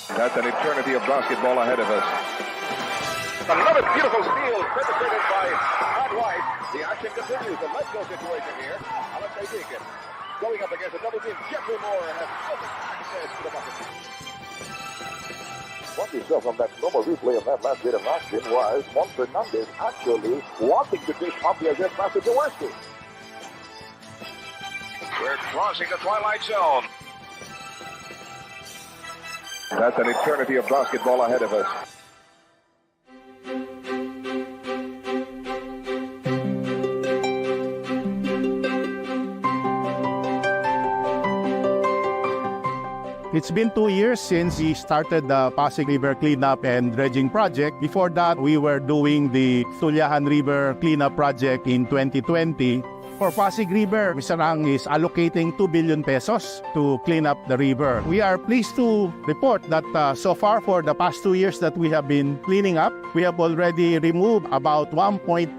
That's an eternity of basketball ahead of us. Another beautiful steal perpetrated by Todd White. The action continues. The let's go situation here. Alexei Deacon going up against a double team. Jeffrey Moore has perfect access to the bucket. What you saw from that normal replay of that last bit of action was Juan Fernandez actually wanting to dish off the against pass to Jaworski. We're crossing the twilight zone. That's an eternity of basketball ahead of us. It's been 2 years since we started the Pasig River Cleanup and Dredging Project. Before that, we were doing the Sulyahan River Cleanup Project in 2020. For Pasig River, Mr. Ang is allocating 2 billion pesos to clean up the river. We are pleased to report that so far for the past 2 years that we have been cleaning up, we have already removed about 1.3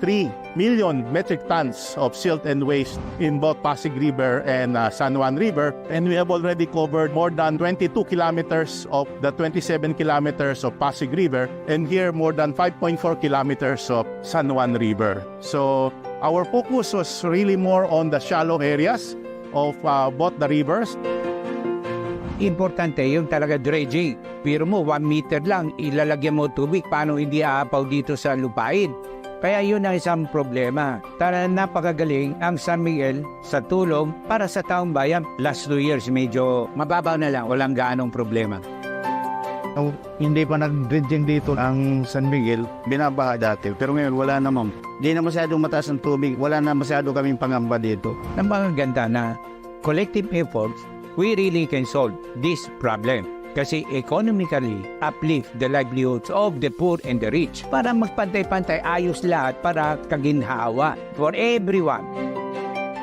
million metric tons of silt and waste in both Pasig River and San Juan River. And we have already covered more than 22 kilometers of the 27 kilometers of Pasig River, and here more than 5.4 kilometers of San Juan River. So our focus was really more on the shallow areas of both the rivers. Importante yung talaga dredging. Pero mo, 1 meter lang, ilalagyan mo tubig. Paano hindi aapaw dito sa lupain? Kaya yun ang isang problema. Tara, napakagaling ang San Miguel sa tulong para sa taong bayan. Last 2 years, medyo mababaw na lang. Walang gaanong problema. Hindi pa nag-dredging dito ang San Miguel, binabaha dati. Pero ngayon wala naman. Hindi na masyadong mataas ang tubig, wala na masyado kaming pangamba dito. Ang mga ganda na collective efforts, we really can solve this problem. Kasi economically uplift the livelihoods of the poor and the rich. Para magpantay-pantay, ayos lahat para kaginhawa for everyone.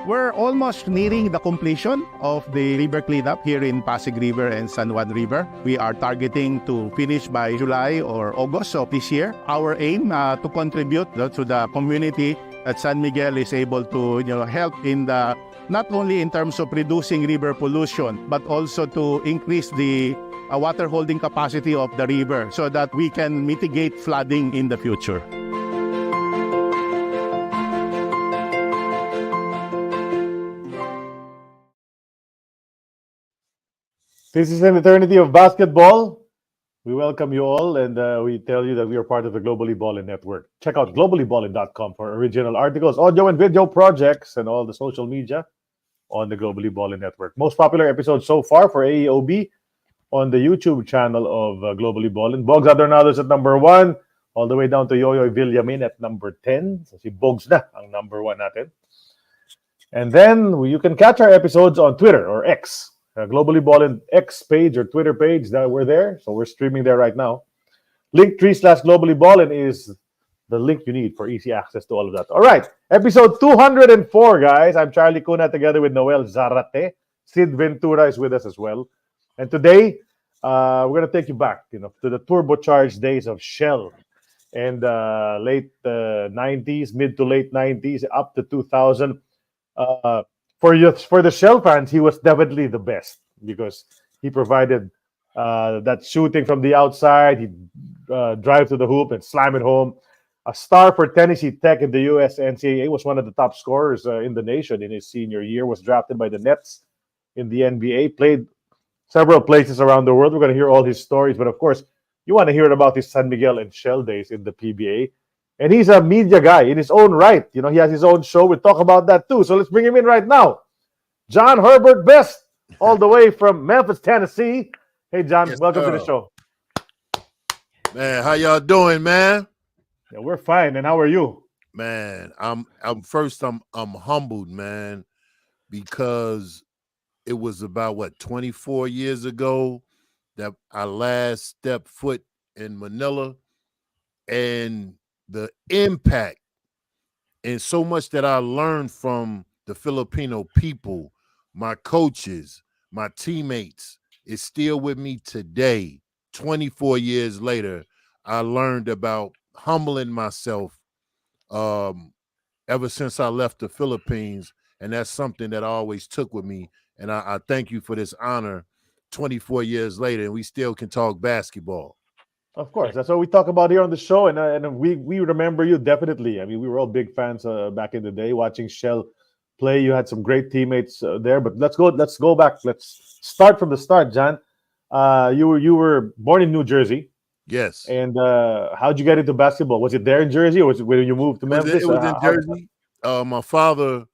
We're almost nearing the completion of the river cleanup here in Pasig River and San Juan River. We are targeting to finish by July or August of this year. Our aim to contribute to the community that San Miguel is able to help in the not only in terms of reducing river pollution, but also to increase the water holding capacity of the river so that we can mitigate flooding in the future. This is an eternity of basketball. We welcome you all, and we tell you that we are part of the Globally Ballin network. Check out globallyballin.com for original articles, audio and video projects, and all the social media on the Globally Ballin network. Most popular episode so far for AEOB on the YouTube channel of Globally Ballin. Bogs Adonados at number 1, all the way down to Yoyoy Villamin at number 10. So si Bogs na ang number 1 natin. And then you can catch our episodes on Twitter or X. Globally Ballin X page or Twitter page that we're there. So we're streaming there right now. Linktree/Globally Ballin is the link you need for easy access to all of that. All right. Episode 204, guys. I'm Charlie Cuna together with Noel Zarate. Sid Ventura is with us as well. And today, we're going to take you back, to the turbocharged days of Shell and late 90s, mid to late 90s, up to 2000. For the Shell fans, he was definitely the best because he provided that shooting from the outside. He'd drive to the hoop and slam it home. A star for Tennessee Tech in the U.S. NCAA, was one of the top scorers in the nation in his senior year, was drafted by the Nets in the NBA, played several places around the world. We're going to hear all his stories, but of course, you want to hear about his San Miguel and Shell days in the PBA. And he's a media guy in his own right. He has his own show. We'll talk about that too. So let's bring him in right now. John Herbert Best, all the way from Memphis, Tennessee. Hey, John, yes, welcome sir. to the show. Man, how y'all doing, man? Yeah, we're fine. And how are you? Man, I'm humbled, man, because it was about 24 years ago that I last stepped foot in Manila, and the impact and so much that I learned from the Filipino people, my coaches, my teammates, is still with me today. 24 years later, I learned about humbling myself ever since I left the Philippines, and that's something that I always took with me. And I thank you for this honor 24 years later, and we still can talk basketball. Of course, that's what we talk about here on the show, and we remember you definitely. I mean, we were all big fans back in the day, watching Shell play. You had some great teammates there, but let's go back. Let's start from the start, John. You were born in New Jersey, Yes. and how'd you get into basketball? Was it there in Jersey, or was it when you moved to Memphis? It was in Jersey. My father,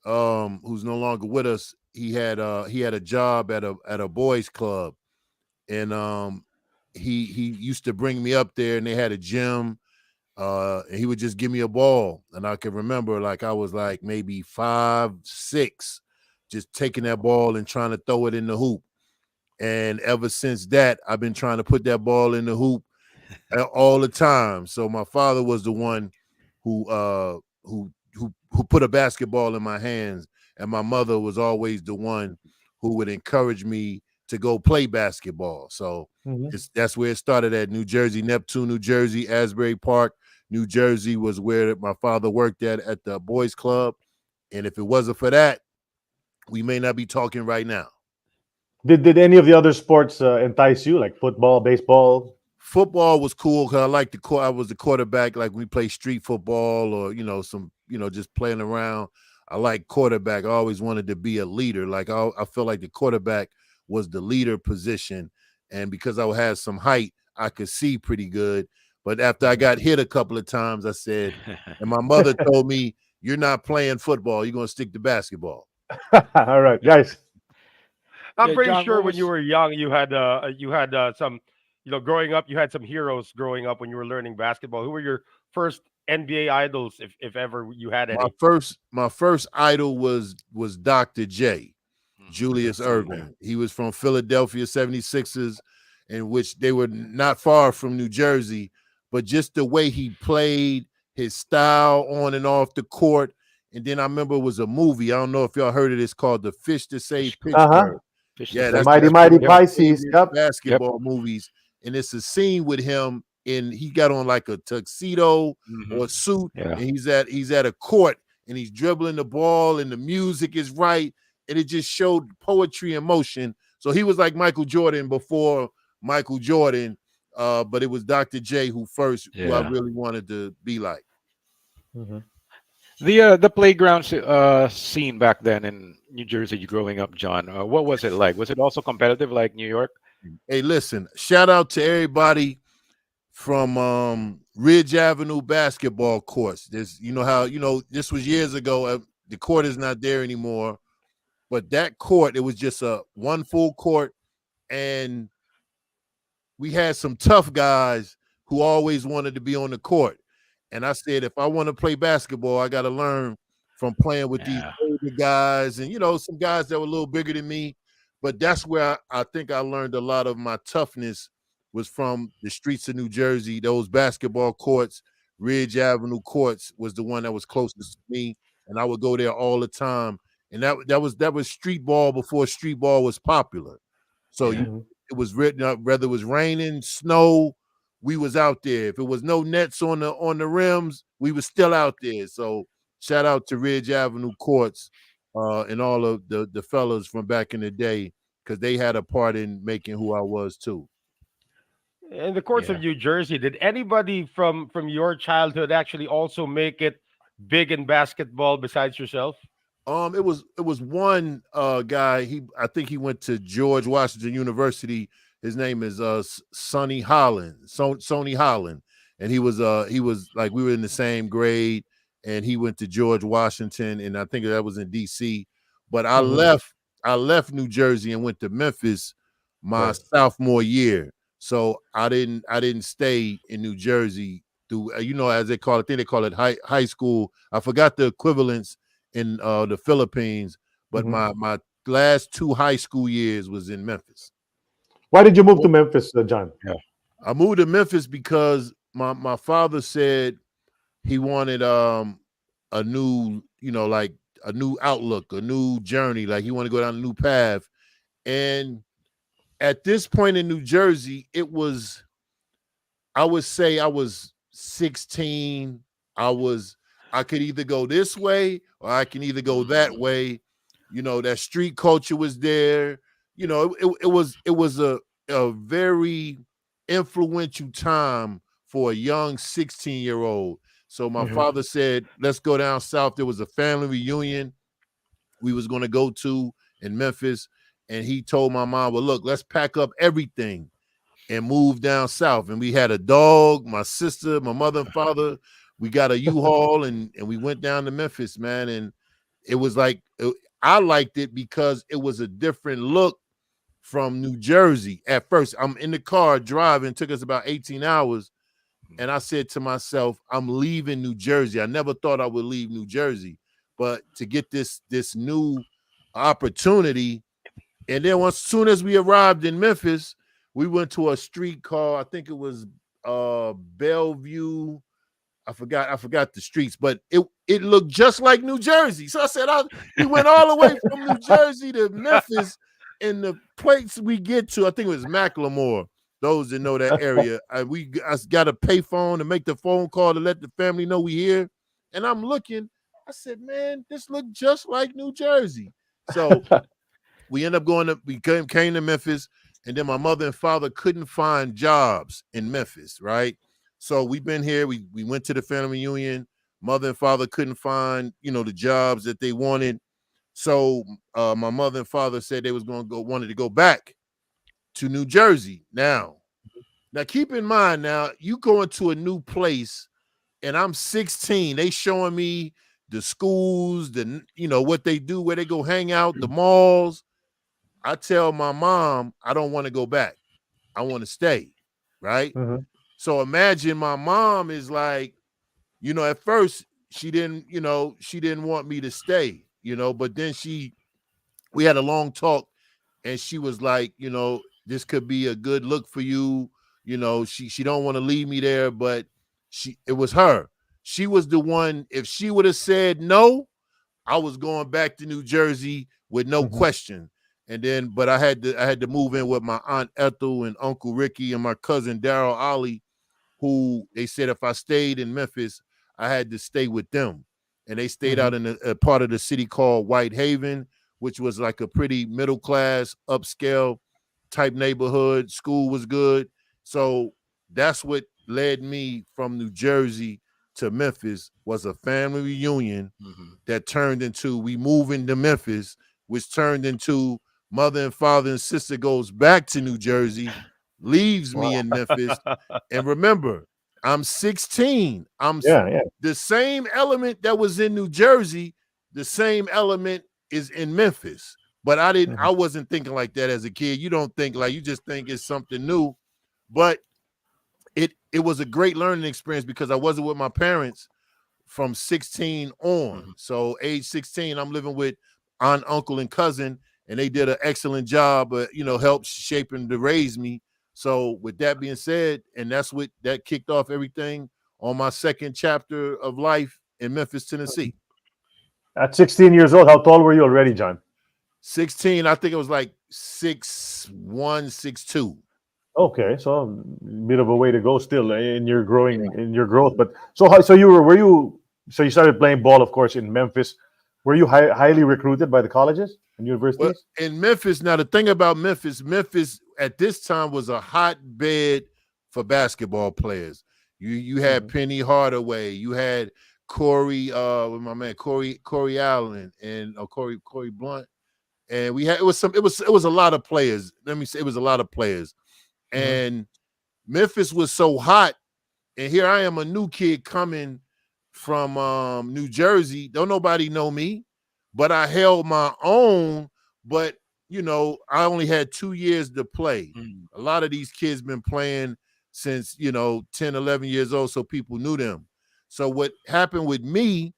who's no longer with us, he had a job at a boys club, and he used to bring me up there, and they had a gym, and he would just give me a ball, and I can remember like I was like maybe 5, 6, just taking that ball and trying to throw it in the hoop. And ever since that, I've been trying to put that ball in the hoop all the time. So my father was the one who put a basketball in my hands, and my mother was always the one who would encourage me to go play basketball. So that's where it started at New Jersey, Neptune, New Jersey, Asbury Park, New Jersey was where my father worked at the boys club. And if it wasn't for that, we may not be talking right now. Did any of the other sports entice you, like football, baseball? Football was cool because I liked I was the quarterback. Like we play street football or just playing around. I like quarterback. I always wanted to be a leader. Like I felt like the quarterback was the leader position, and because I had some height, I could see pretty good. But after I got hit a couple of times, I said, and my mother told me, "You're not playing football. You're gonna stick to basketball." All right, guys. I'm pretty John, sure when you were young, you had some, growing up, you had some heroes growing up when you were learning basketball. Who were your first NBA idols, if ever you had any? My first idol was Dr. J, Julius Erving. He was from Philadelphia 76ers, in which they were not far from New Jersey, but just the way he played, his style on and off the court. And then I remember it was a movie. I don't know if y'all heard of this called The Fish to Save Pittsburgh. Yeah, that's Mighty Pisces. Yep. Basketball movies. And it's a scene with him, and he got on like a tuxedo or a suit, and he's at a court, and he's dribbling the ball, and the music is right, and it just showed poetry in motion. So he was like Michael Jordan before Michael Jordan, but it was Dr. J who I really wanted to be like. The playground scene back then in New Jersey growing up, John, what was it like? Was it also competitive like New York? Hey, listen, shout out to everybody from Ridge Avenue basketball courts. This, this was years ago. The court is not there anymore, but that court, it was just one full court, and we had some tough guys who always wanted to be on the court. And I said, if I want to play basketball, I got to learn from playing with these older guys and, some guys that were a little bigger than me. But that's where I think I learned a lot of my toughness was from the streets of New Jersey. Those basketball courts, Ridge Avenue courts was the one that was closest to me. And I would go there all the time. And that was street ball before street ball was popular. So it was written up, whether it was raining, snow, we was out there. If it was no nets on the rims, we was still out there. So shout out to Ridge Avenue courts and all of the fellas from back in the day, because they had a part in making who I was too. In the courts of New Jersey, did anybody from your childhood actually also make it big in basketball besides yourself? It was one guy. I think he went to George Washington University. His name is Sonny Holland, Sonny Holland, and he was like, we were in the same grade, and he went to George Washington, and I think that was in D.C. But I left New Jersey and went to Memphis my sophomore year, so I didn't stay in New Jersey through as they call it. I think they call it high school. I forgot the equivalents in the Philippines, but my last 2 high school years was in Memphis. Why did you move to Memphis, John? I moved to Memphis because my father said he wanted a new, like a new outlook, a new journey. Like he wanted to go down a new path. And at this point in New Jersey, I would say I was 16. I could either go this way or I can either go that way. That street culture was there. you know, it was a very influential time for a young 16-year-old. So my father said, let's go down south. There was a family reunion we was going to go to in Memphis. And he told my mom, well, look, let's pack up everything and move down south. And we had a dog, my sister, my mother and father. We got a U-Haul and we went down to Memphis, man. And it was like, I liked it because it was a different look from New Jersey. At first, I'm in the car driving, it took us about 18 hours. And I said to myself, I'm leaving New Jersey. I never thought I would leave New Jersey, but to get this new opportunity. And then as soon as we arrived in Memphis, we went to a street called, I think it was Bellevue. I forgot the streets, but it looked just like New Jersey. So I said, we went all the way from New Jersey to Memphis, and the place we get to, I think it was Macklemore. Those that know that area, I got a pay phone to make the phone call to let the family know we here. And I'm looking, I said, man, this looked just like New Jersey. So we ended up came to Memphis, and then my mother and father couldn't find jobs in Memphis, right? So we've been here. We went to the family reunion. Mother and father couldn't find, the jobs that they wanted. So my mother and father said they wanted to go back to New Jersey. Now keep in mind, now you going to a new place, and I'm 16. They showing me the schools, what they do, where they go hang out, the malls. I tell my mom I don't want to go back. I want to stay, right? So imagine my mom is like, at first she didn't want me to stay, but then we had a long talk, and she was like, this could be a good look for you. She don't want to leave me there, but it was her. She was the one. If she would have said no, I was going back to New Jersey with no question. And then, but I had to move in with my Aunt Ethel and Uncle Ricky and my cousin Daryl Ollie, who they said if I stayed in Memphis, I had to stay with them. And they stayed out in a part of the city called Whitehaven, which was like a pretty middle class, upscale type neighborhood. School was good. So that's what led me from New Jersey to Memphis, was a family reunion that turned into we moving to Memphis, which turned into mother and father and sister goes back to New Jersey, leaves me in Memphis. And remember, I'm 16. The same element that was in New Jersey, the same element is in Memphis. But I wasn't thinking like that as a kid. You don't think you just think it's something new. But it was a great learning experience because I wasn't with my parents from 16 on. So age 16, I'm living with aunt, uncle, and cousin, and they did an excellent job, help shaping to raise me. So with that being said, and that kicked off everything on my second chapter of life in Memphis, Tennessee. At 16 years old, how tall were you already, John? 16, I think it was like 6'1", 6'2". Okay, so a bit of a way to go still in your growth. But so you started playing ball, of course, in Memphis. Were you highly recruited by the colleges and universities? Well, in Memphis, now the thing about Memphis at this time was a hotbed for basketball players. You had Penny Hardaway, you had Corey, my man Corey Allen, and Corey Blunt, and it was a lot of players. Let me say it was a lot of players. And Memphis was so hot, and here I am, a new kid coming from New Jersey. Don't nobody know me, but I held my own. But I only had 2 years to play. A lot of these kids been playing since 10, 11 years old, so people knew them. So what happened with me?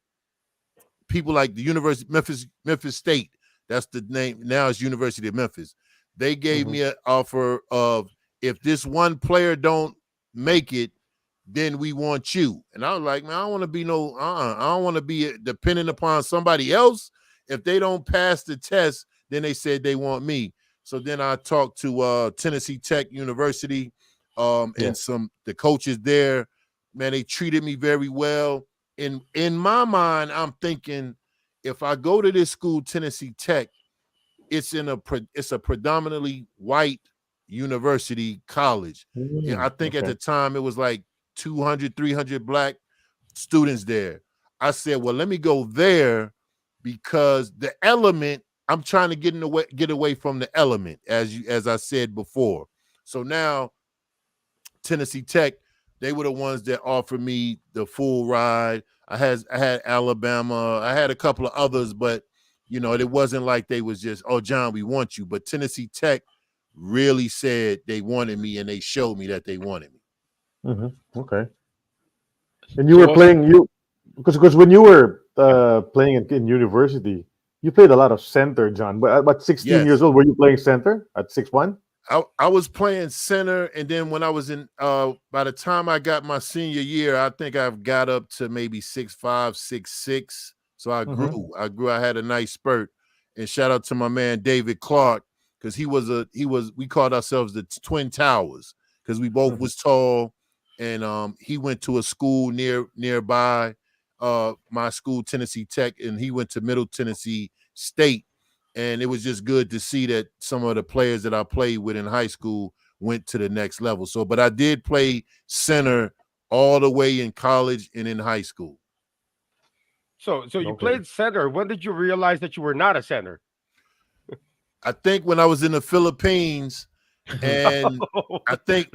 People like the University Memphis State. That's the name now. It's University of Memphis. They gave me an offer of, if this one player don't make it, then we want you. And I was like, man, I don't want to be I don't want to be dependent upon somebody else. If they don't pass the test, then they said they want me. So then I talked to Tennessee Tech University and the coaches there. Man, they treated me very well. In my mind, I'm thinking, if I go to this school, Tennessee Tech, it's a predominantly white university college. I think at the time it was like 200, 300 black students there. I said, well, let me go there because the element, I'm trying to get away from the element, as I said before. So now Tennessee Tech, they were the ones that offered me the full ride. I had Alabama, I had a couple of others, but it wasn't like they was just, oh, John, we want you. But Tennessee Tech really said they wanted me, and they showed me that they wanted me. Okay. And you were playing because when you were playing in university, you played a lot of center, John. But at 16 years old, were you playing center at 6'1"? I was playing center, and then when I was in, by the time I got my senior year, I think I've got up to maybe 6'5", 6'6". So I grew. I had a nice spurt. And shout out to my man David Clark, because we called ourselves the Twin Towers because we both was tall, and he went to a school nearby my school, Tennessee Tech, and he went to Middle Tennessee State. And it was just good to see that some of the players that I played with in high school went to the next level. So, but I did play center all the way in college and in high school. So you played center. When did you realize that you were not a center? I think when I was in the Philippines, and I think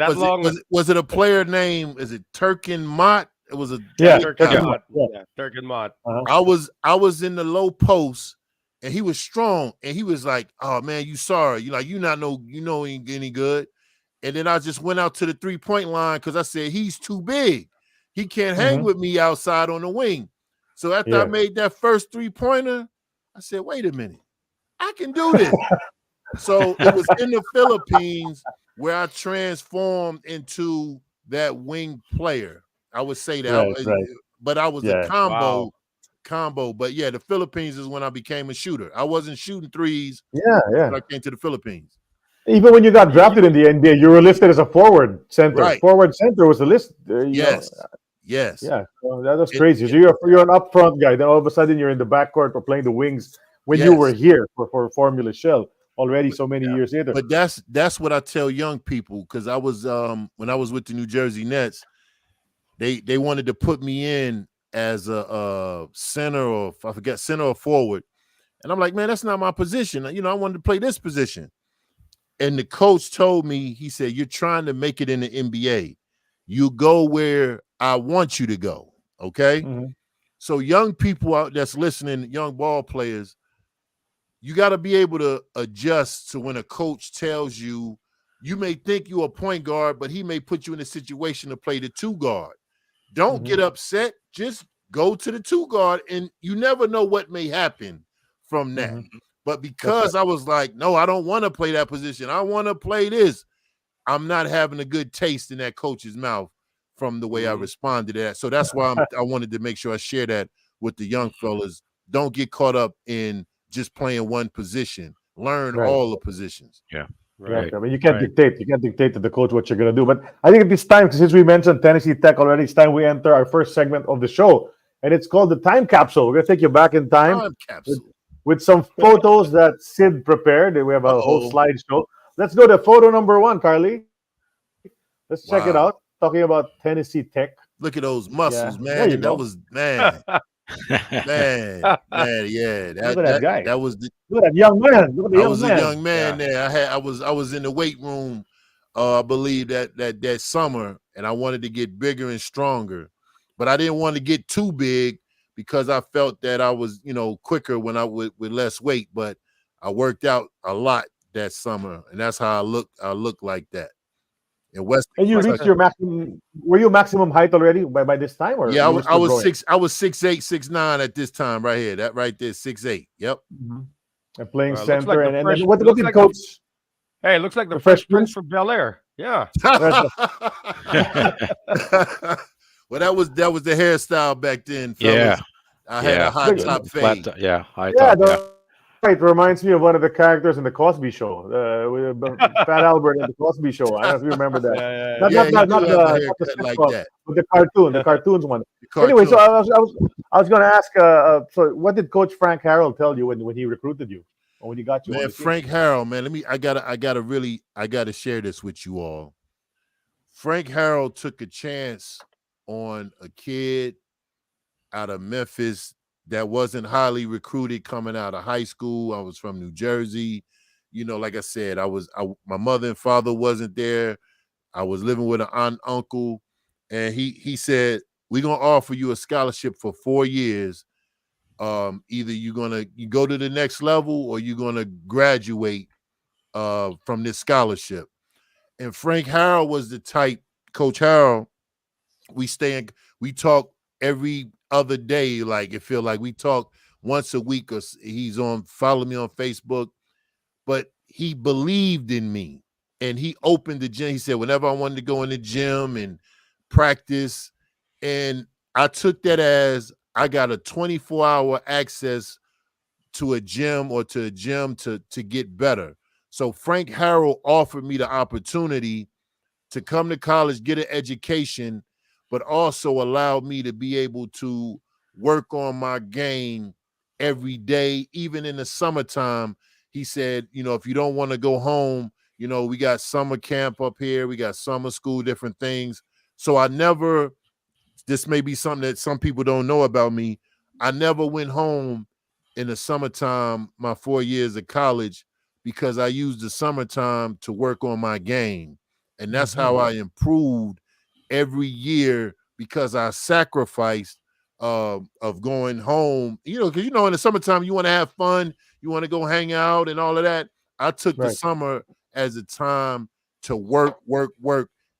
was it a player named, is it Turkin Mott? It was a Turkin Mott. Yeah, Turkin Mott. I was in the low post. And he was strong, and he was like, "Oh man, you sorry? You ain't any good." And then I just went out to the 3-point line because I said he's too big. He can't hang with me outside on the wing. So after I made that first 3-pointer, I said, "Wait a minute, I can do this." So it was in the Philippines where I transformed into that wing player. I would say that, but I was a combo. Wow. But yeah, the Philippines is when I became a shooter. I wasn't shooting threes when I came to the Philippines. Even when you got drafted in the NBA, you were listed as a forward center. Right. Forward center was the list. Yes. Yeah, so that was crazy. So you're an up front guy. Then all of a sudden you're in the backcourt or playing the wings when you were here for Formula Shell already so many years later. But that's what I tell young people, because I was when I was with the New Jersey Nets, they wanted to put me in as a center, or I forget, center or forward. And I'm like, man, that's not my position. I wanted to play this position. And the coach told me, he said, you're trying to make it in the NBA. You go where I want you to go. Okay. So young people out that's listening, young ball players, you got to be able to adjust to when a coach tells you, you may think you're a point guard, but he may put you in a situation to play the 2 guard. Don't get upset. Just go to the 2 guard, and you never know what may happen from that. But because I was like, no, I don't want to play that position. I want to play this. I'm not having a good taste in that coach's mouth from the way I responded to that. So that's why I wanted to make sure I share that with the young fellas. Don't get caught up in just playing one position. Learn all the positions. Yeah. Right. I mean, you can't dictate. You can't dictate to the coach what you're going to do. But I think at this time, since we mentioned Tennessee Tech already, it's time we enter our first segment of the show, and it's called the Time Capsule. We're going to take you back in time with some photos that Sid prepared. We have a whole slideshow. Let's go to photo number 1, Carly. Let's check it out. Talking about Tennessee Tech. Look at those muscles, man. And that was man. Man, yeah. Look at that guy. That was look at that young man. Look at the I was a young man there. I was in the weight room, I believe that summer, and I wanted to get bigger and stronger, but I didn't want to get too big because I felt that I was, quicker when I with less weight. But I worked out a lot that summer, and that's how I look like that. In West, and you reached your maximum. Were you maximum height already by this time? Or yeah, I was 6'8", 6'9" at this time right here. That right there, 6'8". Yep. And playing center, and what did coach? Hey, it looks like the Fresh Prince from Bel Air. Yeah. Well, that was the hairstyle back then, fellas. I had a high top fade. High top. It reminds me of one of the characters in the Cosby Show, with Fat Albert in the Cosby Show. I don't know if you remember that. Not the but the cartoons one. Anyway, so I was going to ask. So, what did Coach Frank Harrell tell you when he recruited you? when you got you on Man, the team? Frank Harrell, man. I gotta share this with you all. Frank Harrell took a chance on a kid out of Memphis that wasn't highly recruited coming out of high school. I was from New Jersey. You know, like I said, my mother and father wasn't there. I was living with an aunt, uncle, and he said, "We're gonna offer you a scholarship for 4 years. Either you go to the next level or you're gonna graduate from this scholarship." And Frank Harrell was the type, Coach Harrell. We talk every other day. Like it feel like we talk once a week, or follow me on Facebook. But he believed in me, and he opened the gym. He said whenever I wanted to go in the gym and practice, and I took that as I got a 24-hour access to a gym to get better. So Frank Harrell offered me the opportunity to come to college, get an education, but also allowed me to be able to work on my game every day, even in the summertime. He said, if you don't want to go home, we got summer camp up here, we got summer school, different things. So this may be something that some people don't know about me. I never went home in the summertime, my 4 years of college, because I used the summertime to work on my game. And that's how I improved every year, because I sacrificed of going home, because, in the summertime, you want to have fun. You want to go hang out and all of that. I took the summer as a time to work.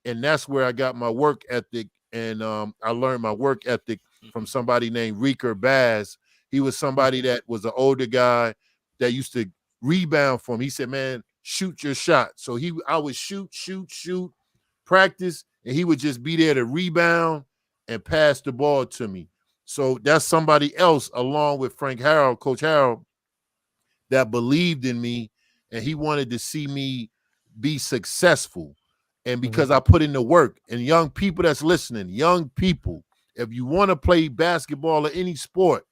And that's where I got my work ethic. And I learned my work ethic from somebody named Reeker Bass. He was somebody that was an older guy that used to rebound for him. He said, man, shoot your shot. So I would shoot, practice, and he would just be there to rebound and pass the ball to me. So that's somebody else, along with Frank Harrell, Coach Harrell, that believed in me, and he wanted to see me be successful. And because I put in the work, and young people that's listening, young people, if you want to play basketball or any sport,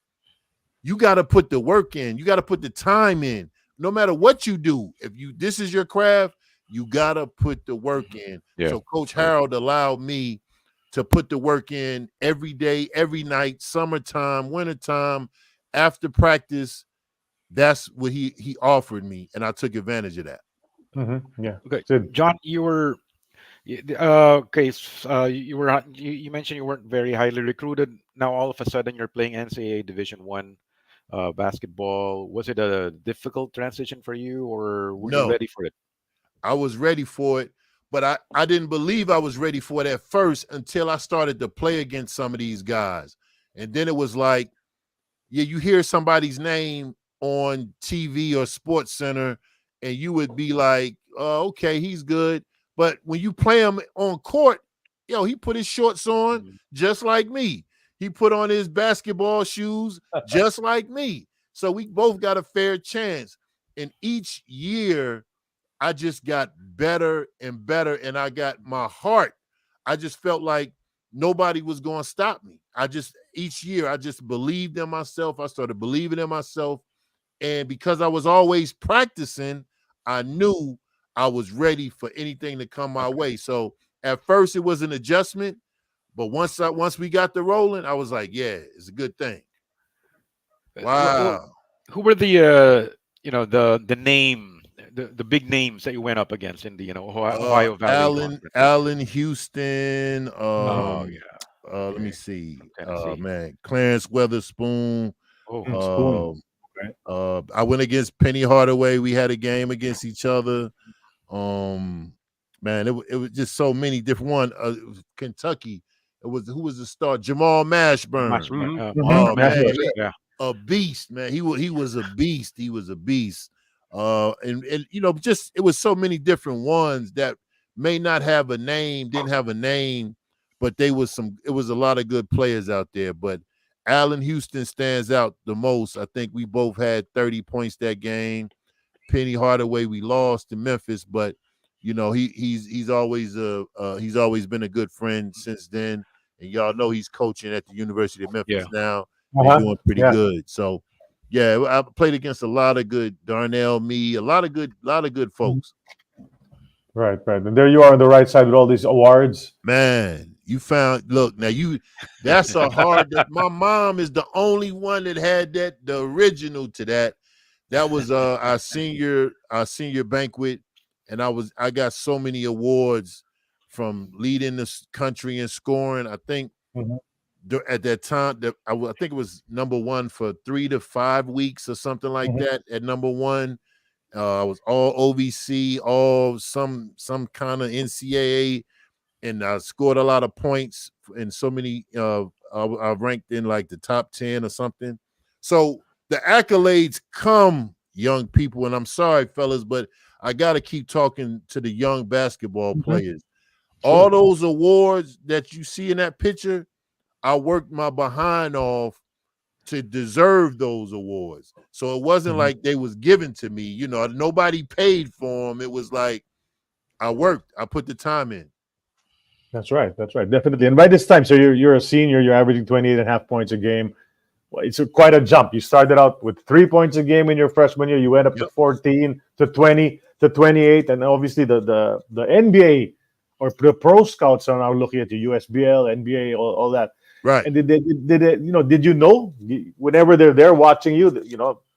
you got to put the work in. You got to put the time in. No matter what you do, this is your craft, you got to put the work in. Yeah. So Coach Harold allowed me to put the work in every day, every night, summertime, wintertime, after practice. That's what he offered me, and I took advantage of that. Yeah. Okay, Sid. John, you were you mentioned you weren't very highly recruited. Now all of a sudden you're playing NCAA Division One basketball. Was it a difficult transition for you, or were you No. ready for it? I was ready for it, but I didn't believe I was ready for it at first until I started to play against some of these guys. And then it was like, yeah, you hear somebody's name on TV or Sports Center, and you would be like, okay, he's good. But when you play him on court, he put his shorts on just like me. He put on his basketball shoes just like me. So we both got a fair chance. And each year, I just got better and better, and I got my heart. I just felt like nobody was going to stop me. Each year, I just believed in myself. I started believing in myself. And because I was always practicing, I knew I was ready for anything to come my way. So at first it was an adjustment, but once we got the rolling, I was like, yeah, it's a good thing. Wow. Who were the big names that you went up against in the Ohio Valley? Allen Houston. Let me see. Man, Clarence Weatherspoon. I went against Penny Hardaway. We had a game against each other. Man, it was just so many different ones. It was Kentucky. Who was the star? Jamal Mashburn. Man, a beast, man. He was a beast. He was a beast. And just it was so many different ones that may not have a name, didn't have a name, but it was a lot of good players out there. But Allen Houston stands out the most. I think we both had 30 points that game. Penny Hardaway, we lost to Memphis, but he's always been a good friend since then. And y'all know he's coaching at the University of Memphis now. They're doing pretty good. So Yeah, I played against a lot of good Darnell, me, a lot of good folks. Right, right. And there you are on the right side with all these awards. Man, you found look now that's a hard my mom is the only one that had that, the original to that. That was our senior banquet, and I got so many awards from leading this country in scoring. I think at that time that I think it was number one for 3 to 5 weeks or something like that at number one. I was all OVC, all some kind of NCAA, and I scored a lot of points in so many. I ranked in like the top 10 or something. So the accolades come, young people, and I'm sorry, fellas, but I got to keep talking to the young basketball players. All those awards that you see in that picture, I worked my behind off to deserve those awards. So it wasn't like they was given to me. You know, nobody paid for them. It was like I worked. I put the time in. That's right. That's right. Definitely. And by this time, so you're a senior, you're averaging 28.5 points a game. Well, it's quite a jump. You started out with 3 points a game in your freshman year. You went up to 14, to 20, to 28. And obviously the NBA or the pro scouts are now looking at the USBL, NBA, all that. Right. And did you know whenever they're there watching you,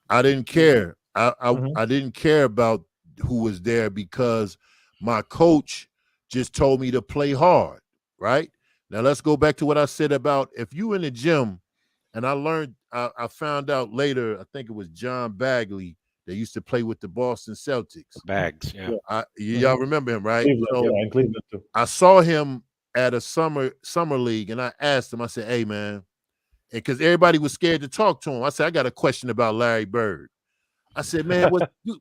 I didn't care. I didn't care about who was there because my coach just told me to play hard, right? Now let's go back to what I said about if you in the gym, and I found out later, I think it was John Bagley that used to play with the Boston Celtics. Bags, yeah. Y'all remember him, right? Cleveland, in Cleveland too. I saw him at a summer league, and I asked him, I said, hey, man, because everybody was scared to talk to him. I said, I got a question about Larry Bird. I said, man,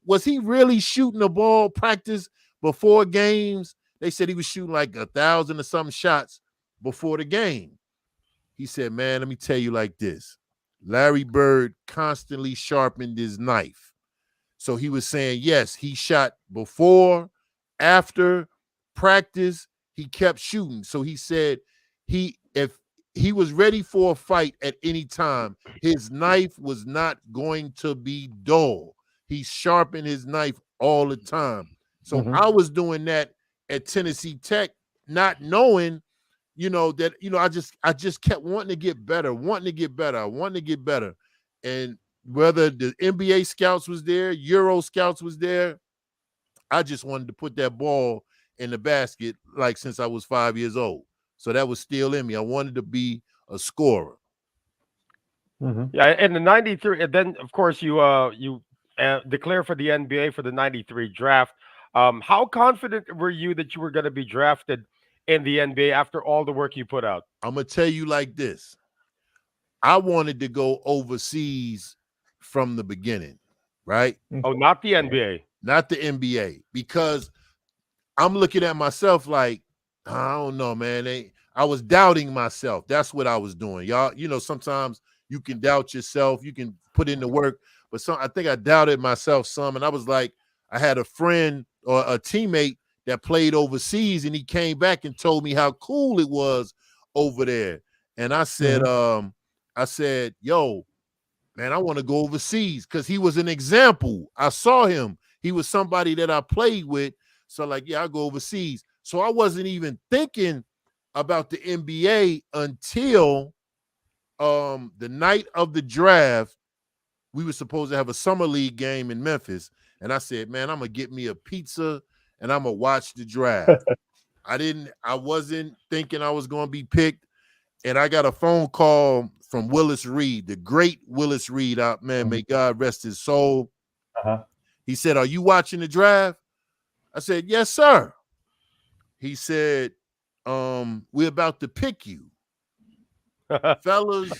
was he really shooting the ball practice before games? They said he was shooting like 1,000 or something shots before the game. He said, man, let me tell you like this. Larry Bird constantly sharpened his knife. So he was saying, yes, he shot before, after practice, he kept shooting. So he said if he was ready for a fight at any time, his knife was not going to be dull. He sharpened his knife all the time. So I was doing that at Tennessee Tech, not knowing, that, I just kept wanting to get better. I wanted to get better. And whether the NBA scouts was there, Euro scouts was there, I just wanted to put that ball in the basket like since I was 5 years old. So that was still in me. I wanted to be a scorer. Yeah, in the 93, and then of course you declare for the NBA for the 93 draft. How confident were you that you were going to be drafted in the NBA after all the work you put out? I'm going to tell you like this. I wanted to go overseas from the beginning, right? Oh, not the NBA. Not the NBA, because I'm looking at myself like, I don't know, man. I was doubting myself. That's what I was doing. Y'all, sometimes you can doubt yourself. You can put in the work. But I think I doubted myself some. And I was like, I had a friend or a teammate that played overseas, and he came back and told me how cool it was over there. And I said, yo, man, I want to go overseas, because he was an example. I saw him. He was somebody that I played with. So like, yeah, I'll go overseas. So I wasn't even thinking about the NBA until the night of the draft. We were supposed to have a summer league game in Memphis. And I said, man, I'm going to get me a pizza and I'm going to watch the draft. I wasn't thinking I was going to be picked. And I got a phone call from Willis Reed, the great Willis Reed, man, may God rest his soul. He said, are you watching the draft? I said, yes, sir. He said, we're about to pick you. Fellas,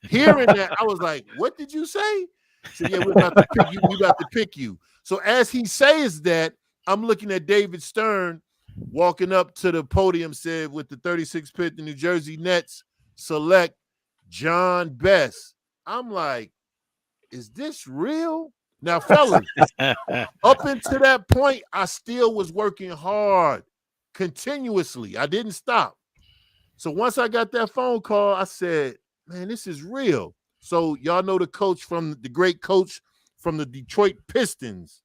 hearing that, I was like, what did you say? He said, yeah, we're about to pick you. We're about to pick you. So as he says that, I'm looking at David Stern walking up to the podium, said, with the 36th pick, the New Jersey Nets select John Best. I'm like, is this real? Now, fellas, up until that point, I still was working hard, continuously. I didn't stop. So once I got that phone call, I said, man, this is real. So y'all know the great coach from the Detroit Pistons,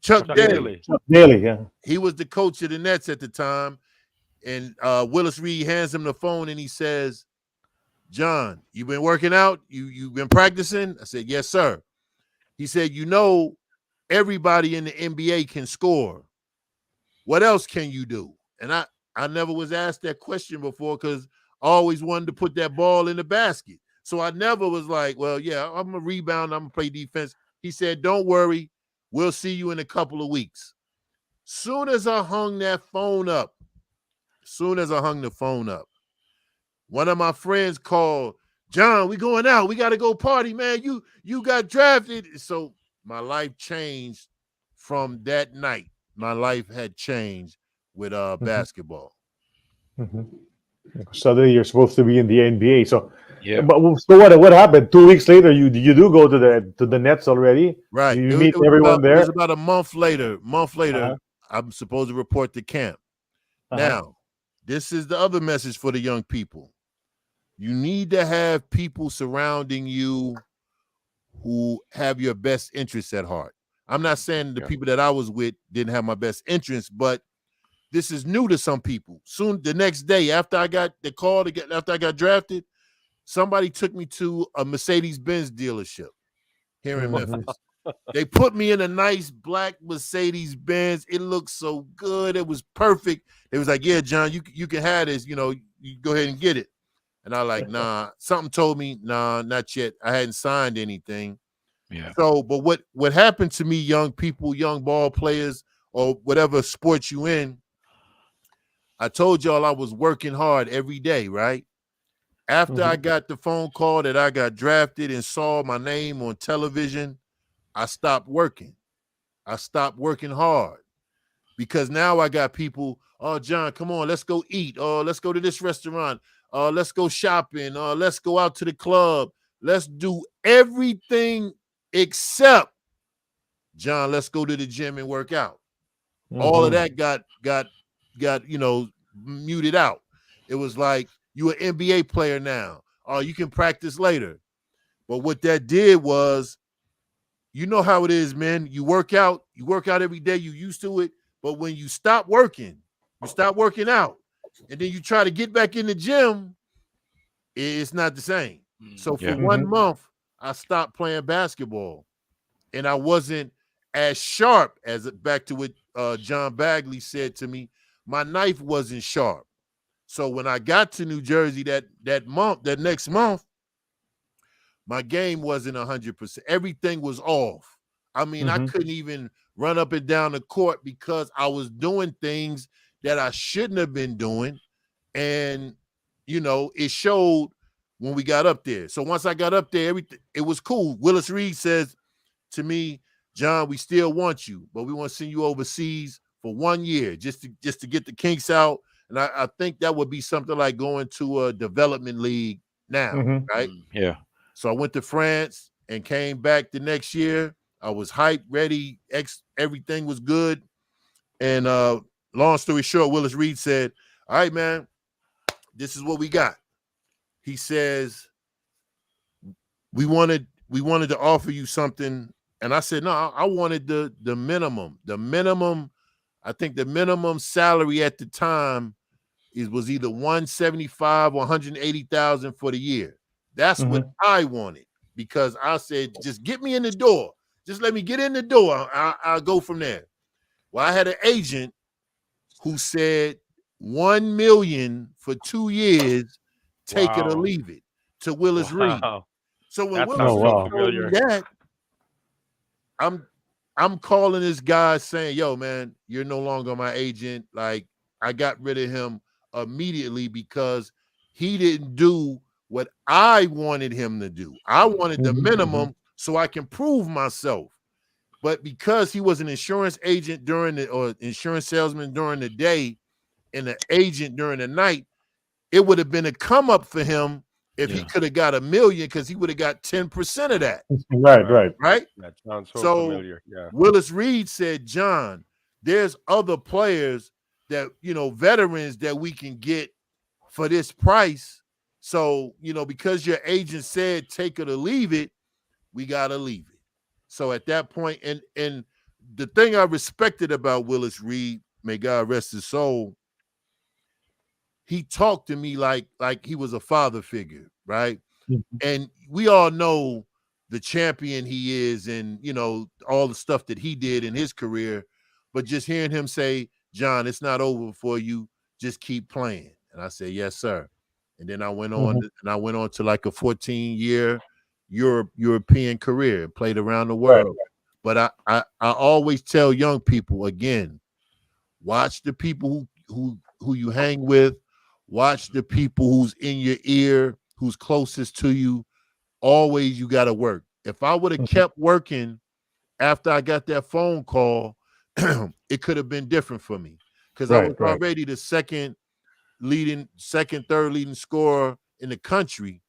Chuck Daly. Chuck Daly, yeah. He was the coach of the Nets at the time. And Willis Reed hands him the phone and he says, John, you been working out? You've been practicing? I said, yes, sir. He said, you know, everybody in the NBA can score. What else can you do? And I never was asked that question before because I always wanted to put that ball in the basket. So I never was like, well, yeah, I'm a rebound. I'm going to play defense. He said, don't worry. We'll see you in a couple of weeks. Soon as I hung the phone up, one of my friends called, John, we going out. We got to go party, man. You got drafted. So my life changed from that night. My life had changed with basketball. Suddenly you're supposed to be in the NBA. So, Yeah. but so what happened? 2 weeks later, you do go to the Nets already? Right. You meet everyone there? It was about a month later. I'm supposed to report to camp. Now, this is the other message for the young people. You need to have people surrounding you who have your best interests at heart. I'm not saying the people that I was with didn't have my best interests, but this is new to some people. Soon, the next day after I got the call after I got drafted, somebody took me to a Mercedes-Benz dealership here in Memphis. They put me in a nice black Mercedes-Benz. It looked so good. It was perfect. They was like, yeah, John, you can have this. You know, you go ahead and get it. And I like, nah. Something told me, nah, not yet. I hadn't signed anything. Yeah. So, but what happened to me, young people, young ball players, or whatever sport you in, I told y'all I was working hard every day, right? After I got the phone call that I got drafted and saw my name on television, I stopped working. I stopped working hard because now I got people, oh, John, come on, let's go eat. Oh, let's go to this restaurant. Let's go shopping. Let's go out to the club. Let's do everything except, John, let's go to the gym and work out. All of that got muted out. It was like, you an NBA player now. You can practice later. But what that did was, you know how it is, man. You work out every day, you used to it. But when you stop working, you stop working out, and then you try to get back in the gym, it's not the same. So for 1 month, I stopped playing basketball, and I wasn't as sharp as back to what John Bagley said to me. My knife wasn't sharp. So when I got to New Jersey that next month, my game wasn't 100%. Everything was off. I mean, I couldn't even run up and down the court because I was doing things that I shouldn't have been doing. And, it showed when we got up there. So once I got up there, it was cool. Willis Reed says to me, John, we still want you, but we want to send you overseas for 1 year just to get the kinks out. And I think that would be something like going to a development league now, right? Yeah. So I went to France and came back the next year. I was hyped, ready. Everything was good. And long story short, Willis Reed said, all right, man, this is what we got. He says, we wanted to offer you something. And I said, no, I wanted the minimum. The minimum, I think the minimum salary at the time was either 175 or 180,000 for the year. That's what I wanted, because I said, just get me in the door. Just let me get in the door. I'll go from there. Well, I had an agent who said $1 million for 2 years, take it or leave it, to Willis Reed. So when Willis told me that, I'm calling this guy saying, yo, man, you're no longer my agent. Like, I got rid of him immediately because he didn't do what I wanted him to do. I wanted the minimum so I can prove myself. But because he was an insurance agent or insurance salesman during the day and an agent during the night, it would have been a come up for him if he could have got $1 million, because he would have got 10% of that. Right. That sounds so familiar. Yeah. Willis Reed said, John, there's other players that, veterans that we can get for this price So, because your agent said take it or leave it, we gotta leave it. So at that point, and the thing I respected about Willis Reed, may God rest his soul, he talked to me like he was a father figure, right? Mhm. And we all know the champion he is, and all the stuff that he did in his career. But just hearing him say, "John, it's not over for you. Just keep playing." And I said, "Yes, sir." And then I went on, to like a 14-year European career, played around the Right. world. But I always tell young people, again, watch the people who you hang with, watch the people who's in your ear, who's closest to you. Always you got to work. If I would have kept working after I got that phone call, it could have been different for me, because I was already the third leading scorer in the country.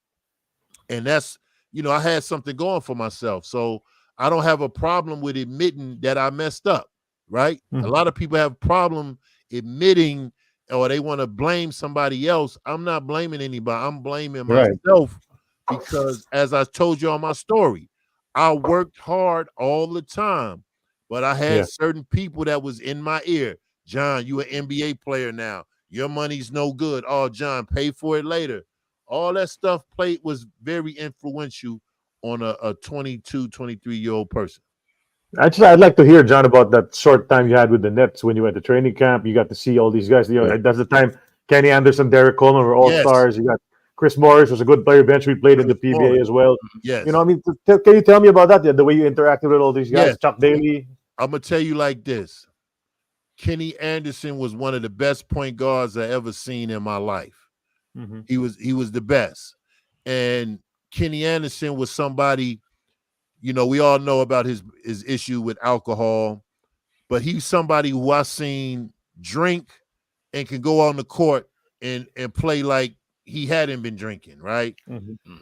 And that's, I had something going for myself. So I don't have a problem with admitting that I messed up, right? A lot of people have a problem admitting, or they want to blame somebody else. I'm not blaming anybody. I'm blaming myself, because as I told you on my story, I worked hard all the time, but I had certain people that was in my ear. John, you an NBA player now. Your money's no good. Oh, John, pay for it later. All that stuff was very influential on a 22, 23-year-old person. Actually, I'd like to hear, John, about that short time you had with the Nets when you went to training camp. You got to see all these guys. That's the time Kenny Anderson, Derek Coleman were all stars. You got Chris Morris was a good player. Eventually played in the PBA as well. Yes. Can you tell me about that? The way you interacted with all these guys, Chuck Daly. I'm gonna tell you like this. Kenny Anderson was one of the best point guards I ever seen in my life. He was the best. And Kenny Anderson was somebody, we all know about his issue with alcohol, but he's somebody who I seen drink and can go on the court and play like he hadn't been drinking, right?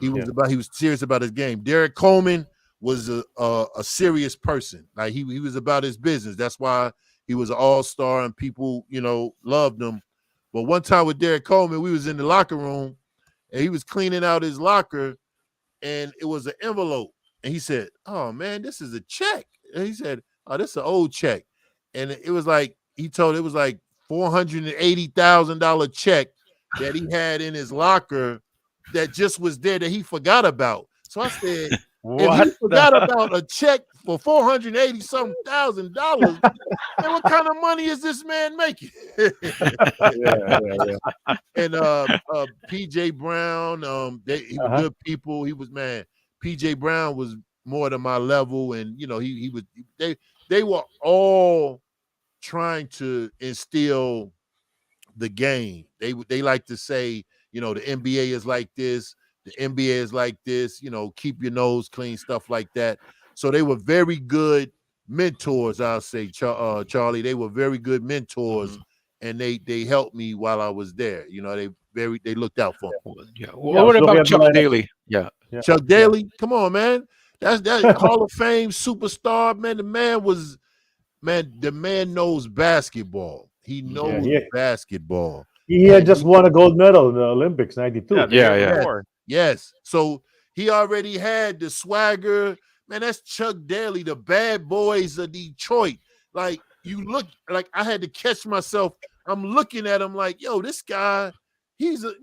He was serious about his game. Derek Coleman was a serious person. Like he was about his business. That's why he was an all-star and people, loved him. But one time with Derek Coleman, we was in the locker room and he was cleaning out his locker and it was an envelope. And he said, "Oh man, this is a check." And he said, "Oh, this is an old check." And it was like, he told it was like $480,000 check that he had in his locker that just was there that he forgot about. So I said, if he forgot about a check for $480,000, then what kind of money is this man making? And PJ Brown, he was good people. He was, man, PJ Brown was more than my level, and he was. They were all trying to instill the game. They like to say, the NBA is like this, the NBA is like this. Keep your nose clean, stuff like that. So they were very good mentors. I'll say, Charlie. They were very good mentors, and they helped me while I was there. They looked out for me. What about Chuck Daly? Chuck Daly, come on, man. That's Hall of Fame superstar, man. The man knows basketball. He knows basketball. He had just won a gold medal in the Olympics, 92. Yes. So he already had the swagger. Man, that's Chuck Daly, the bad boys of Detroit. Like, you look, like I had to catch myself. I'm looking at him like, yo, this guy, he's a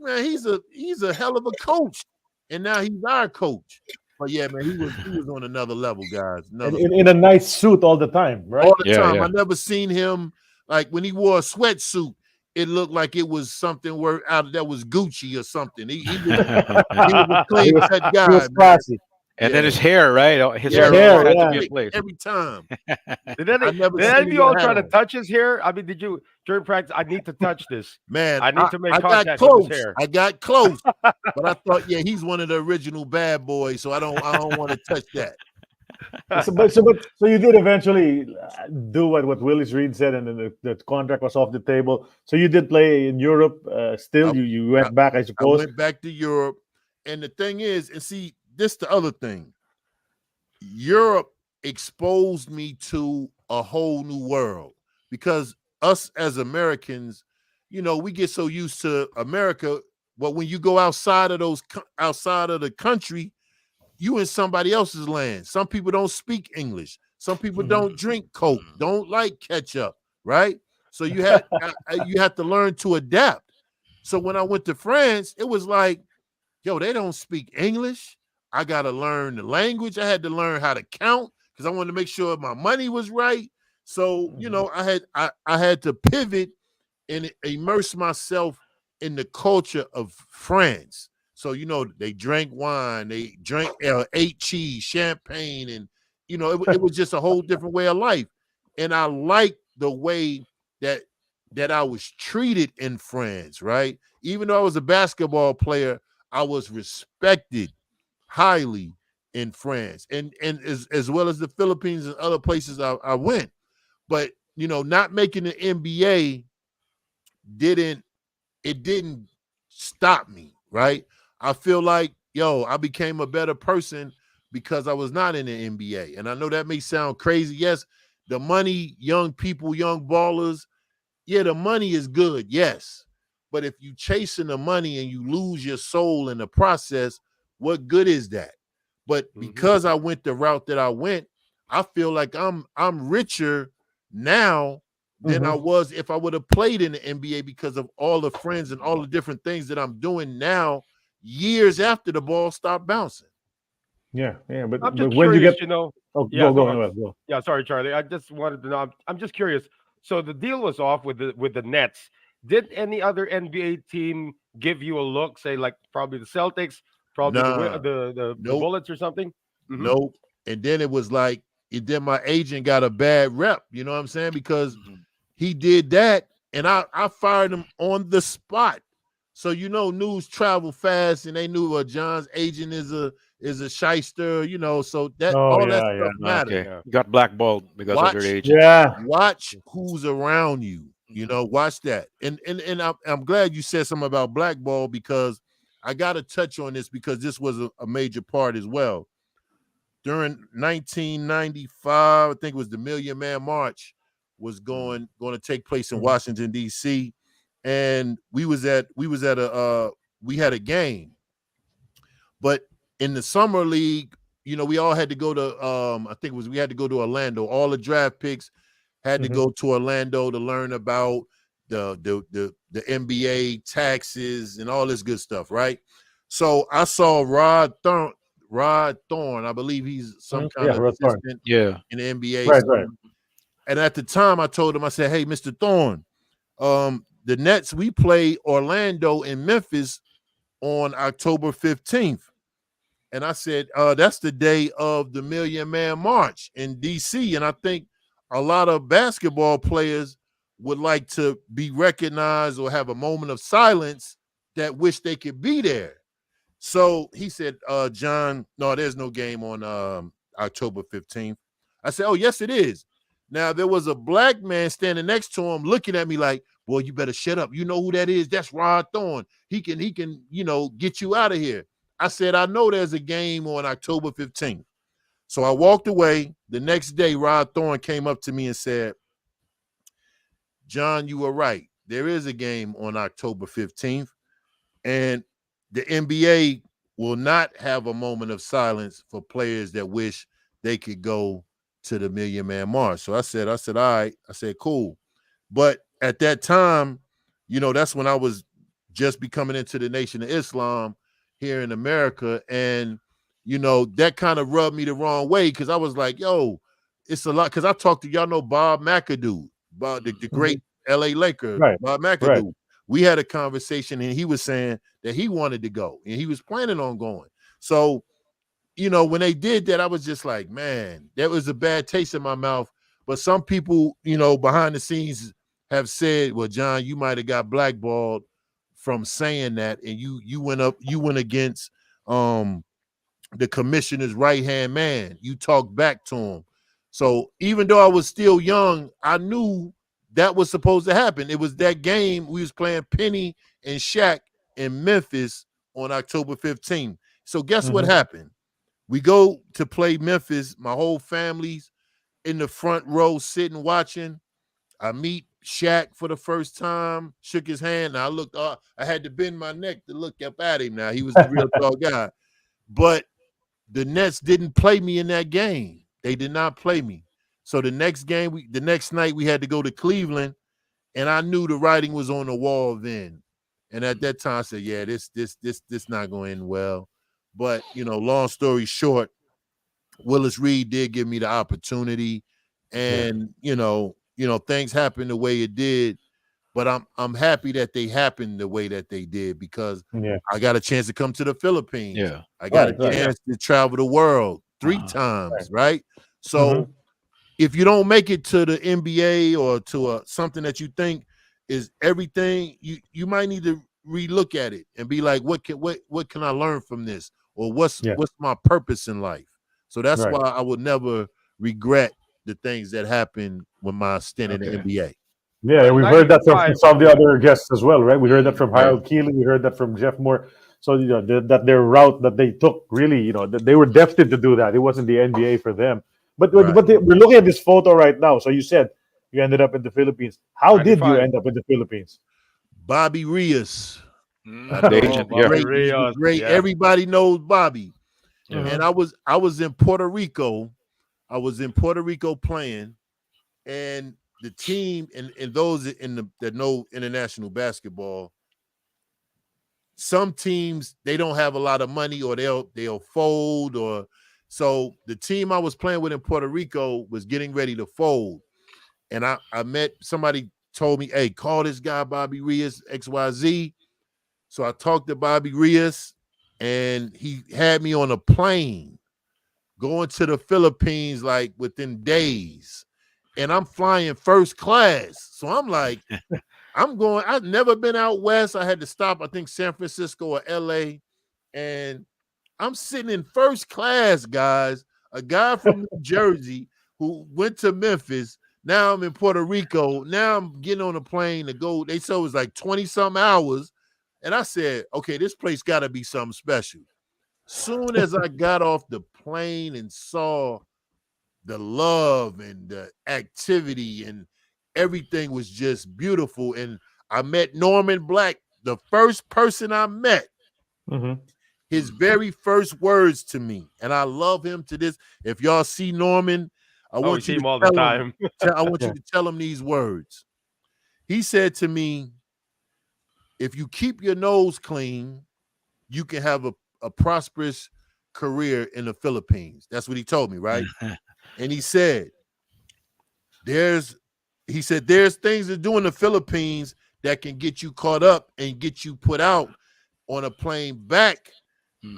hell of a coach. And now he's our coach. But yeah, man, he was on another level, guys. In a nice suit all the time, right? All the time. I never seen him, like when he wore a sweatsuit, it looked like it was something that was Gucci or something. He was a clean cut guy. He was classy. And then his hair, right? His hair had to be a place. Every time. Did any of you all try to touch his hair? I mean, did you during practice? I need to touch this. Man, I need to make contact got with his hair. I got close, but I thought, he's one of the original bad boys, so I don't want to touch that. So you did eventually do what Willis Reed said, and then the contract was off the table. So you did play in Europe. Still, you went back, I suppose. I went back to Europe, and the thing is, and see, this the other thing. Europe exposed me to a whole new world, because us as Americans, we get so used to America. But when you go outside of the country, you in somebody else's land. Some people don't speak English. Some people don't drink Coke, don't like ketchup, right? So you have to learn to adapt. So when I went to France, it was like, yo, they don't speak English. I got to learn the language. I had to learn how to count because I wanted to make sure my money was right. So, I had to pivot and immerse myself in the culture of France. So, they drank wine, they drank, ate cheese, champagne, and, it was just a whole different way of life. And I liked the way that I was treated in France, right? Even though I was a basketball player, I was respected highly in France and as well as the Philippines and other places I went. But, not making the NBA didn't stop me, right? I feel like, I became a better person because I was not in the NBA. And I know that may sound crazy. Yes, the money, young people, young ballers, yeah, the money is good, yes. But if you chasing the money and you lose your soul in the process, what good is that? But because I went the route that I went, I feel like I'm richer now than I was if I would have played in the NBA because of all the friends and all the different things that I'm doing now, years after the ball stopped bouncing. Yeah. But, I'm just when you curious, get, go go, on. Noel, go. Yeah, sorry, Charlie. I just wanted to know. I'm just curious. So the deal was off with the Nets. Did any other NBA team give you a look? Say like probably the Celtics, probably Nah, the nope, Bullets or something. nope. And then it was like, then my agent got a bad rep. You know what I'm saying? Because he did that, and I fired him on the spot. So news travel fast, and they knew John's agent is a shyster. So that Oh, all that yeah, stuff mattered. Okay. You got blackballed because of your agent. Yeah. Watch who's around you. Watch that. And I'm glad you said something about blackball because I got to touch on this because this was a major part as well. During 1995, I think it was the Million Man March was going to take place in Washington D.C. and we had a game, but in the summer league, we all had to go to I think we had to go to Orlando. All the draft picks had to go to Orlando to learn about the NBA taxes and all this good stuff, right? So I saw Rod Thorne, I believe he's some kind of assistant in the NBA. Right. And at the time, I told him, I said, "Hey, Mr. Thorne, the Nets, we play Orlando and Memphis on October 15th." And I said, that's the day of the Million Man March in DC. And I think a lot of basketball players would like to be recognized or have a moment of silence that wish they could be there. So he said, John, no, there's no game on October 15th. I said, oh, yes, it is. Now, there was a black man standing next to him looking at me like, boy, you better shut up. You know who that is? That's Rod Thorne. He can, get you out of here. I said, I know there's a game on October 15th. So I walked away. The next day, Rod Thorne came up to me and said, John, you were right. There is a game on October 15th. And the NBA will not have a moment of silence for players that wish they could go to the Million Man March. So I said, all right. I said, cool. But at that time, that's when I was just becoming into the Nation of Islam here in America. And, that kind of rubbed me the wrong way because I was like, yo, it's a lot. Because I talked to, y'all know Bob McAdoo, Bob, the great LA Laker, Bob McAdoo. Right. We had a conversation and he was saying that he wanted to go and he was planning on going. So, when they did that, I was just like, man, that was a bad taste in my mouth. But some people, behind the scenes have said, well, John, you might have got blackballed from saying that. And you went against the commissioner's right-hand man. You talked back to him. So even though I was still young, I knew that was supposed to happen. It was that game. We was playing Penny and Shaq in Memphis on October 15th. So guess what happened? We go to play Memphis. My whole family's in the front row sitting watching. I meet Shaq for the first time, shook his hand. And I looked up, I had to bend my neck to look up at him now. He was the real tall guy. But the Nets didn't play me in that game. They did not play me. So the next game, the next night we had to go to Cleveland, and I knew the writing was on the wall then. And at that time I said, yeah, this not going to end well. But, long story short, Willis Reed did give me the opportunity, and things happened the way it did. But I'm happy that they happened the way that they did, because I got a chance to come to the Philippines. Yeah, I got a chance to travel the world 3 times, right? So if you don't make it to the NBA or to something that you think is everything, you might need to relook at it and be like, what can I learn from this, or what's my purpose in life? So that's why I would never regret the things that happened with my stint in the NBA. Yeah, we've heard that from some of the other guests as well, right? We heard that from Harold Keeley. We heard that from Jeff Moore. So, that their route that they took, really, that they were destined to do that. It wasn't the NBA for them. But we're looking at this photo right now. So you said you ended up in the Philippines. How did you end up in the Philippines? Bobby Rios. Great. Yeah. Everybody knows Bobby. And I was in Puerto Rico. I was in Puerto Rico playing, and the team and those that know international basketball, some teams, they don't have a lot of money, or they'll fold, or so the team I was playing with in Puerto Rico was getting ready to fold. And I met somebody, told me, hey, call this guy Bobby Rios, XYZ. So I talked to Bobby Rios, and he had me on a plane going to the Philippines like within days. And I'm flying first class. So I'm like, I've never been out west. I had to stop, I think, San Francisco or LA. And I'm sitting in first class, guys. A guy from New Jersey who went to Memphis. Now I'm in Puerto Rico. Now I'm getting on a plane to go. They said it was like 20-some hours. And I said, okay, this place got to be something special. Soon as I got off the plane and saw the love and the activity, and everything was just beautiful. And I met Norman Black, the first person I met. His very first words to me, and I love him to this. If y'all see Norman, I want you to all the time. I want you to tell him these words. He said to me, if you keep your nose clean, you can have a prosperous career in the Philippines. That's what he told me, right? And he said, there's things to do in the Philippines that can get you caught up and get you put out on a plane back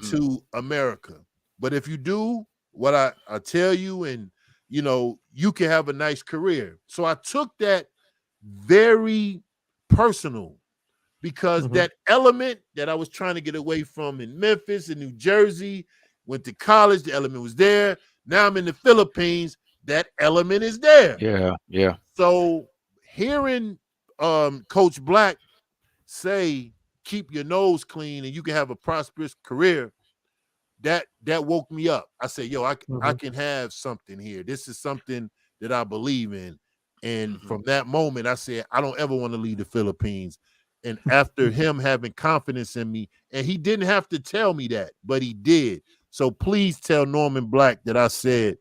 to America. But if you do what I tell you, and you can have a nice career. So I took that very personal, because that element that I was trying to get away from in Memphis and New Jersey, went to college, the element was there. Now I'm in the Philippines, that element is there. Yeah. So hearing Coach Black say, keep your nose clean and you can have a prosperous career, that woke me up. I said, yo, I can have something here. This is something that I believe in. And from that moment, I said, I don't ever want to leave the Philippines. And after him having confidence in me, and he didn't have to tell me that, but he did. So please tell Norman Black that I said,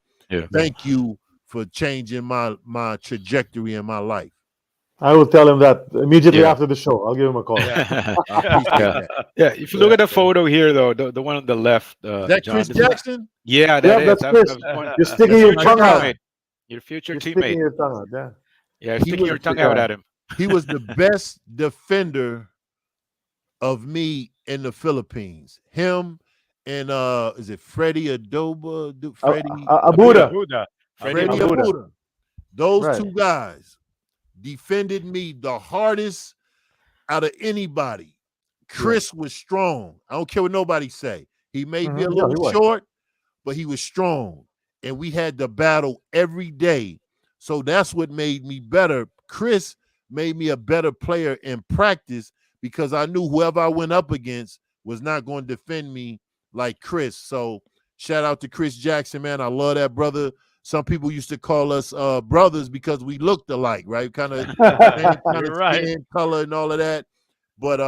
thank you for changing my trajectory in my life. I will tell him that immediately after the show. I'll give him a call. If you look at the photo here, though, the one on the left, is that John, Chris Jackson? Yeah, that's Chris. You're sticking your tongue out. Your future teammate. Sticking your tongue out. Yeah, sticking your tongue out at him. He was the best defender of me in the Philippines. Him and is it Freddie Adoba? Abuda. Freddie Abuda. Those two guys defended me the hardest out of anybody. Chris was strong. I don't care what nobody say. He may be a little short, but he was strong. And we had to battle every day. So that's what made me better. Chris made me a better player in practice, because I knew whoever I went up against was not going to defend me like Chris. So shout out to Chris Jackson, man. I love that brother. some people used to call us brothers because we looked alike, right? Kind of You're right. skin color and all of that. But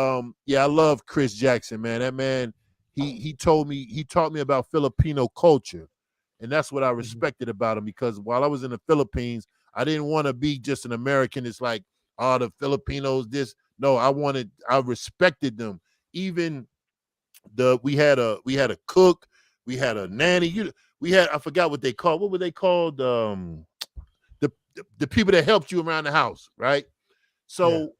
yeah, I love Chris Jackson, man. That man, he taught me about Filipino culture. And that's what I respected about him, because while I was in the Philippines, I didn't want to be just an American. It's like, oh, the Filipinos, this. No, I respected them. Even we had a cook, we had a nanny. I forgot what they called. What were they called? The people that helped you around the house, right? So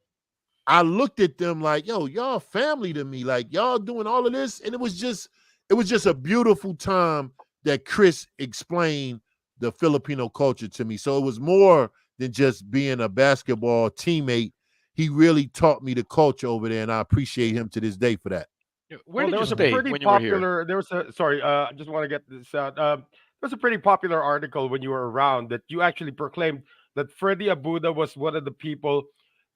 I looked at them like, yo, y'all family to me. Like, y'all doing all of this. And it was just a beautiful time that Chris explained the Filipino culture to me. So it was more than just being a basketball teammate. He really taught me the culture over there, and I appreciate him to this day for that. Where Well, did there you was a stay pretty when you were here? popular. There was a sorry. I just want to get this out. There was a pretty popular article when you were around that you actually proclaimed that Freddie Abuda was one of the people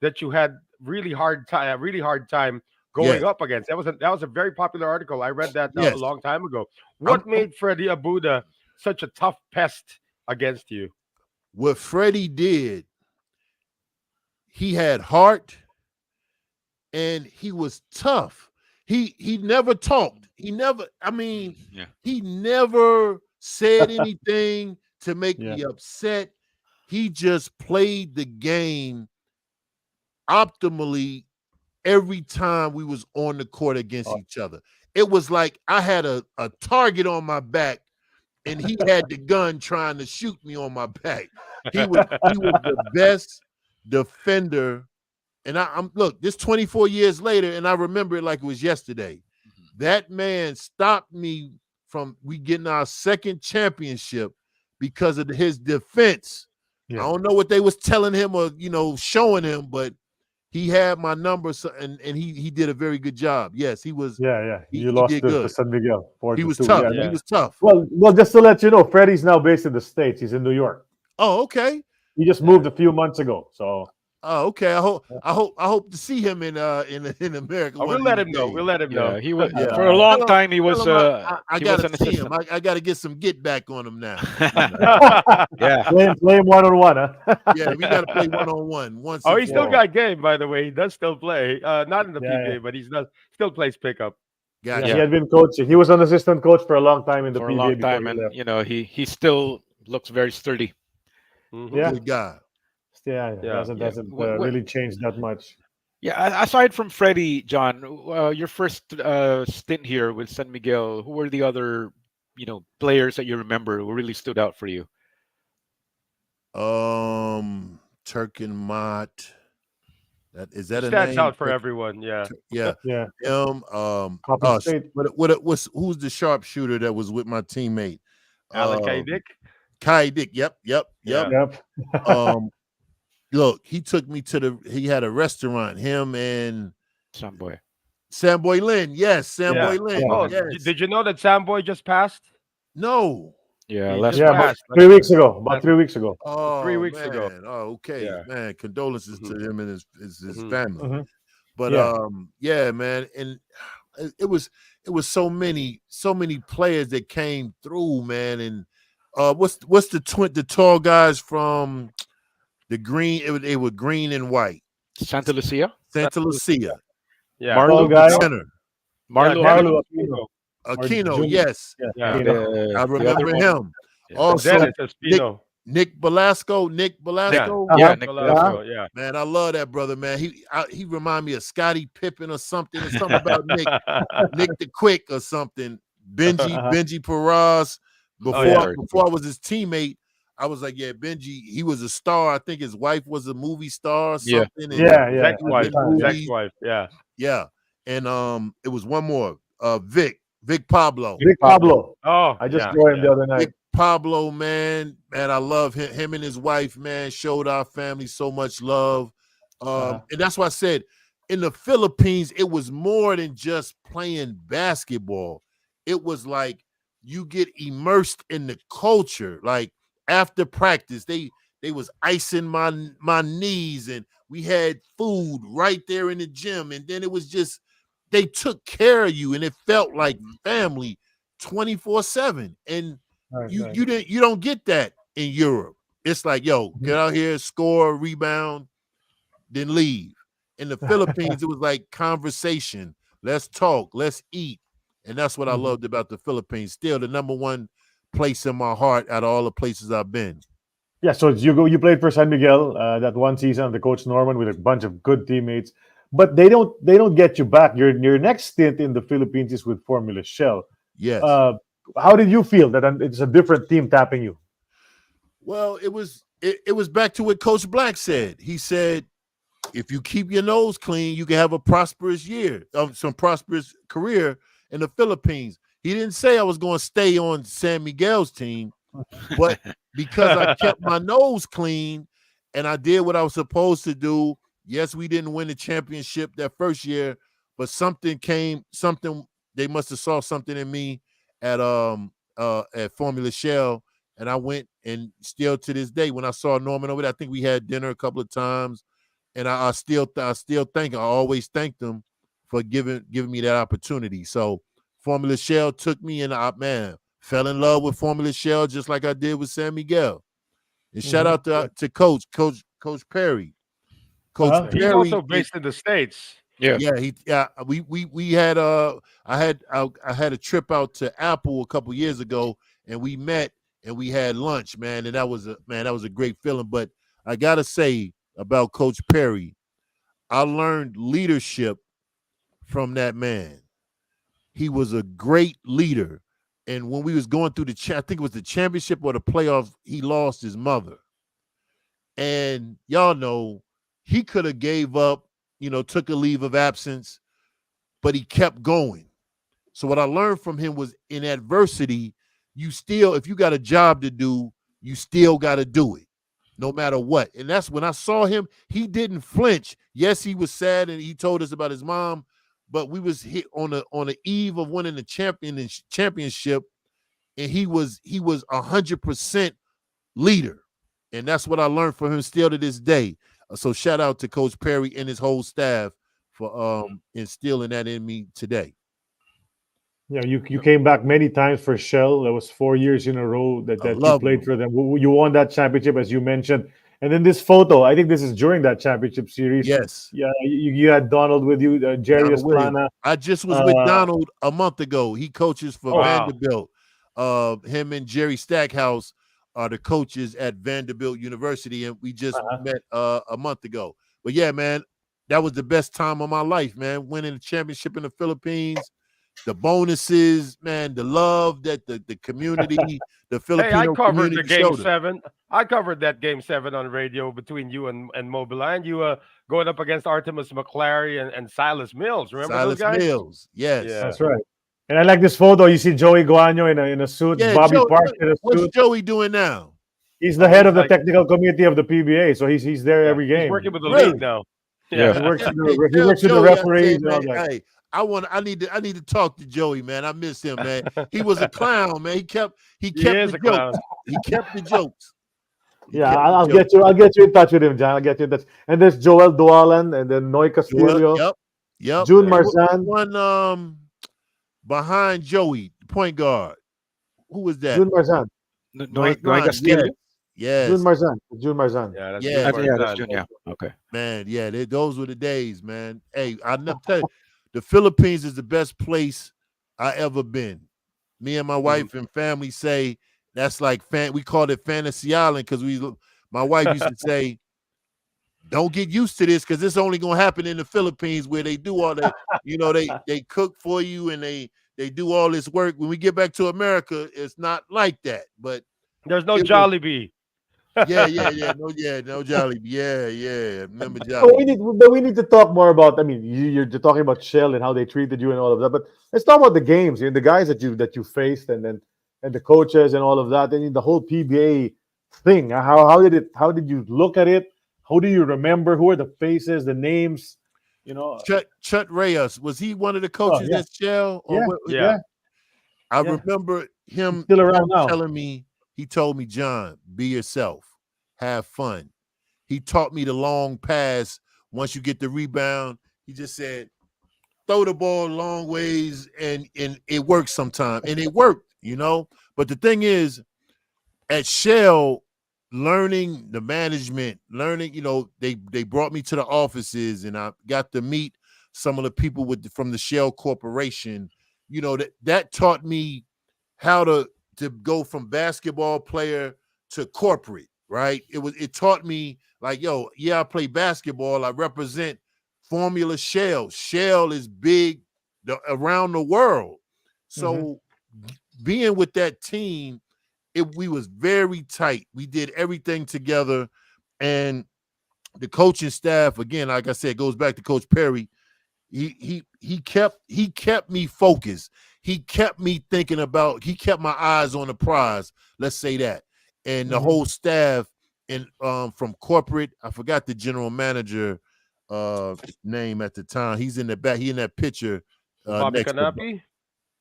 that you had really hard time Yes, going up against. That was a very popular article. I read that a yes. long time ago. I'm, What made Freddie Abuda such a tough pest against you? what Freddie did, he had heart and he was tough. He never talked. He never, Yeah. he never said anything to make Yeah. me upset. He just played the game optimally every time we was on the court against each other. It was like I had a target on my back and he had the gun trying to shoot me on my back. He was the best defender. And I'm look, this 24 years later, and I remember it like it was yesterday. That man stopped me from we getting our second championship because of his defense. Yeah. I don't know what they was telling him or showing him, but he had my number, and he did a very good job. Yes, he was. Yeah. He You lost did to good. San Miguel. He was 4-2. tough. Yeah. He was tough. Well, just to let you know, Freddie's now based in the States. He's in New York. Oh, okay. He just moved a few months ago. So Oh, okay. I hope to see him in America. We'll one let of him these know. days. We'll let him Yeah, know. he was Yeah. for a long Tell him- time. He was tell him I he was gotta an see him. assistant. I gotta get some get back on him now. Yeah, play him one-on-one, huh? Yeah, we gotta play one-on-one once. Oh, and he for still all. got game, by the way. He does still play. Not in the Yeah, PBA, yeah. but still plays pickup. Gotcha. He had been coaching. He was an assistant coach for a long time in the for a PBA long before time, he and left. he still looks very sturdy. Mhm. Yeah. Good guy. Yeah. Yeah. Doesn't Yeah. really change that much. Yeah, aside from Freddie, John, your first stint here with San Miguel, who were the other, players that you remember who really stood out for you? Turk and Mott. That is that He a stands name? out for everyone. Yeah. Yeah. Yeah. Oh, State. who's the sharpshooter that was with my teammate? Alan Kaidik. Kai Dick. Yep. Yeah. Yep. Look, he took me he had a restaurant, him and Samboy. Samboy Lin. Yes, Samboy Yeah. Lin. Oh, Yes. did you know that Samboy just passed? No. Yeah, He last just Yeah, month. about passed. 3 weeks ago. About 3 weeks ago. Oh, 3 weeks ago. man. Oh, okay. Yeah. Man, condolences to him and his Mhm. family. Mhm. But Yeah. yeah, man, and it was so many players that came through, man. And what's the tall guys from the green? They were green and white. Santa Lucia. Santa Lucia. Yeah. Tall Marlo. guy. Center. Marlo. Marlo Aquino. Aquino. Aquino, Junior. yes. Yeah. And, I the other remember one, him. yeah. Also, Dennis Espino. Nick Belasco. Yeah. Yeah, Uh-huh. Nick Velasco, Velasco. yeah. Man, I love that brother, man. He remind me of Scottie Pippen or something. There's something about Nick the Quick or something. Benji Perez. Before I was his teammate, I was like, yeah, Benji, he was a star. I think his wife was a movie star or Yeah. something. And Yeah. Ex-wife. movies. Ex-wife. Yeah. Yeah. And it was one more. Vic Pablo. Vic Pablo. Oh, I just yeah, saw him yeah. the other night. Vic Pablo, man, I love him. Him and his wife, man, showed our family so much love. And that's why I said in the Philippines, it was more than just playing basketball. It was like you get immersed in the culture. Like after practice, they was icing my knees, and we had food right there in the gym. And then it was just they took care of you, and it felt like family 24/7. And you don't get that in Europe. It's like, yo, get out here, score, rebound, then leave. In the Philippines, it was like conversation. Let's talk, let's eat. And that's what I loved about the Philippines. Still the number one place in my heart out of all the places I've been. Yeah, so you played for San Miguel that one season under Coach Norman with a bunch of good teammates, but they don't get you back. Your next stint in the Philippines is with Formula Shell. Yes. How did you feel that it's a different team tapping you? Well, it was back to what Coach Black said. He said, if you keep your nose clean, you can have a prosperous year, some prosperous career in the Philippines. He didn't say I was going to stay on San Miguel's team, but because I kept my nose clean and I did what I was supposed to do. Yes, we didn't win the championship that first year, but they must have saw something in me at Formula Shell, and I went, and still to this day, when I saw Norman over there, I think we had dinner a couple of times, and I always thank them for giving me that opportunity. So Formula Shell took me, and I fell in love with Formula Shell just like I did with San Miguel. And shout out to Coach Perry. Coach He's Perry also based in the States. Yeah. We had I had a trip out to Apple a couple years ago, and we met and we had lunch, man, and that was a great feeling. But I gotta say about Coach Perry, I learned leadership from that man. He was a great leader. And when we was going through I think it was the championship or the playoffs, he lost his mother. And y'all know he could have gave up, took a leave of absence, but he kept going. So what I learned from him was, in adversity, if you got a job to do, you still got to do it, no matter what. And that's when I saw him, he didn't flinch. Yes, he was sad, and he told us about his mom, but we was hit on the eve of winning the championship, and he was 100% leader. And that's what I learned from him still to this day. So shout out to Coach Perry and his whole staff for instilling that in me today. Yeah, you came back many times for Shell. That was 4 years in a row that you played for them. You won that championship, as you mentioned. And then this photo, I think this is during that championship series. Yes. Yeah, you had Donald with you, Jerry Esplana. I just was with Donald a month ago. He coaches for Vanderbilt. Him and Jerry Stackhouse are the coaches at Vanderbilt University, and we just met a month ago. But yeah, man, that was the best time of my life, man. Winning the championship in the Philippines, the bonuses, man, the love that the community, the Filipino I covered community the game showed us. 7. I covered that game 7 on radio between you and Mobile, and you going up against Artemis McClary and Silas Mills. Remember those guys? Silas Mills, yes. Yeah. That's right. And I like this photo. You see Joey Guanyo in a suit, Bobby Parks in a suit. What's Joey doing now? He's the head of the technical committee of the PBA, so he's there every game. He's working with the league now. Yeah. He works with the referees and all that. Hey, I need to talk to Joey, man. I miss him, man. He was a clown, man. He kept the jokes. He kept the jokes. I'll get you in touch with him, John. I'll get you in touch. And there's Joel Dualan and then Noy Castillo. Yep. June Marzan. One behind Joey, point guard. Who was that? June Marzan. Noy Castillo. Yes. June Marzan. Yeah, that's June. Yeah. Okay. Man, those were the days, man. Hey, I never tell you, the Philippines is the best place I ever been. Me and my wife and family say that's like we called it Fantasy Island because my wife used to say, don't get used to this because it's only gonna happen in the Philippines where they do all that, they cook for you and they do all this work. When we get back to America, it's not like that. But there's no Jollibee. No Jollibee. Yeah. Remember Jollibee. But we need to talk more about. I mean, you're talking about Shell and how they treated you and all of that. But let's talk about the games. The guys that you faced, and the coaches and all of that, and the whole PBA thing. How did you look at it? How do you remember? Who are the faces, the names? Chut Reyes, was he one of the coaches at Shell? Yeah. I remember him still around now. telling me. He told me, John, be yourself, have fun. He taught me the long pass. Once you get the rebound, he just said, throw the ball long ways, and it works sometimes. And it worked, But the thing is, at Shell, learning the management, learning, they brought me to the offices and I got to meet some of the people from the Shell Corporation. That taught me how to go from basketball player to corporate, right? It taught me like, I play basketball. I represent Formula Shell. Shell is big around the world. So being with that team, we was very tight. We did everything together. And the coaching staff, again, like I said, goes back to Coach Perry. He kept me focused. He kept me thinking about, he kept my eyes on the prize. Let's say that. And the whole staff and from corporate, I forgot the general manager name at the time. He's in the back. He in that picture. Bobby Canapi?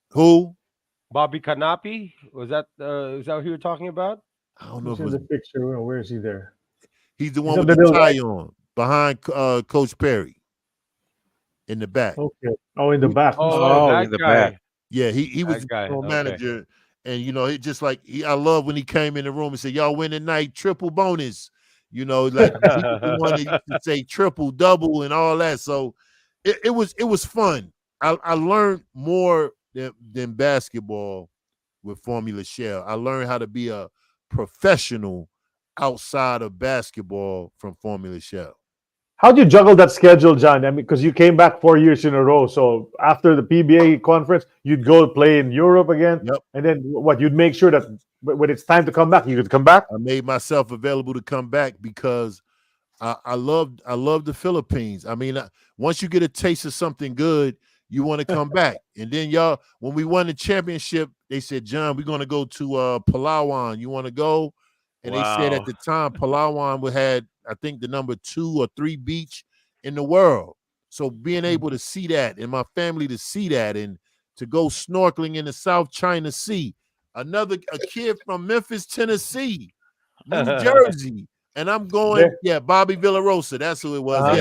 Who? Bobby Canapi? Is that who you're talking about? I don't know if in the picture. Where is he there? He's the one with the tie on behind Coach Perry. In the back. Okay. Oh, in the back. Oh, in the back. Yeah, he was the general manager. And, he just like, I love when he came in the room and said, y'all win tonight, triple bonus. Like he was the one that used to say triple, double, and all that. So it was fun. I learned more than basketball with Formula Shell. I learned how to be a professional outside of basketball from Formula Shell. How'd you juggle that schedule, John? I mean, because you came back 4 years in a row. So after the PBA conference, you'd go play in Europe again. Yep. And then you'd make sure that when it's time to come back, you could come back? I made myself available to come back because I love the Philippines. I mean, once you get a taste of something good, you want to come back. And then when we won the championship, they said, John, we're going to go to Palawan. You want to go? And they said at the time, Palawan had, I think, the number 2 or 3 beach in the world. So being able to see that and my family to see that and to go snorkeling in the South China Sea, a kid from Memphis, Tennessee, New Jersey, and I'm going, Bobby Villarosa, that's who it was.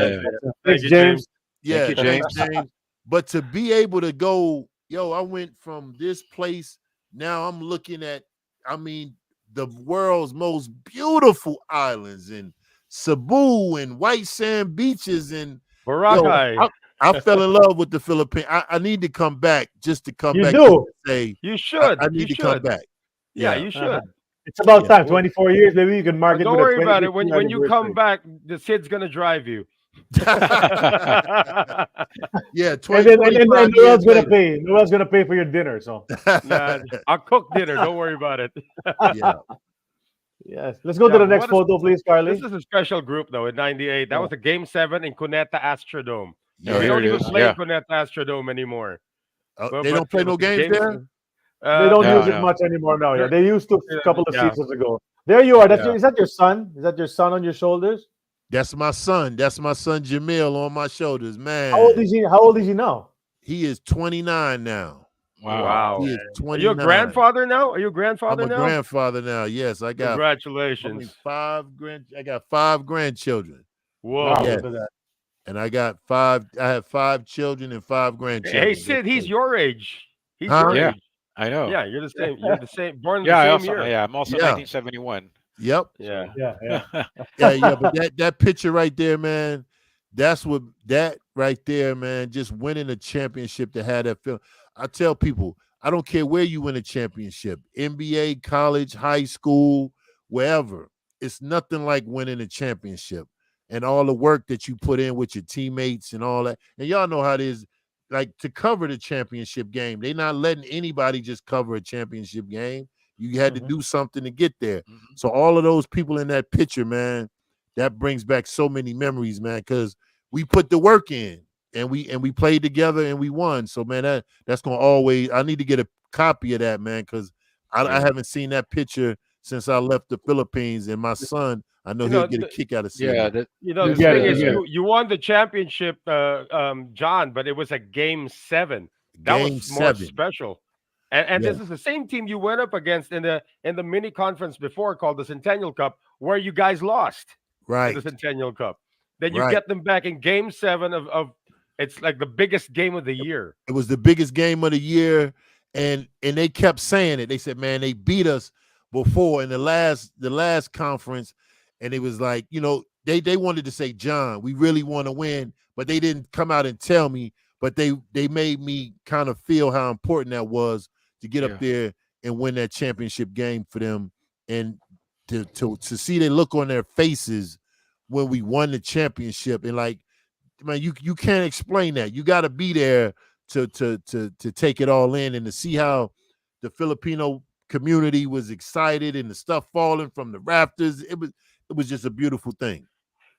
Thanks, James. Yeah, Thank you, James. But to be able to go, I went from this place, now I'm looking at, the world's most beautiful islands and Cebu and white sand beaches and Boracay. I fell in love with the Philippines. I need to come back just to come back. Do. And say You should. I need to come back. Yeah, you should. It's about time. 24 years, maybe you can mark it. Don't worry about it. When you come back, the Sid's gonna drive you. Yeah, and Noel's gonna pay. Noel's gonna pay for your dinner. So I'll cook dinner. Don't worry about it. Yeah. Yes. Let's go to the next photo, please, Carly. This is a special group, though. In '98, that was a Game 7 in Cuneta Astrodome. Yeah, They don't even play Cuneta Astrodome anymore. They don't play no games there. They don't use it much anymore now. Yeah, they used to a couple of seasons ago. There you are. Is that your son? Is that your son on your shoulders? That's my son. That's my son Jamil on my shoulders, man. How old is he now? He is 29 now. Wow. He is 29. Are you a grandfather now? I'm a grandfather now. Yes, I got Congratulations. I got 5 grandchildren. Whoa. Yes. And I have 5 children and 5 grandchildren. Hey, Sid, he's your age. He's Huh? your age. I know. Yeah, you're the same. You're the same. Born the same year. I'm also 1971. Yep. Yeah. But that picture right there, man, that right there, man, just winning a championship to have that film. I tell people, I don't care where you win a championship, NBA, college, high school, wherever. It's nothing like winning a championship and all the work that you put in with your teammates and all that. And y'all know how it is. Like, to cover the championship game, they're not letting anybody just cover a championship game. You had to do something to get there. So all of those people in that picture, man, that brings back so many memories, man, because we put the work in and we played together and we won. So, man, that's going to always – I need to get a copy of that, man, because I haven't seen that picture since I left the Philippines. And my son, I know he'll get a kick out of seeing it. The thing is, you won the championship, John, but it was a Game 7. That was more special. And this is the same team you went up against in the mini conference before called the Centennial Cup, where you guys lost. Right. The Centennial Cup. Then you get them back in Game 7 of it's like the biggest game of the year. It was the biggest game of the year, and they kept saying it. They said, man, they beat us, before in the last conference, and it was like, they wanted to say, John, we really want to win, but they didn't come out and tell me, but they made me kind of feel how important that was to get up there and win that championship game for them, and to see the look on their faces when we won the championship. And like, man, you can't explain that. You got to be there to take it all in, and to see how the Filipino community was excited and the stuff falling from the rafters. It was just a beautiful thing.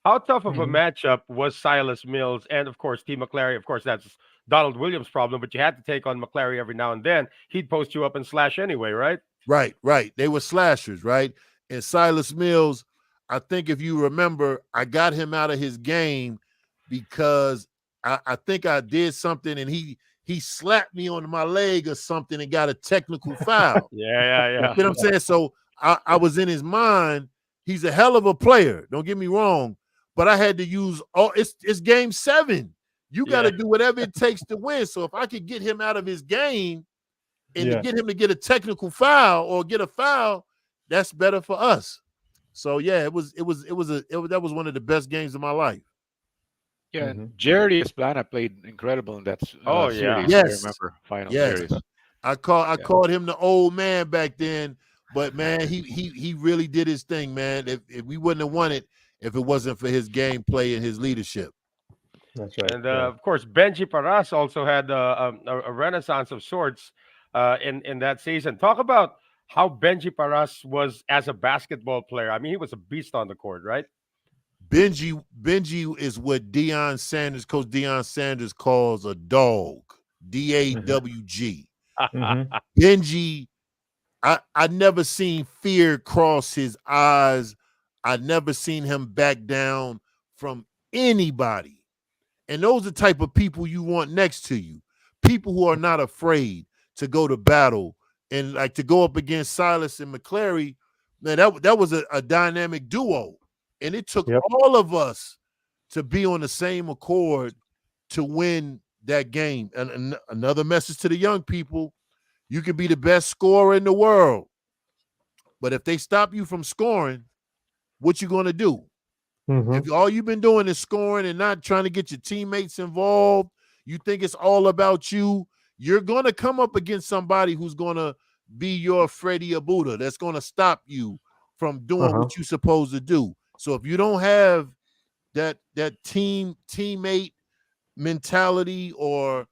How tough of a matchup was Silas Mills and, of course, T. McClary? Of course, that's Donald Williams' problem, but you had to take on McClary every now and then. He'd post you up and slash anyway, right? Right. They were slashers, right? And Silas Mills, I think if you remember, I got him out of his game because I think I did something, and he slapped me on my leg or something and got a technical foul. Yeah. You know what I'm saying? So I was in his mind. He's a hell of a player. Don't get me wrong. But I had to use it's game 7. You got to do whatever it takes to win. So if I could get him out of his game and to get him to get a technical foul or get a foul, that's better for us. So that was one of the best games of my life. Yeah, and Jerry Esplana played incredible in that series. Yes. I remember final Yes. series. I called him the old man back then, but man, he really did his thing, man. If we wouldn't have won it if it wasn't for his gameplay and his leadership. That's right. And of course, Benji Paras also had a renaissance of sorts in that season. Talk about how Benji Paras was as a basketball player. I mean, he was a beast on the court, right? Benji is what Coach Deion Sanders calls a dog. DAWG. Benji, I never seen fear cross his eyes. I never seen him back down from anybody. And those are the type of people you want next to you. People who are not afraid to go to battle, and like to go up against Silas and McClary. Man, that was a dynamic duo. And it took all of us to be on the same accord to win that game. And another message to the young people, you can be the best scorer in the world, but if they stop you from scoring, what you going to do? If all you've been doing is scoring and not trying to get your teammates involved, you think it's all about you, you're going to come up against somebody who's going to be your Freddie Abuda that's going to stop you from doing what you're supposed to do. So if you don't have that teammate mentality, or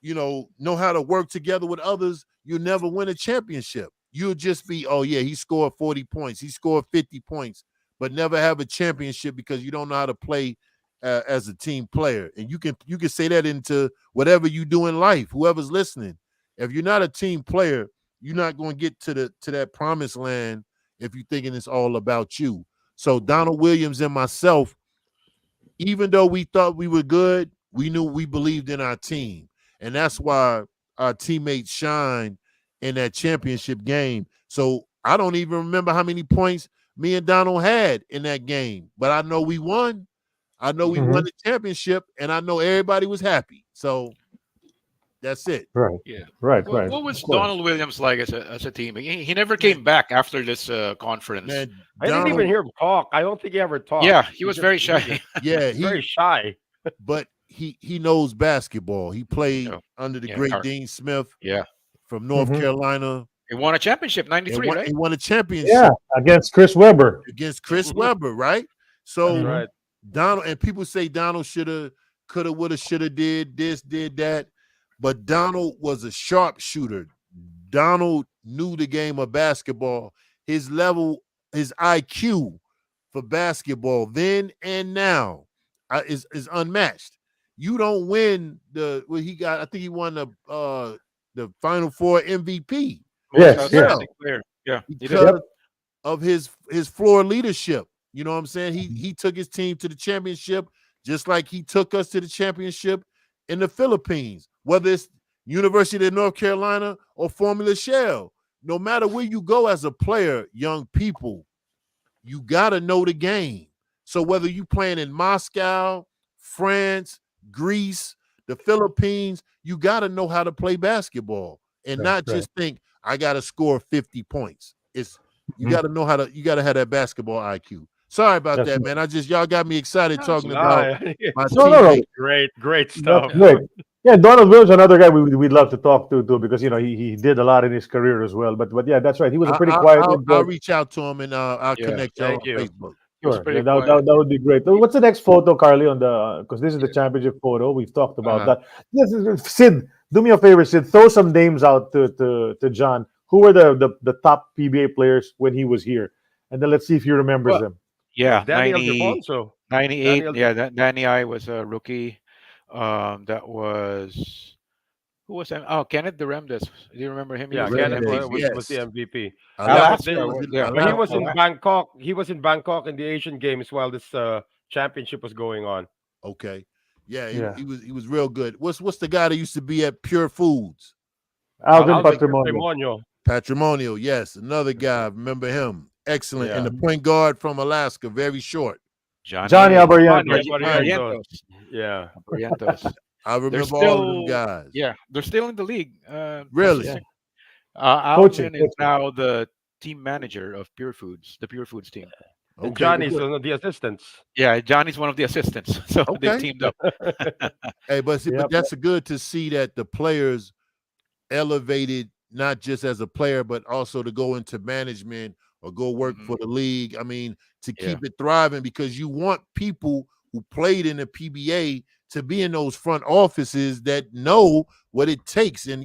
know how to work together with others, you'll never win a championship. You'll just be, oh yeah, he scored 40 points, he scored 50 points, but never have a championship because you don't know how to play as a team player. And you can say that into whatever you do in life. Whoever's listening, if you're not a team player, you're not going to get to that promised land if you're thinking it's all about you. So Donald Williams and myself, even though we thought we were good, we knew we believed in our team. And that's why our teammates shined in that championship game. So I don't even remember how many points me and Donald had in that game, but I know we won. I know we won the championship, and I know everybody was happy. So that's it. Right. Yeah. Right. What was Donald Williams like as a teammate? He never came back after this conference. Man, I didn't even hear him talk. I don't think he ever talked. Yeah, he was very shy. Yeah, very shy. But he knows basketball. He played under the great Dean Smith. Yeah, from North Carolina. He won a championship, 93, right? He won a championship. Yeah, against Chris Webber. Right? So Donald, and people say Donald shoulda, coulda, woulda, shoulda, did this, did that. But Donald was a sharpshooter. Donald knew the game of basketball. His level, his IQ for basketball then and now is unmatched. You don't win he got. I think he won the Final Four MVP. Yes, yeah. Because of his floor leadership. You know what I'm saying? He took his team to the championship just like he took us to the championship in the Philippines, whether it's University of North Carolina or Formula Shell. No matter where you go as a player, young people, you got to know the game. So whether you playing in Moscow, France, Greece, the Philippines, you got to know how to play basketball and not just think, I got to score 50 points. It's You got to know how to. You got to have that basketball IQ. Sorry about That's that, right. man. Y'all got me excited talking Nah, about my No. teammate. great That's stuff. great. Yeah, Donald Williams, another guy we'd love to talk to too, because he did a lot in his career as well. But yeah, that's right. He was a pretty quiet. I'll reach out to him and I'll Yeah, connect y'all on Thank you. Facebook. he was Sure, pretty that quiet. would be great. What's the next photo, Carly? On the because this is the championship photo. We've talked about Uh-huh. that. Yes, Sid, do me a favor, Sid. Throw some names out to John. Who were the top PBA players when he was here, and then let's see if he remembers Well, them. yeah, Daniel Defonso. 98. Daniel, Yeah, Danny I was a rookie. That was who was that? Oh, Kenneth Duremdes. Do you remember him? He yeah, was Red the Kenneth Days, MVP. was the yes. MVP. Yeah, but Alaska, was in, yeah, but he was Alaska. in Bangkok. He was in Bangkok in the Asian Games while this championship was going on. Okay. Yeah, Yeah, he was real good. What's the guy that used to be at Pure Foods? Alvin Alvin Patrimonio. Patrimonio. Patrimonial, yes, another guy. Remember him? Excellent. And Yeah. the point guard from Alaska, very short. Johnny Johnny Abarientos. Abarientos. Barrientos. Yeah. Barrientos. I They're remember all of them still, guys. yeah, they're still in the league. Really? Yeah. Coaching. Alvin is now the team manager of Pure Foods, the Pure Foods team. And Okay. Johnny's good. one of the assistants. Yeah, Johnny's one of the assistants, so they've Okay. teamed up. Hey, but Yep. that's good to see that the players elevated not just as a player, but also to go into management or go work Mhm. for the league. I mean, to Yeah. keep it thriving, because you want people who played in the PBA to be in those front offices that know what it takes. And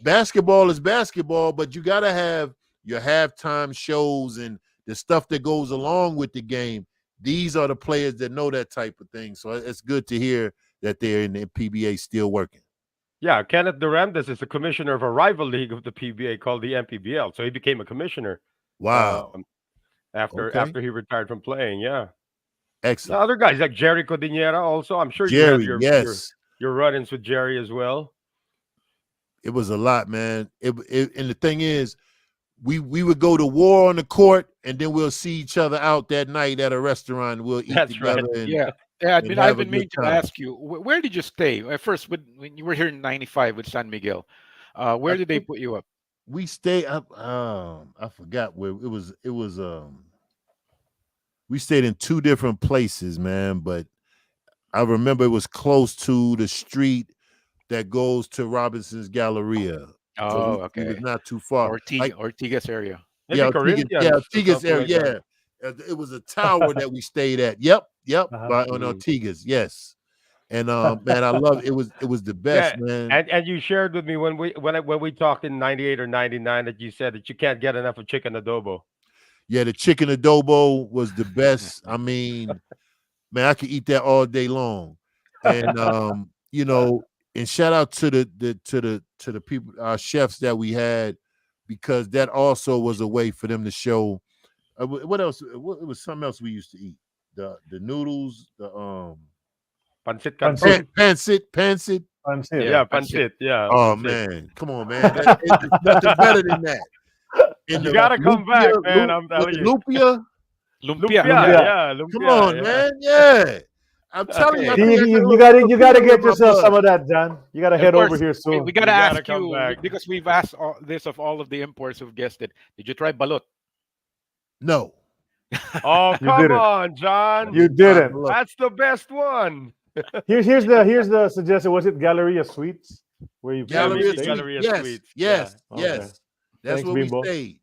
basketball is basketball, but you got to have your halftime shows and the stuff that goes along with the game. These are the players that know that type of thing. So it's good to hear that they're in the PBA still working. Yeah, Kenneth Duremdes is the commissioner of a rival league of the PBA called the MPBL. So he became a commissioner Wow. after Okay. he retired from playing. Yeah. The Excellent. other guys like Jerry Codinera also. I'm sure you have Jerry, your yes. your run-ins with Jerry as well. It was a lot, man. And the thing is, we would go to war on the court, and then we'll see each other out that night at a restaurant. We'll eat That's right. together. And, Yeah, and I've have a been good meaning to time. ask you, where did you stay? At first, when you were here in '95 with San Miguel, where I did they think put you up? we stayed up. I forgot where it was. It was we stayed in two different places, man. But I remember it was close to the street that goes to Robinson's Galleria. Oh, So we okay. was not too far. Ortigas area. Maybe Yeah, Corinthians. or Ortigas something area. like that. Yeah, it was a tower that we stayed at. Yep, Uh-huh. right on Mm. Ortigas. Yes, and man, I love it. It was the best, Yeah, man. and you shared with me when we talked in '98 or '99 that you said that you can't get enough of chicken adobo. Yeah, the chicken adobo was the best. I mean, man, I could eat that all day long. And and shout out to the people, our chefs that we had, because that also was a way for them to show what else. It was something else we used to eat. The noodles, the Pancit Pancit. canton. pancit. Pancit. Yeah, pancit. pancit. Yeah. Oh pancit. man, come on, man. There's nothing better than that. And You gotta come back, man. I'm telling you. Lumpia. Lumpia. Lumpia, Yeah. lumpia, Come on, yeah. man. Yeah. I'm telling you, I Okay. think I got a You gotta little get in my yourself blood. some of that, John. You gotta Of head over course, here we soon. gotta You ask gotta come you back. because we've asked this of all of the imports who've guessed it. Did you try balut? No. Oh, You come didn't. on, John. You didn't. Look, That's the best one. Here's the suggestion. Was it Galleria Suites where you Yeah, Galleria maybe Suite. Galleria Yes, Suites. yes, Yeah. yes. Okay. That's Thanks, where we Bimbo. stayed.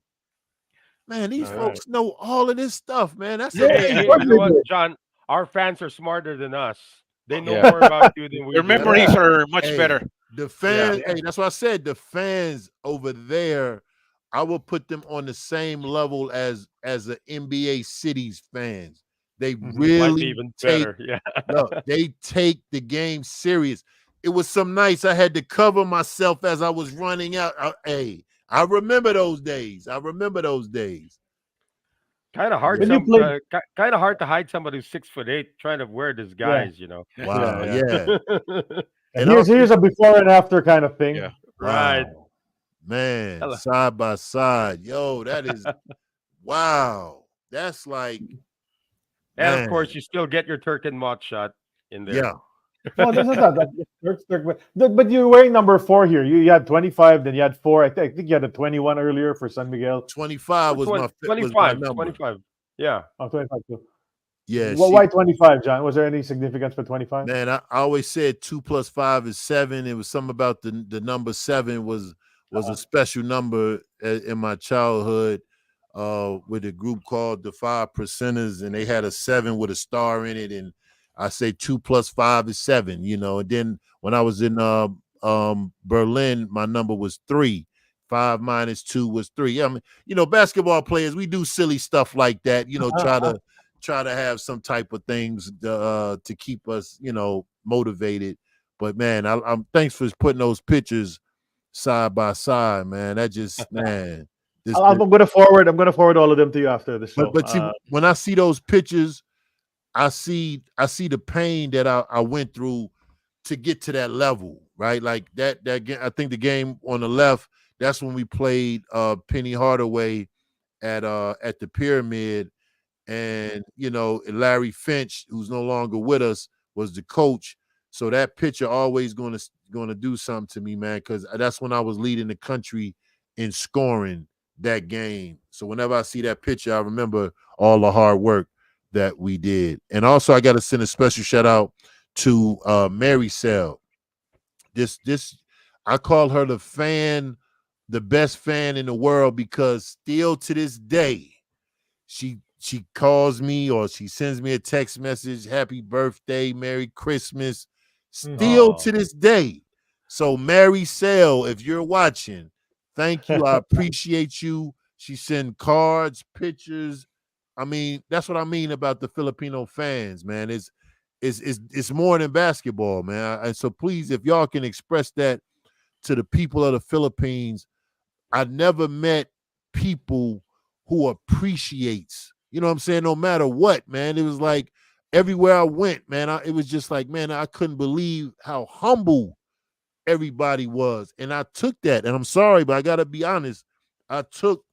Man, these All folks know all of this stuff, man. That's Yeah, Hey, amazing. hey, of course you know they what, do. John? Our fans are smarter than us. They know Yeah. more about you than we Your do. memories are much Hey, better. The fans, Yeah. hey, that's what I said. The fans over there, I will put them on the same level as the NBA cities fans. They Mhm. Might be really even take better. Yeah. look, they take the game serious. It was some nights I had to cover myself as I was running out. I remember those days. Kind of hard. When you Some played, kind of hard to hide somebody who's 6'8" trying to wear disguise. You know. Wow, Yeah, yeah. and And also, here's a before and after kind of thing. Yeah. Right. wow, man, Hello. side by side. Yo, that is wow. That's like, And of course, man, you still get your Turk and Mott shot in there. yeah. No, this is not that. But you're wearing number 4 here. You had 25, then you had 4. I think you had a 21 earlier for San Miguel. 25 Oh, was my 25, number. 25. Yeah. Oh, 25 too. Yeah, Why 25, John? Was there any significance for 25? man, I always said 2 plus 5 is 7. It was something about the number 7 was a special number in my childhood. With a group called the 5 Percenters, and they had a 7 with a star in it, and I say 2 plus 5 is 7. And then when I was in Berlin, my number was 3. 5 minus 2 was 3. I mean, basketball players, we do silly stuff like that. Try to have some type of things to keep us, motivated. But man, I'm thanks for putting those pictures side by side, man. That just man. I'm going to forward all of them to you after the show. But see, when I see those pictures, I see the pain that I went through to get to that level, right? Like that I think the game on the left, that's when we played Penny Hardaway at the Pyramid, and Larry Finch, who's no longer with us, was the coach. So that picture always going to do something to me, man, because that's when I was leading the country in scoring that game. So whenever I see that picture, I remember all the hard work that we did. And also I got to send a special shout out to Mary Sell. This I call her the best fan in the world, because still to this day, she calls me or she sends me a text message, happy birthday, Merry Christmas, still to this day. So Mary Sell, if you're watching, thank you. I appreciate you. She send cards, pictures. I mean, that's what I mean about the Filipino fans, man. It's more than basketball, man. And so please, if y'all can express that to the people of the Philippines, I never met people who appreciates, you know what I'm saying, no matter what, man. It was like everywhere I went, man, it was just like, man, I couldn't believe how humble everybody was. And I took that, and I'm sorry, but I got to be honest, I took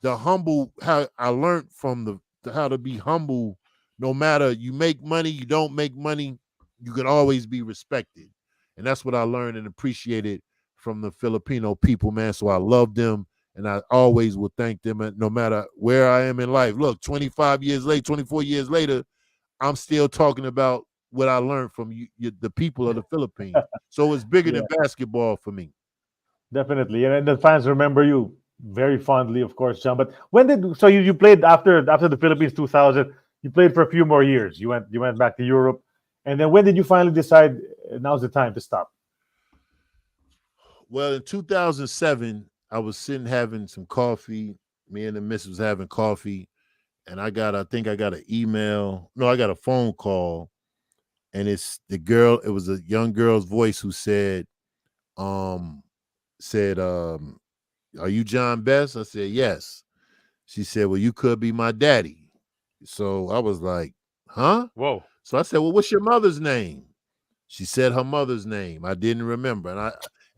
the humble, how I learned from how to be humble. No matter you make money, you don't make money, you can always be respected. And that's what I learned and appreciated from the Filipino people, man. So I love them, and I always will thank them, no matter where I am in life. Look, 24 years later, I'm still talking about what I learned from the people of the Philippines. So it's bigger than basketball for me. Definitely, and the fans remember you very fondly, of course, John. But you played after the Philippines 2000? You played for a few more years. You went back to Europe, and then when did you finally decide now's the time to stop? Well, in 2007, I was sitting having some coffee. Me and the missus was having coffee, and I think I got an email. No, I got a phone call, and it's the girl. It was a young girl's voice who said, "Are you John Best?" I said, "Yes." She said, "Well, you could be my daddy." So I was like, "Huh?" Whoa. So I said, "Well, what's your mother's name?" She said her mother's name. I didn't remember,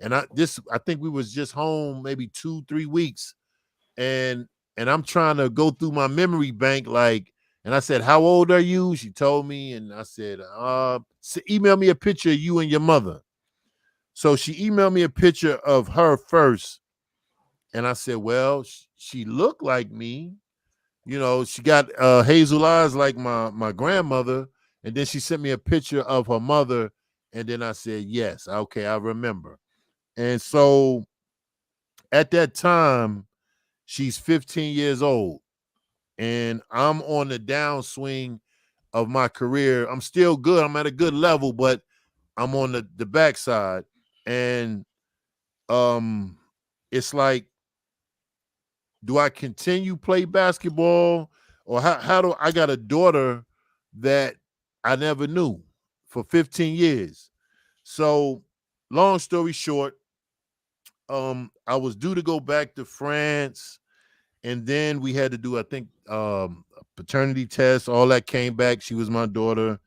and I think we was just home maybe 2-3 weeks, and I'm trying to go through my memory bank, and I said, "How old are you?" She told me, and I said, "Email me a picture of you and your mother." So she emailed me a picture of her first, and I said, "Well, she looked like me. She got hazel eyes like my grandmother." And then she sent me a picture of her mother, and then I said, "Yes, okay, I remember." And so at that time, she's 15 years old, and I'm on the downswing of my career. I'm still good. I'm at a good level, but I'm on the backside. And it's like, do I continue play basketball, or how do I got a daughter that I never knew for 15 years? So long story short, I was due to go back to France, and then we had to do, I think, a paternity test. All that came back. She was my daughter.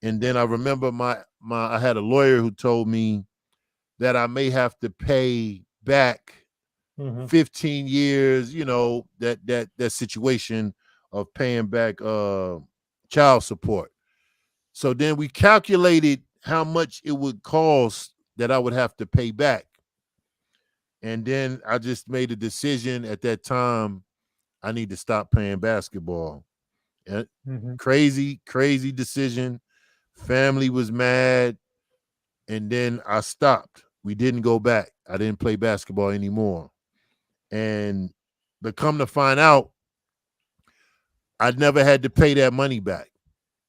And then I remember I had a lawyer who told me that I may have to pay back 15 years, that situation of paying back child support. So then we calculated how much it would cost that I would have to pay back. And then I just made a decision at that time. I need to stop playing basketball. Crazy decision. Family was mad. And then I stopped. We didn't go back. I didn't play basketball anymore. But come to find out, I never had to pay that money back.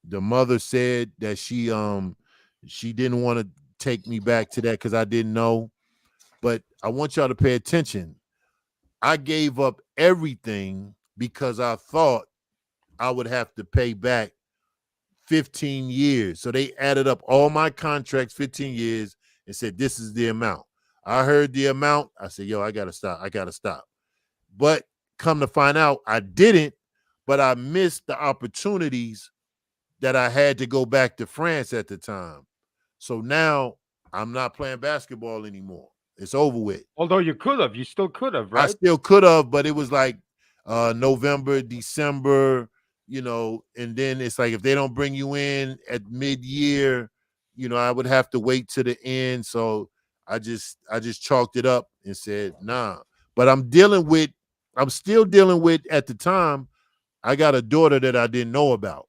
The mother said that she didn't want to take me back to that because I didn't know. But I want y'all to pay attention. I gave up everything because I thought I would have to pay back 15 years. So they added up all my contracts, 15 years, and said, this is the amount. I heard the amount. I said, yo, I got to stop. But come to find out, I didn't, but I missed the opportunities that I had to go back to France at the time. So now I'm not playing basketball anymore. It's over with. Although you still could have, right? I still could have, but it was like November, December, and then it's like if they don't bring you in at mid-year, I would have to wait to the end. So I just chalked it up and said, nah. But I'm still dealing with at the time, I got a daughter that I didn't know about.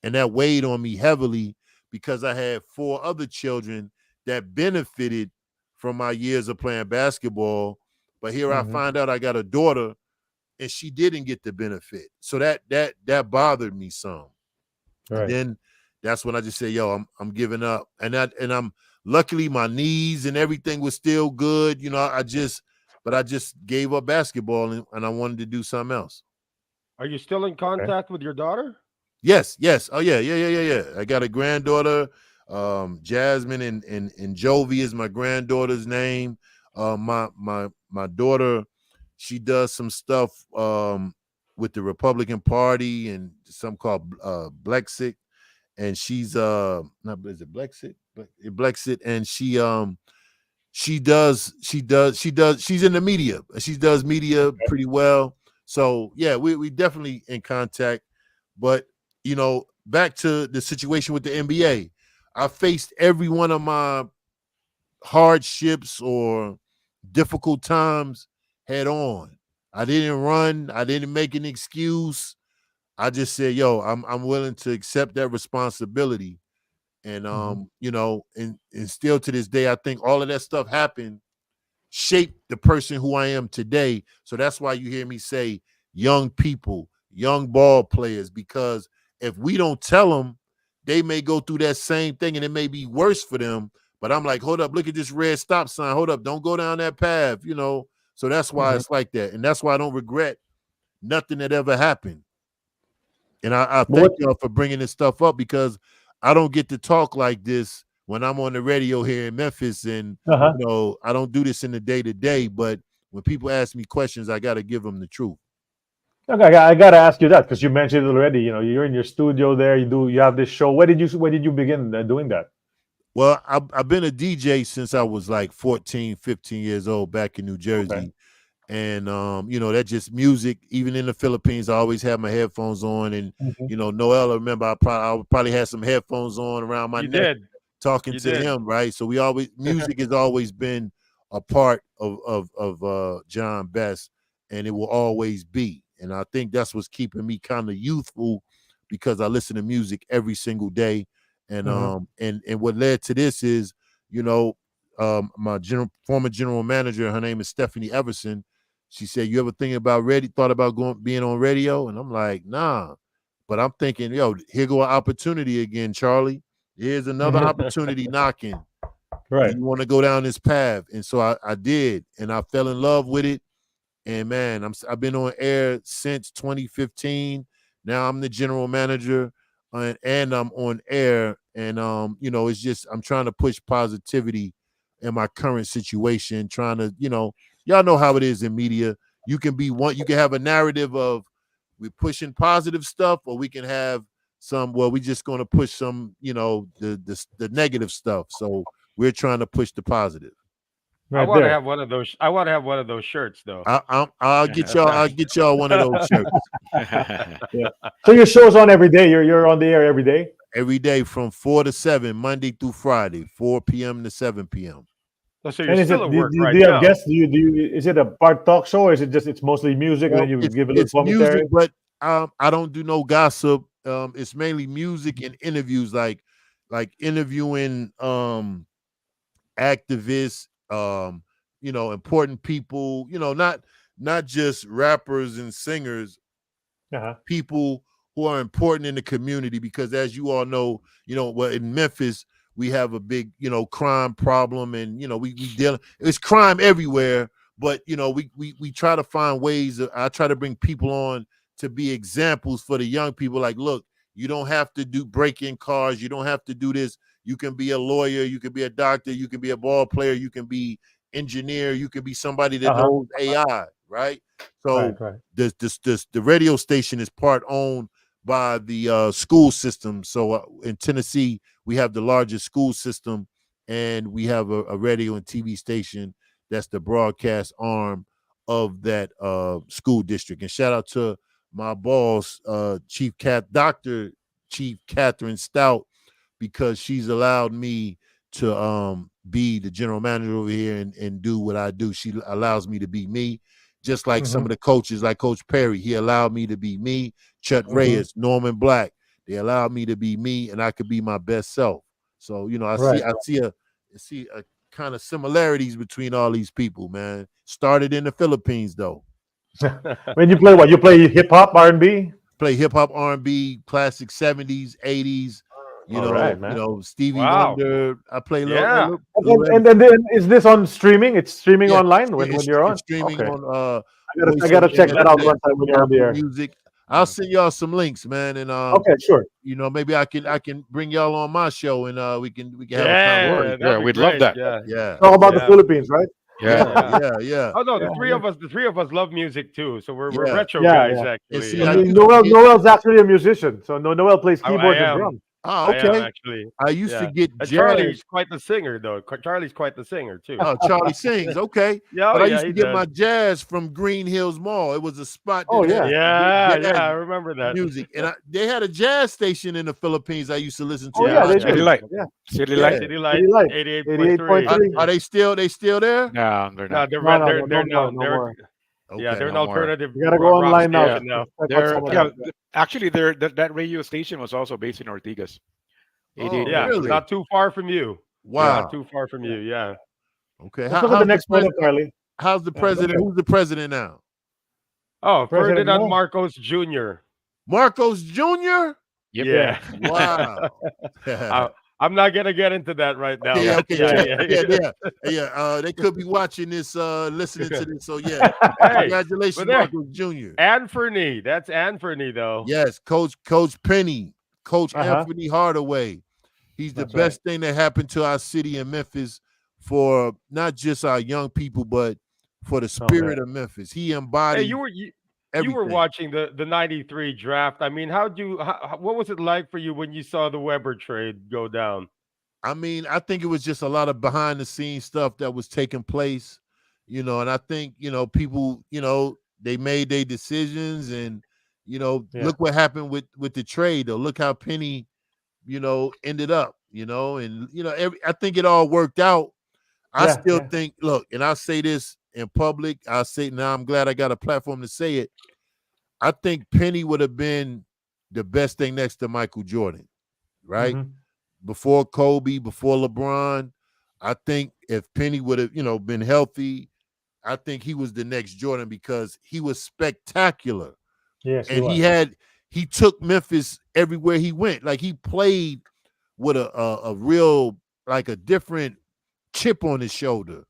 And that weighed on me heavily because I had 4 other children that benefited from my years of playing basketball. But here I find out I got a daughter and she didn't get the benefit. So that bothered me some. Right. And then that's when I just said, yo, I'm giving up. And I'm luckily my knees and everything was still good. I just gave up basketball and I wanted to do something else. Are you still in contact with your daughter? Yes. Oh yeah. I got a granddaughter, Jasmine, and Jovi is my granddaughter's name. My daughter, she does some stuff with the Republican Party and some called Blexit, and she's not is it Blexit? Blexit, and she's in the media. She does media pretty well. So yeah, we definitely in contact. But back to the situation with the NBA, I faced every one of my hardships or difficult times head on. I didn't run. I didn't make an excuse. I just said, yo, I'm willing to accept that responsibility. And and still to this day, I think all of that stuff happened, shaped the person who I am today. So that's why you hear me say young people, young ball players, because if we don't tell them, they may go through that same thing and it may be worse for them. But I'm like, hold up, look at this red stop sign. Hold up, don't go down that path, So that's why it's like that. And that's why I don't regret nothing that ever happened. And I thank y'all for bringing this stuff up because I don't get to talk like this when I'm on the radio here in Memphis. And, I don't do this in the day-to-day. But when people ask me questions, I got to give them the truth. Okay, I gotta ask you that because you mentioned it already. You're in your studio there. You have this show. When did you begin doing that? Well, I've been a DJ since I was like 14, 15 years old back in New Jersey. Okay. And, that just music, even in the Philippines, I always had my headphones on. And, Noel, I remember I probably had some headphones on around my neck talking to him, right? So music has always been a part of John Best, and it will always be. And I think that's what's keeping me kind of youthful because I listen to music every single day. And and what led to this is, my former general manager, her name is Stephanie Everson. She said, you ever thought about being on radio? And I'm like, nah. But I'm thinking, yo, here go an opportunity again, Charlie. Here's another opportunity knocking. Right. You want to go down this path. And so I did. And I fell in love with it. And man, I've been on air since 2015. Now I'm the general manager and I'm on air. And, it's just I'm trying to push positivity in my current situation, trying to, y'all know how it is in media. You can have a narrative of we're pushing positive stuff, or we can have we're just going to push some, the negative stuff. So we're trying to push the positive. Right, I want to have one of those. I want to have one of those shirts, though. I'll get y'all one of those shirts. Yeah. So your show's on every day. You're on the air every day. Every day from 4 to 7, Monday through Friday, 4 p.m. to 7 p.m. So you're And is still it at do, work do, right do you have now. guests? Is it a part talk show, or is it just it's mostly music and Well, then you it's give a little music, commentary? but I don't do no gossip. It's mainly music and interviews, like interviewing activists, important people, not just rappers and singers, Uh-huh. people who are important in the community, because as you all know, well, in Memphis, we have a big, crime problem, and we deal, it's crime everywhere, but we try to find ways. I try to bring people on to be examples for the young people, like, look, you don't have to break in cars, you don't have to do this. You can be a lawyer, you can be a doctor, you can be a ball player, you can be engineer, you can be somebody that Uh-huh. knows AI, right? So Right. the radio station is part owned by the school system. So in Tennessee, we have the largest school system, and we have a radio and TV station that's the broadcast arm of that school district. And shout out to my boss, Dr. Chief Catherine Stout, because she's allowed me to be the general manager over here and do what I do. She allows me to be me, just like some of the coaches, like Coach Perry. He allowed me to be me. Chet Reyes, Norman Black, they allowed me to be me, and I could be my best self. So I see a kind of similarities between all these people, man. Started in the Philippines, though. When you play what? You play hip hop, R&B? Play hip hop, R&B, classic 70s, 80s. Stevie Wow. Wonder. I play a Yeah. little And then is this on streaming? It's streaming online when you're on? It's streaming Okay. on I gotta check that out one time when you're on the air. Music. I'll send y'all some links, man, and Okay, sure. maybe I can bring y'all on my show, and we can have a conversation. Yeah, we'd love that. Yeah. Talk about the Philippines, right? Yeah. Oh no, the three of us love music too. So we're Yeah. retro Yeah, guys yeah. actually. see, yeah. I- Noel's actually a musician, so Noel plays I keyboards and am. drums. Oh, I am okay. actually. I used to Yeah. get And jazz. Charlie's quite the singer though. Charlie's quite the singer too. Oh, Charlie sings. Okay. Yeah, But I yeah, used to he get does. my jazz from Green Hills Mall. It was a spot that Oh, had Yeah, jazz I remember that. music. And they had a jazz station in the Philippines I used to listen to. Oh, yeah, they City do. Light. Yeah. City Yeah. Light. City Light, City Light, 88.3. 88.3. Are they still there? No, they're No, not. they're No, they're no now more. yeah, Okay. they're an no more. alternative. You gotta go rock online now. station now. Check out They're some of yeah. that. Actually, that radio station was also based in Ortigas. Oh, 88. Yeah, really? not too far from you. Wow. Not too far from you. Yeah. Okay. Let's look at the next one, Carly. How's the Yeah, president? okay. Who's the president now? Oh, President Ferdinand Mo. Marcos Jr. Marcos Jr.? Yep. Yeah. Wow. I'm not gonna get into that right now. Yeah, but okay. Yeah. They could be watching this, listening to this. So yeah. Hey, Congratulations, but there- Marcos Jr. Anthony, that's Anthony though. Yes, Coach Penny, Coach Uh-huh. Anthony Hardaway. He's the That's best thing that happened to our city in Memphis, for not just our young people, but for the spirit of Memphis. He embodied. Hey, you were everything. watching the '93 draft. I mean, what was it like for you when you saw the Weber trade go down? I mean, I think it was just a lot of behind the scenes stuff that was taking place, and I think, people, they made their decisions, and, look what happened with the trade, though. Look how Penny, ended up, and, I think it all worked out. I still think, look, and I'll say this in public, I'll say now, I'm glad I got a platform to say it. I think Penny would have been the best thing next to Michael Jordan, right? Mhm. Before Kobe, before LeBron. I think if Penny would have, been healthy, I think he was the next Jordan, because he was spectacular. Yes, And he took Memphis everywhere he went. Like, he played with a real, like, a different chip on his shoulder.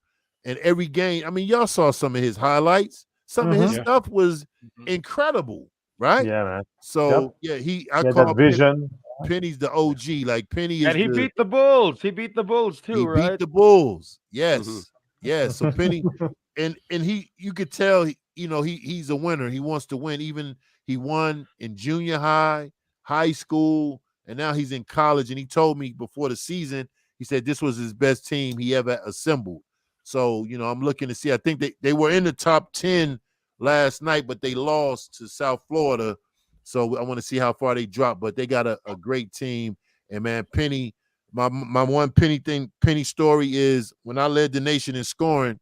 And every game, I mean, y'all saw some of his highlights. Some of his stuff was incredible, right? Yeah, man. So I That call vision. Penny's the OG. Like, Penny is And he beat the Bulls. He beat the Bulls too, he right? beat the Bulls. Yes. Mhm. Yes. So Penny, and you could tell, he's a winner. He wants to win. Even he won in junior high, high school, and now he's in college. And he told me before the season, he said this was his best team he ever assembled. So, I'm looking to see. I think they were in the top 10 last night, but they lost to South Florida. So I want to see how far they drop. But they got a great team. And man, Penny, my one Penny story is when I led the nation in scoring,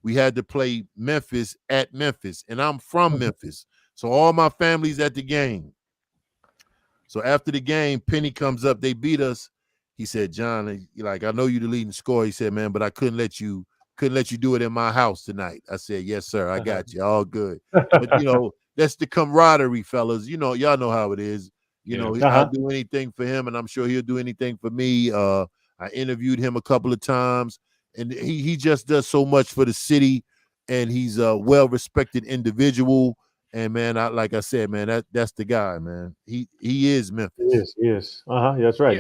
we had to play Memphis at Memphis, and I'm from Memphis, so all my family's at the game. So after the game, Penny comes up, they beat us. He said, John, like, I know you the leading scorer. He said, man, but I couldn't let you do it in my house tonight. I said, yes, sir, I got you. All good. But, that's the camaraderie, fellas. Y'all know how it is. I'll do anything for him, and I'm sure he'll do anything for me. I interviewed him a couple of times, and he just does so much for the city, and he's a well-respected individual. And man, like I said, man, that's the guy, man. He is Memphis. He is. That's right.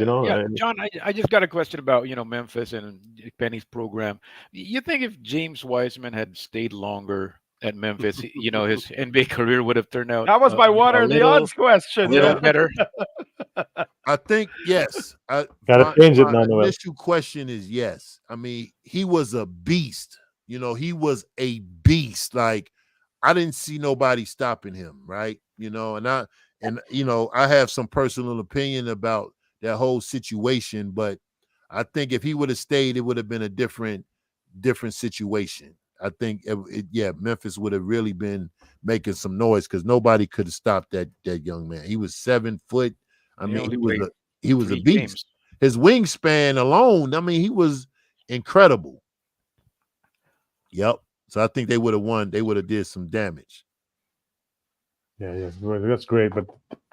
John, I just got a question about Memphis and Penny's program. You think if James Wiseman had stayed longer at Memphis, his NBA career would have turned out? That was my water in the odds question. A little better. I think yes. Gotta change it now, Noel. Initial question is yes. I mean, he was a beast. He was a beast. Like, I didn't see nobody stopping him, right? I have some personal opinion about that whole situation, but I think if he would have stayed, it would have been a different situation. I think Memphis would have really been making some noise because nobody could have stopped that young man. He was 7 foot. I mean, he was a beast. Games. His wingspan alone, I mean, he was incredible. Yep. So I think they would have won. They would have did some damage. Yeah, that's great. But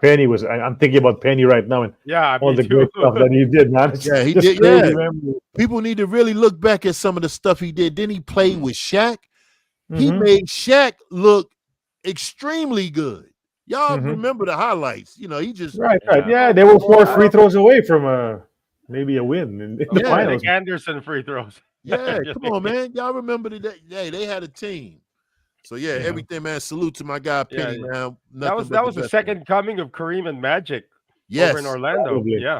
Penny was. I'm thinking about Penny right now and all me the too. great stuff that he did, man. Yeah, he did. Yeah, people need to really look back at some of the stuff he did. Then he played with Shaq. He made Shaq look extremely good. Y'all remember the highlights? He just right. Yeah, they were 4 free throws away from maybe a win in the finals. Nick Anderson free throws. Yeah, come on, man. Y'all remember that? Yeah, they had a team. So everything, man. Salute to my guy Penny, man. That was the second coming of Kareem and Magic. Yes, over in Orlando. Probably. Yeah,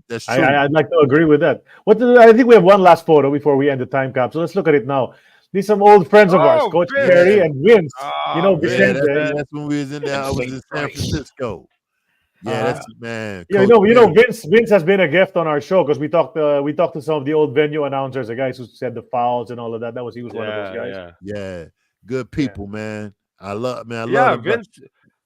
that's true. I'd like to agree with that. I think we have one last photo before we end the time capsule. Let's look at it now. These are some old friends of ours, Coach Vince. Perry and Vince. Vicente. That's when we was in there. I was in San Francisco. Yeah, that's man. Yeah, Vince has been a guest on our show because we talked to some of the old venue announcers, the guys who said the fouls and all of that. He was one of those guys. Yeah, good people, man. I love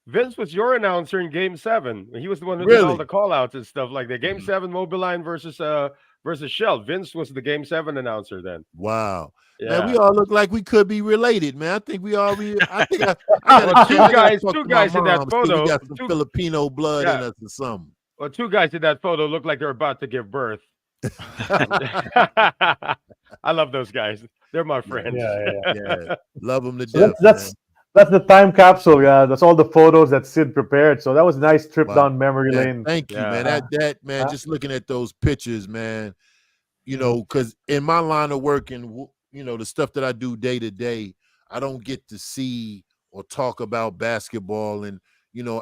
Vince was your announcer in Game 7. He was the one who did all the call outs and stuff like that. Game 7 Mobiline versus Shell. Vince was the Game 7 announcer then. Wow. Yeah. Man, we all look like we could be related, man. I think we all I think I got two guys in that photo. We got some Filipino blood in us or something. Well, 2 guys in that photo look like they're about to give birth. I love those guys. They're my friends. Yeah. Love them to death. That's the time capsule. Yeah, that's all the photos that Sid prepared. So that was a nice trip down memory lane. Thank you, man. That man, just looking at those pictures, man. Because in my line of work and the stuff that I do day to day, I don't get to see or talk about basketball, and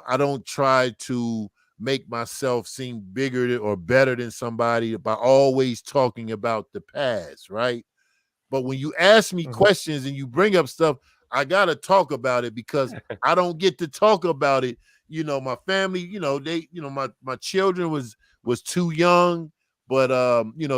I don't try to make myself seem bigger or better than somebody by always talking about the past, right? But when you ask me questions and you bring up stuff, I gotta talk about it because I don't get to talk about it. My family, my children was too young, but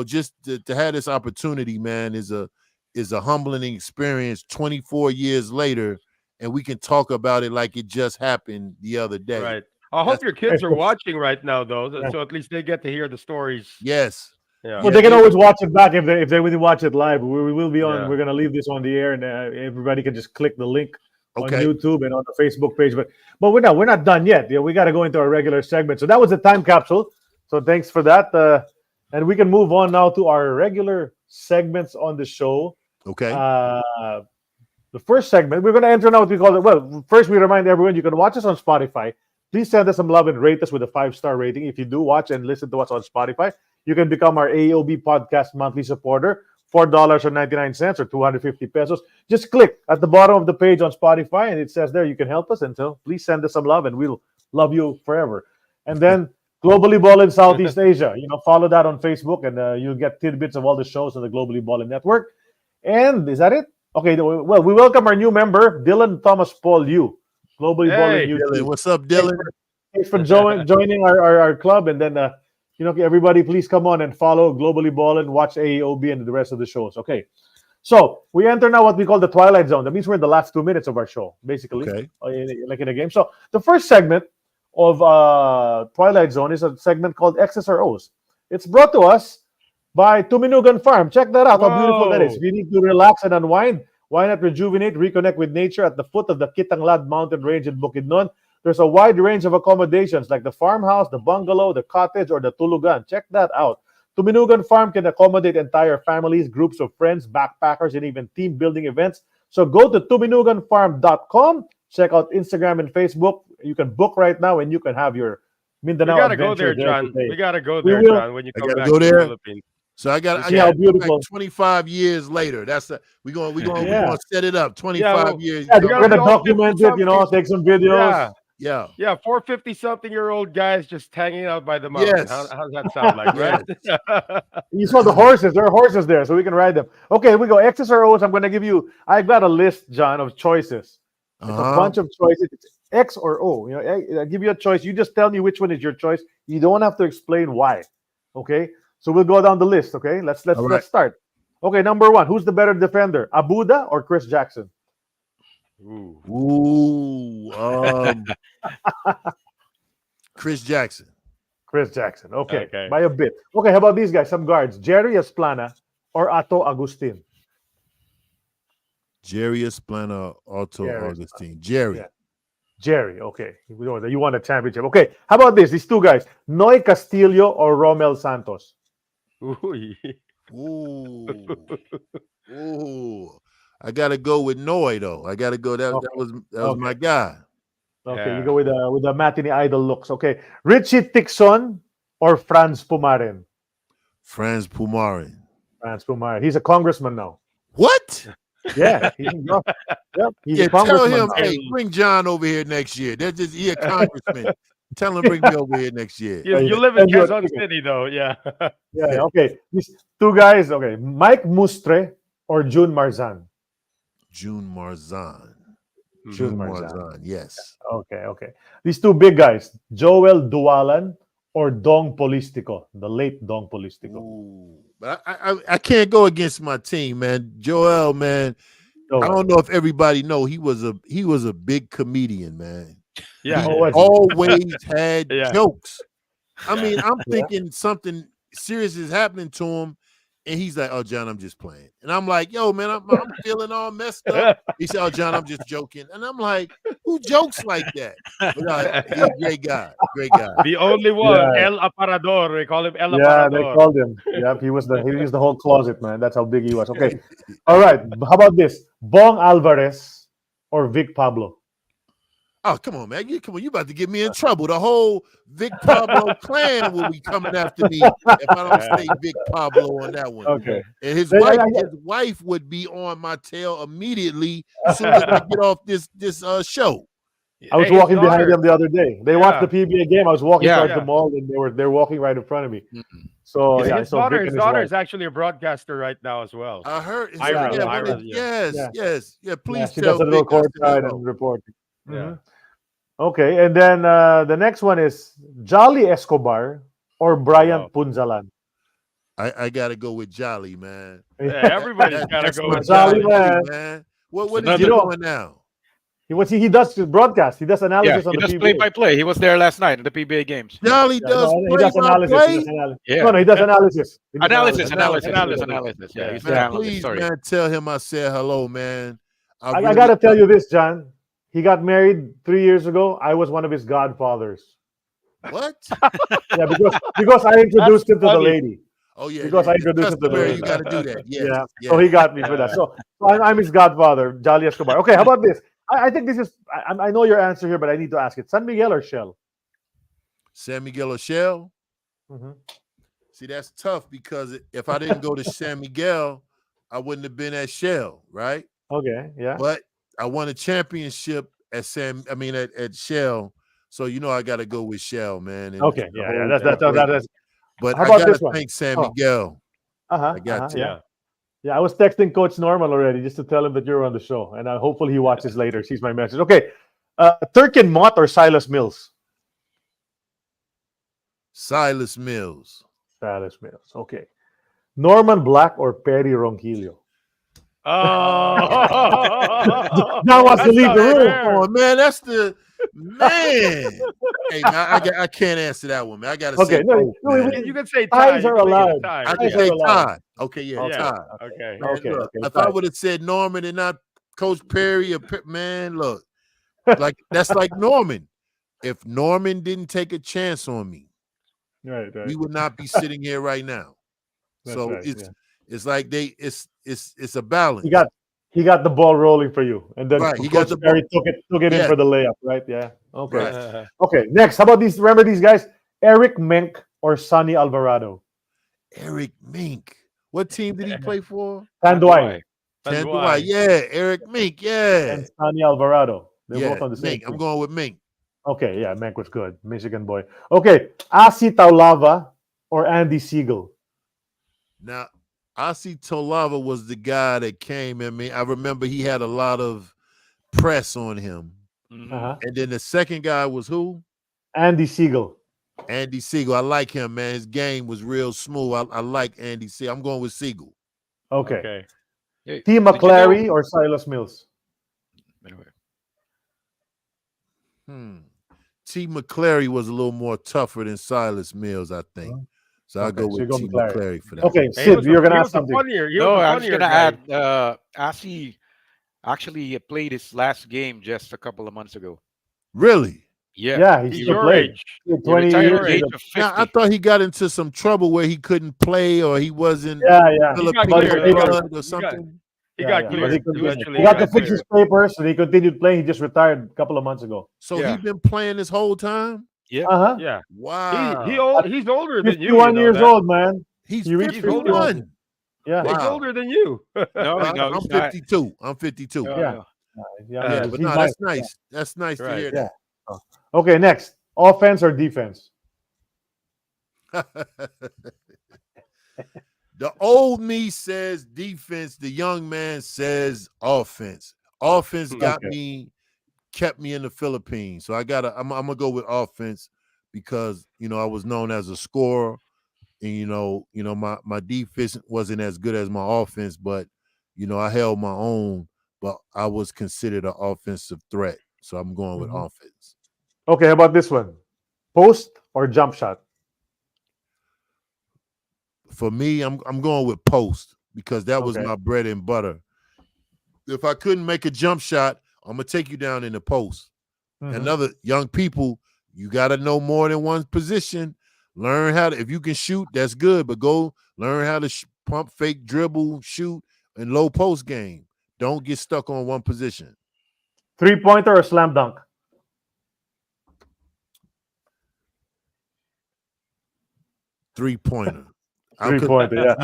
just to have this opportunity, man, is a humbling experience 24 years later, and we can talk about it like it just happened the other day. Right. I hope your kids are watching right now, though, so at least they get to hear the stories. Yes. Yeah. Well, they can always watch it back if they really watch it live. We will be on. We're gonna leave this on the air, and everybody can just click the link on YouTube and on the Facebook page. But we're not done yet. We got to go into our regular segment. So that was the time capsule. So thanks for that. And we can move on now to our regular segments on the show. Okay. The first segment, we're going to enter now what we call it. Well, first we remind everyone you can watch us on Spotify. Please send us some love and rate us with a 5-star rating. If you do watch and listen to us on Spotify, you can become our AEOB podcast monthly supporter, $4.99 or 250 pesos. Just click at the bottom of the page on Spotify, and it says there you can help us. And so please send us some love, and we'll love you forever. And then Globally Ballin Southeast Asia. Follow that on Facebook, and you'll get tidbits of all the shows on the Globally Ballin Network. And is that it? Okay. Well, we welcome our new member, Dylan Thomas Paul Yu. Globally Ballin. Dylan, what's up, Dylan? Thanks for joining our club, and then everybody, please come on and follow Globally Ballin, watch AEOB and the rest of the shows. Okay. So we enter now what we call the Twilight Zone. That means we're in the last 2 minutes of our show, basically, Okay. like in a game. So the first segment of Twilight Zone is a segment called X's or O's. It's brought to us by Tuminugan Farm. Check that out, how beautiful that is. If you need to relax and unwind, why not rejuvenate, reconnect with nature at the foot of the Kitanglad mountain range in Bukidnon? There's a wide range of accommodations like the farmhouse, the bungalow, the cottage, or the tulugan. Check that out. Tuminugan Farm can accommodate entire families, groups of friends, backpackers, and even team building events. So go to tuminuganfarm.com. Check out Instagram and Facebook. You can book right now, and you can have your Mindanao We gotta adventure go there, John. today. We gotta go We there, will. John. When you I come gotta back go to there. the Philippines. So I got See how to beautiful. 25 years later. We're gonna set it up. 25 years. Yeah, We we're gotta gonna be all document it. 50-something. Take some videos. Yeah. Yeah, 450-something-year-old guys just hanging out by the mountain. Yes. How does that sound like, right? You saw the horses. There are horses there, so we can ride them. Okay, we go. X's or O's. I've got a list, John, of choices. It's a bunch of choices. It's X or O. I give you a choice. You just tell me which one is your choice. You don't have to explain why. Okay? So we'll go down the list, okay? Let's start. Okay, number 1. Who's the better defender? Abuda or Chris Jackson? Ooh. Chris Jackson. Chris Jackson. Okay. Okay. By a bit. Okay, how about these guys? Some guards. Jerry Esplana or Ato Agustin? Jerry Esplana, Otto Jerry. Augustine. Jerry. Yeah. Jerry, okay. You won a championship. Okay, how about this? These two guys. Noy Castillo or Romel Santos? Ooh. Ooh. Ooh. I gotta go with Noy though. I gotta go. That was my guy. Okay, Yeah. you go with the matinee idol looks. Okay. Richie Tixon or Franz Pumaren? Franz Pumarin. Franz Pumaren. He's a congressman now. What? Yeah. He's Yeah, a tell congressman him, now. hey, bring John over here next year. He a congressman. Tell him bring me over here next year. You live in And you're- Quezon City, though. Yeah. Yeah, okay. These two guys, okay. Mike Mustre or June Marzan? June Marzan. June Marzan. Yes. Okay. These two big guys, Joel Dualan or Dong Polistico, the late Dong Polistico. Ooh. But I can't go against my team, man. Joel, man. I don't know if everybody know he was a big comedian, man. Yeah. He always had Yeah. jokes. I mean, I'm thinking something serious is happening to him, and he's like, "Oh, John, I'm just playing." And I'm like, "Yo, man, I'm feeling all messed up." He said, "Oh, John, I'm just joking." And I'm like, "Who jokes like that?" But, he's a great guy. The only one, Yeah. El Aparador. We call him El Yeah, they Aparador. called him. Yep, he was the whole closet, man. That's how big he was. Okay. All right. How about this? Bong Alvarez or Vic Pablo? Oh, come on, man. You about to get me in trouble. The whole Vic Pablo clan will be coming after me if I don't say Vic Pablo on that one. Okay. And his Yeah, wife would be on my tail immediately as soon as I get off this show. I was Hey, his walking behind daughter- them the other day. They watched the PBA game. I was walking towards Yeah. the mall, and they're walking right in front of me. So His, yeah, his so daughter, Vic his and his daughter wife. is actually a broadcaster right now as well. I heard. Ira, yeah, Ira, yes. Yeah, please She tell does a little Vic I said courtside hello. and reporting. Yeah. Mhm. Okay, and then the next one is Jolly Escobar or Brian Wow. Punzalan. I gotta go with Jolly, man. Yeah, everybody's got to That's go my with Jolly, Jolly, man. man. What is Another- he doing now? He does broadcast. He does Yeah, analysis on he the does PBA. play-by-play. He was there last night in the PBA games. Jolly Yeah, does no, he does analysis. play-by-play? He does analysis. Yeah. No, he does analysis. He does Analysis. Analysis. Yeah, he's the Man, analyst. please, Sorry. man, tell him I said hello, man. I really- gotta tell you this, John. He got married 3 years ago. I was one of his godfathers. What? Yeah, because I introduced him to the funny. lady. Oh yeah, Because I it's introduced him to the customary, lady. you got to do that. Yes, Yeah. So he got me for that. So I'm his godfather, Jolly Escobar. Okay, how about this? I think this is. I know your answer here, but I need to ask it. San Miguel or Shell? San Miguel or Shell. Mm-hmm. See, that's tough because if I didn't go to San Miguel, I wouldn't have been at Shell, right? Okay, yeah. But I won a championship at at Shell, so I got to go with Shell, man. And Okay, the yeah, whole that's celebration. But How I about got this to one? thank San Oh. Miguel. Uh-huh. I got to. Yeah. Yeah, I was texting Coach Norman already just to tell him that you're on the show, and hopefully he watches later, sees my message. Okay, Turkin Mott or Silas Mills? Silas Mills. Silas Mills. Okay. Norman Black or Perry Ronquillo? Oh, Now wants to that's leave not the room. fair. Oh man, that's the man. Hey, man, I can't answer that one, man. I gotta Okay, say no, both, no, man. You can say tie. ties You are can make it a allowed. tie. I can Ties say are allowed. Todd. Okay, yeah, Okay. Todd. Okay. Man, Okay, look, okay, if Todd. I would have said Norman and not Coach Perry, man, look, like that's like Norman. If Norman didn't take a chance on me, Right. we would not be sitting here right now. That's So right. it's like it's a balance. He got the ball rolling for you, and then Right, he Coach got the Perry ball. took it in Yeah. for the layup. Right? Yeah. Okay. Right. Okay. Next, how about these? Remember these guys? Eric Menk or Sonny Alvarado? Eric Mink. What team did he play for? Tanduay Tanduay. Yeah, Eric Mink. Yeah. and Sonny Alvarado. They're Yeah, both on the same Mink. I'm team. going with Mink. Okay, yeah, Menk was good. Michigan boy. Okay, Asi Taulava or Andy Siegel? Now, Asi Tolava was the guy that came at me. I remember he had a lot of press on him. Uh-huh. And then the second guy was who? Andy Siegel. Andy Siegel. I like him, man. His game was real smooth. I like Andy Siegel. I'm going with Siegel. Okay. Hey, T. did you know- McClary or Silas Mills? Anyway, T. McClary was a little more tougher than Silas Mills, I think. So I'll Okay, go so you with go T. McClary. McClary for that. Okay, He Sid, was you're gonna he ask was a something. funnier. He no, was a I was funnier gonna guy. add. Asi actually played his last game just a couple of months ago. Really? Yeah, Yeah, he He's still your played. age. He had he 20 retired at years. the age of 50. Now, I thought he got into some trouble where he couldn't play or he wasn't Yeah. He got But cleared. he got- blood or He something. got But cleared. he Eventually, got to got fix his cleared. papers, and he continued playing. He just retired a couple of months ago. So Yeah. he's been playing this whole time? Yeah, Uh-huh. Yeah. Wow. He's older than you. 51 You know years that. old, man. He's He reached 51. Yeah. He's Wow. older than you. no, I'm he's not. 52. I'm 52. No, Yeah. no. Yeah, But he's no, nice. that's nice. That's nice to Right. hear Yeah. Okay, next. Offense or defense? that. The old me says defense. The young man says offense. Offense kept me in the Philippines. So I'm gonna go with offense because I was known as a scorer, and my defense wasn't as good as my offense, but I held my own, but I was considered an offensive threat. So I'm going with offense. Okay, how about this one? Post or jump shot? For me, I'm going with post because that was Okay. my bread and butter. If I couldn't make a jump shot, I'm gonna take you down in the post. And other young people, you got to know more than one position. Learn how to. If you can shoot, that's good. But go learn how to pump, fake, dribble, shoot, and low post game. Don't get stuck on one position. 3-pointer or slam dunk? Three-pointer. 3-pointer,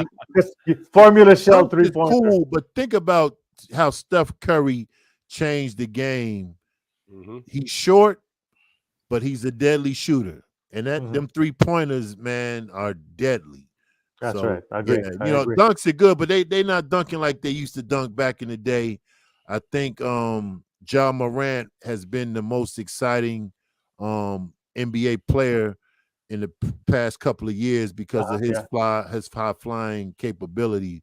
yeah. Formula shell Dunk is 3-pointer. cool, but think about how Steph Curry changed the game. He's short, but he's a deadly shooter. And them 3-pointers, man, are deadly. That's So, right. I agree. yeah, I agree. dunks are good, but they not dunking like they used to dunk back in the day. I think Ja Morant has been the most exciting NBA player in the past couple of years because of his high flying capability.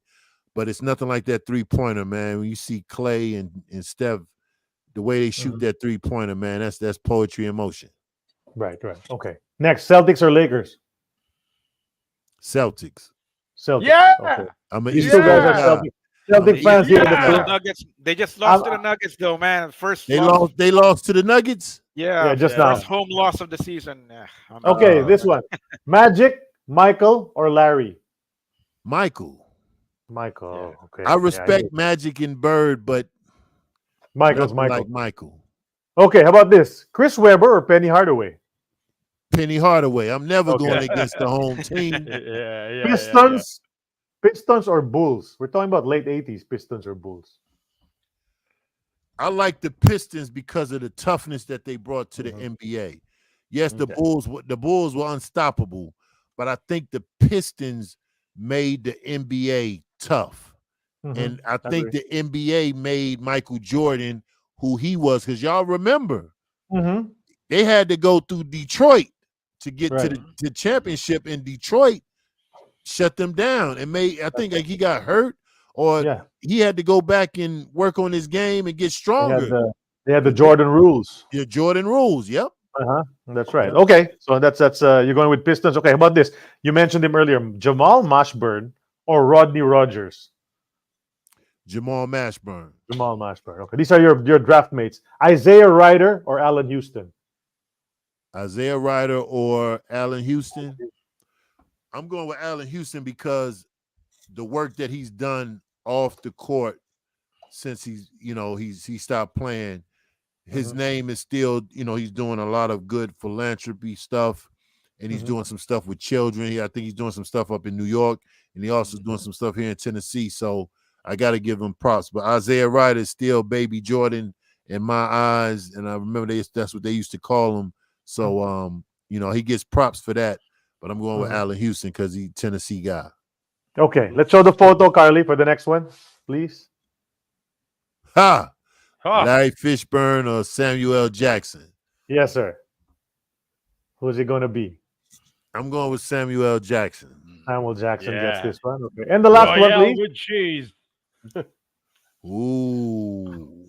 But it's nothing like that 3-pointer, man. When you see Clay and Steph, the way they shoot that 3-pointer, man, that's poetry in motion. Right. Okay. Next, Celtics or Lakers? Celtics. Celtics. Yeah. Okay. I'm an These Eastern two guys are guy. Celtic fans here in the Yeah. crew. Nuggets. They just lost to the Nuggets, though, man. First They loss. lost. They lost to the Nuggets. Yeah, just first now. home loss of the season. Okay, this one. Magic, Michael, or Larry? Michael. Michael. Okay. I respect Magic and Bird, but Michael's nothing Michael. like Michael. Okay, how about this? Chris Webber or Penny Hardaway? Penny Hardaway. I'm never going against the home team. Pistons or Bulls? We're talking about late 80s Pistons or Bulls. I like the Pistons because of the toughness that they brought to the NBA. Yes, the Bulls were unstoppable, but I think the Pistons made the NBA tough. And I think the NBA made Michael Jordan who he was, because y'all remember they had to go through Detroit to get to Right. the championship in Detroit, shut them down and I think like he got hurt or Yeah. he had to go back and work on his game and get stronger. They had the Jordan rules. The Jordan rules. Yep. That's right. Yep. Okay, so that's you're going with Pistons. Okay, how about this? You mentioned him earlier, Jamal Mashburn or Rodney Rogers. Jamal Mashburn. Jamal Mashburn. Okay, these are your draft mates. Isaiah Ryder or Allen Houston. Isaiah Ryder or Allen Houston. I'm going with Allen Houston because the work that he's done off the court since he stopped playing. His name is still, he's doing a lot of good philanthropy stuff, and he's doing some stuff with children. I think he's doing some stuff up in New York, and he also doing some stuff here in Tennessee. So I got to give him props. But Isaiah Ryder is still baby Jordan in my eyes, and I remember that's what they used to call him. So, he gets props for that. But I'm going with Allen Houston because he's a Tennessee guy. Okay, let's show the photo, Carly, for the next one, please. Larry Fishburne or Samuel Jackson? Yes, sir. Who's it going to be? I'm going with Samuel Jackson. Samuel Jackson gets this one. Okay, and the last one, please. With cheese. Ooh.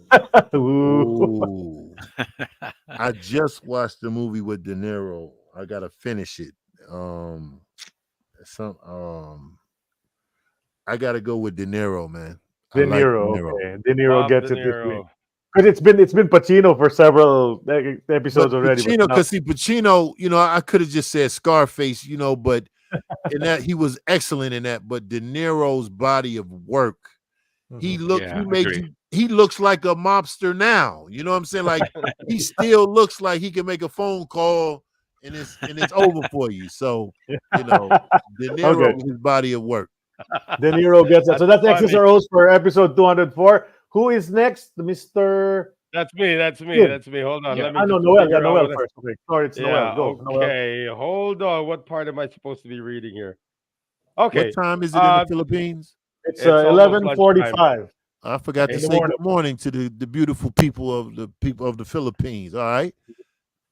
Ooh. I just watched the movie with De Niro. I gotta finish it. I gotta go with De Niro, man. De Niro. Okay. De Niro gets it this week. Because it's been Pacino for several episodes already. Pacino, because Pacino, I could have just said Scarface, but in that he was excellent in that. But De Niro's body of work, he looks like a mobster now. You know what I'm saying? Like he still looks like he can make a phone call and it's over for you. So De Niro, his body of work. De Niro gets it. So that's X's or O's for episode 204. Who is next? Mr. That's me. Hold on. Yeah. Let me Noel. Yeah, Noel first. Okay. Sorry, it's Noel. Go. Okay, Noel. hold on. What part am I supposed to be reading here? Okay. What time is it in the Philippines? It's 11:45. I forgot to say good morning to the beautiful people of the Philippines. All right.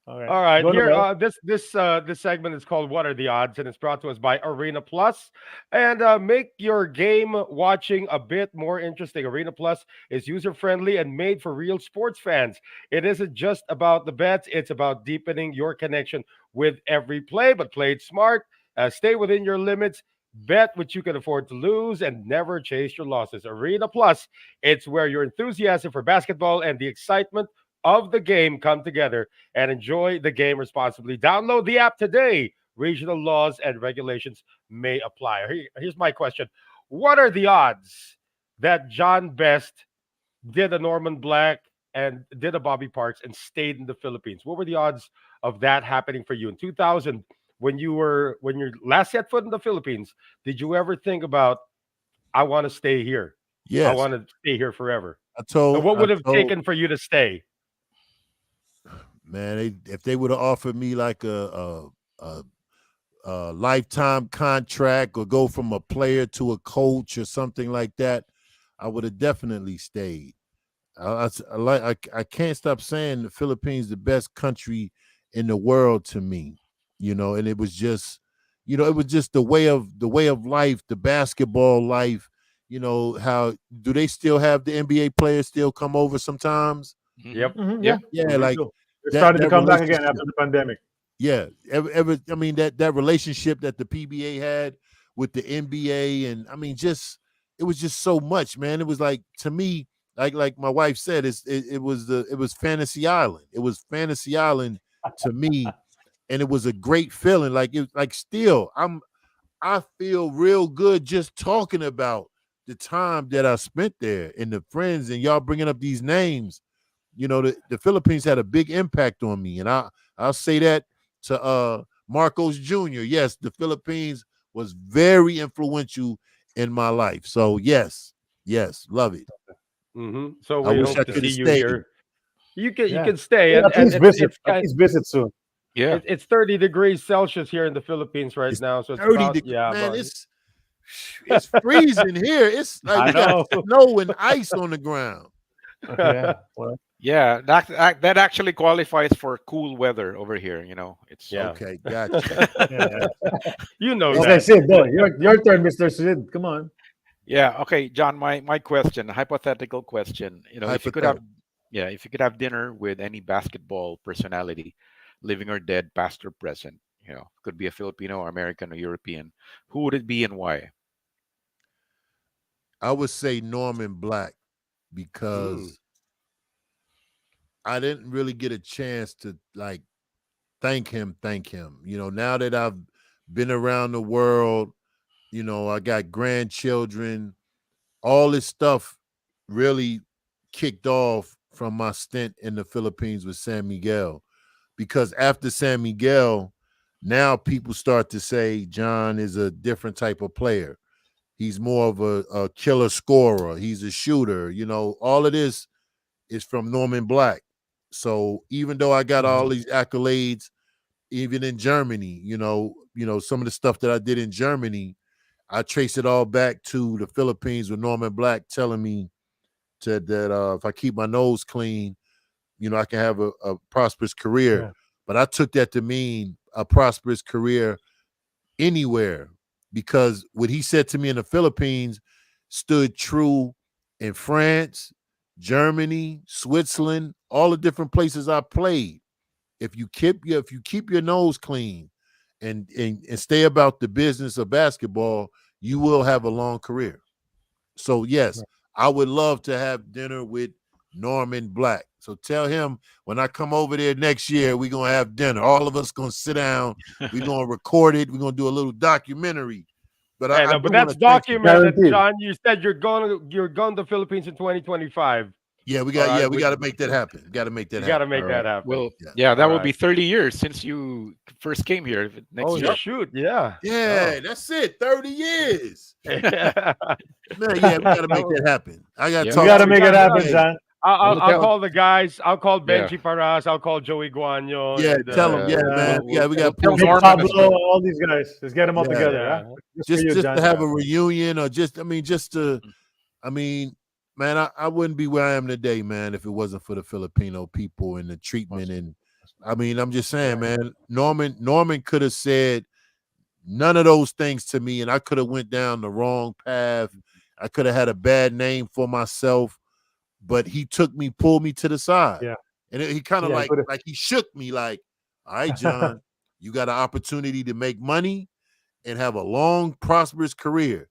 All right. Here, this segment is called "What Are the Odds?" and it's brought to us by Arena Plus. And make your game watching a bit more interesting. Arena Plus is user-friendly and made for real sports fans. It isn't just about the bets; it's about deepening your connection with every play. But play it smart. Stay within your limits. Bet what you can afford to lose and never chase your losses. Arena Plus, it's where your enthusiasm for basketball and the excitement of the game come together, and enjoy the game responsibly. Download the app today. Regional laws and regulations may apply. Here's my question. What are the odds that John Best did a Norman Black and did a Bobby Parks and stayed in the Philippines? What were the odds of that happening for you in 2000 when you last set foot in the Philippines? Did you ever think about, I want to stay here? Yes. I want to stay here forever. What would have taken for you to stay? Man, if they would have offered me like a lifetime contract or go from a player to a coach or something like that, I would have definitely stayed. I can't stop saying the Philippines the best country in the world to me, and it was just, it was just the way of life, the basketball life. How do they still have the NBA players still come over sometimes? Yep. Yeah, like they're starting to come back again after the pandemic. Yeah, that relationship that the PBA had with the NBA, and it was just so much, man. It was like, to me, like my wife said, it was Fantasy Island. It was Fantasy Island to me, and it was a great feeling. I feel real good just talking about the time that I spent there and the friends, and y'all bringing up these names. The Philippines had a big impact on me, and I'll say that to Marcos Jr. Yes, the Philippines was very influential in my life. So yes, love it. So we hope to see you here. You can stay. At least visit soon. Yeah, it's 30 degrees Celsius here in the Philipines right now. So it's 30 degrees. Man, it's freezing here. It's like we got snow and ice on the ground. Yeah. Well, Yeah, that actually qualifies for cool weather over here. It's Yeah. Okay, gotcha. Yeah. You know It's like that. Sid, boy. Your turn, Mr. Sid. Come on. Yeah. Okay, John. My question, hypothetical question. If you could have, Hypothetical. yeah, if you could have dinner with any basketball personality, living or dead, past or present, could be a Filipino, or American, or European. Who would it be and why? I would say Norman Black Mm. because I didn't really get a chance to like thank him. Now that I've been around the world, I got grandchildren, all this stuff really kicked off from my stint in the Philippines with San Miguel. Because after San Miguel, now people start to say John is a different type of player. He's more of a killer scorer. He's a shooter. All of this is from Norman Black. So even though I got all these accolades, even in Germany, some of the stuff that I did in Germany, I trace it all back to the Philippines with Norman Black telling me that if I keep my nose clean, I can have a prosperous career. Yeah. But I took that to mean a prosperous career anywhere, because what he said to me in the Philippines stood true in France, Germany, Switzerland, all the different places I played. If you keep your nose clean and stay about the business of basketball, you will have a long career. So yes, I would love to have dinner with Norman Black. So tell him when I come over there next year, we're gonna have dinner. All of us gonna sit down, we're gonna record it, we're gonna do a little documentary. But I I know, do but want that's to thank him. documented, Guaranteed. John. You said you're going to the Philippines in 2025. Yeah, we All got right, we got to make that happen. Got to make that you got to happen. All make that right. happen. Well, Yeah. yeah, that All will be right. 30 years since you first came here next Oh year. shoot, yeah. Yeah, that's it. 30 years. Oh. Yeah. Man, yeah, we got to make that happen. I got to Yeah. We talk got to to make him. it happen, Hey, John. I'll, We'll I'll tell. call the guys. I'll call Yeah. Benji Paras. I'll call Joey Guanyo, yeah, and tell him. Yeah, Yeah. man. Yeah, we got to We'll tell pull Big some Norman as Pablo, well. all these guys. Let's get them all Yeah. together. Huh? yeah, Just for you, just John. to have yeah. a reunion, or man, I wouldn't be where I am today, man, if it wasn't for the Filipino people and the treatment. And I'm just saying, man, Norman could have said none of those things to me, and I could have went down the wrong path. I could have had a bad name for myself, but he pulled me to the side. Yeah. And he kind of Yeah, he like could've- he shook me like, all right, John, you got an opportunity to make money and have a long, prosperous career.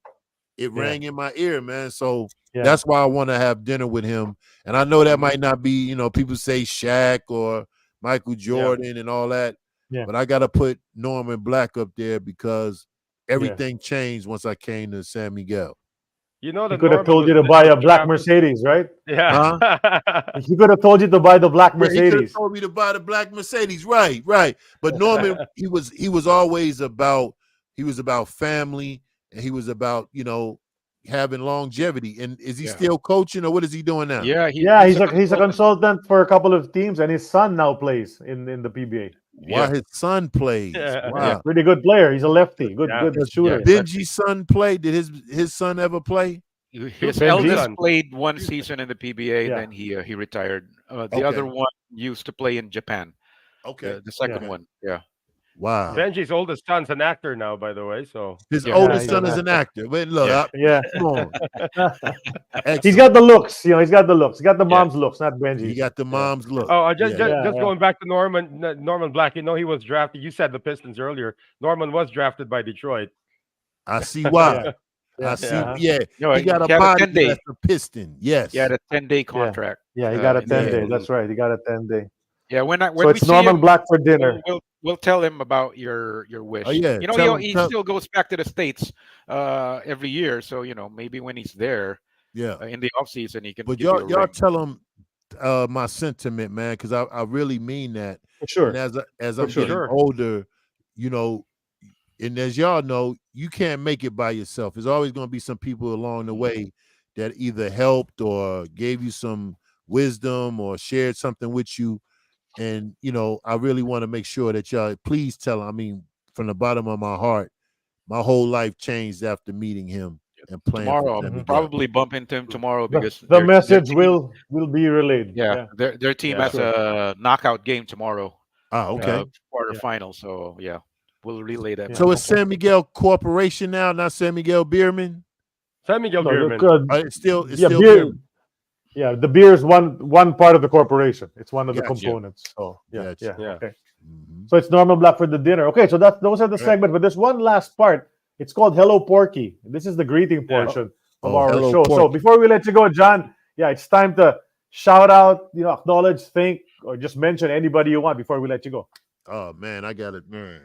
It Yeah. rang in my ear, man. So Yeah. that's why I want to have dinner with him. And I know that might not be, people say Shaq or Michael Jordan and all that. Yeah. But I got to put Norman Black up there because Yeah. everything changed once I came to San Miguel. You know He that could have Norman told you was to buy a black drafted. Mercedes, right? Yeah. He could have told you to buy the black Yeah, he could have Mercedes. told me to buy the black Mercedes. Right. But Norman, he was always about family, and he was about, having longevity. And is he Yeah. still coaching, or what is he doing now? Yeah. Yeah, he's a consultant. consultant for a couple of teams, and his son now plays in the PBA. Why Yeah. his son plays. Yeah. Wow. Pretty good player. He's a lefty. Good Yeah. shooter. Benji's son play? Did his son ever play? His Benji? eldest played one season in the PBA, Yeah. then he retired. The Okay. other one used to play in Japan. Okay. The second Yeah. one. Yeah. Wow. Benji's oldest son's an actor now, by the way. So His Yeah. oldest he's son an is an actor. But look, Yeah. Yeah. come on. He's Excellent. got the looks. He's got the looks. He got the Yeah. mom's looks, not Benji's. He got the mom's look. just Yeah. just, just going back to Norman Black. You know he was drafted. You said the Pistons earlier. Norman was drafted by Detroit. I see why. Yeah. I see. Yeah. Yeah. No, He got a he had a body 10-day. that's a piston. Yes. He had a 10-day contract. Yeah, he got a in 10-day. the- That's right. He got a 10-day. Yeah. When So we it's see Norman him, Black for dinner. we'll tell him about your wish. Oh, yeah. You know, Tell he him- still goes back to the States every year. So maybe when he's there Yeah. in the off season, he can But give you a y'all ring. tell him my sentiment, man, because I really mean that. For sure. And as For I'm sure. getting older, and as y'all know, you can't make it by yourself. There's always going to be some people along the way that either helped or gave you some wisdom or shared something with you. And, I really want to make sure that y'all, please tell him, from the bottom of my heart, my whole life changed after meeting him. and playing Tomorrow, for I'll San Miguel. probably bump into him tomorrow The, because the their message team, will be relayed. yeah, their team Yeah. has a knockout game tomorrow, Okay. quarterfinal. So yeah, we'll relay that So message. it's San Miguel Corporation now, not San Miguel Beerman. San Miguel No, Beerman. It's still yeah, beer. Beerman. Yeah, the beer is one part of the corporation. It's one of the Gotcha. components. So yeah, Gotcha. Yeah. okay. Mhm. So it's normal black for the dinner. Okay, so those are the segments, but there's one last part. It's called Hello Porky. This is the greeting portion of our Hello, show. So Porky. before we let you go, John, yeah, it's time to shout out, acknowledge, thank, or just mention anybody you want before we let you go. Oh man, I got it, man.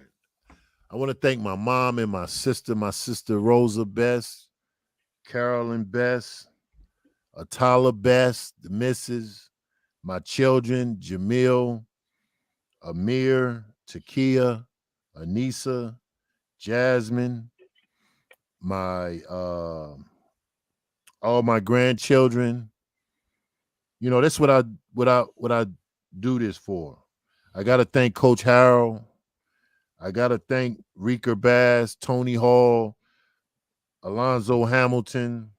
I want to thank my mom and my sister Rosa Best, Carolyn Best, Atala Best, the missus, my children, Jamil, Amir, Takia, Anissa, Jasmine, my all my grandchildren. That's what I do this for. I gotta thank Coach Harold. I gotta thank Reeker Bass, Tony Hall, Alonzo Hamilton,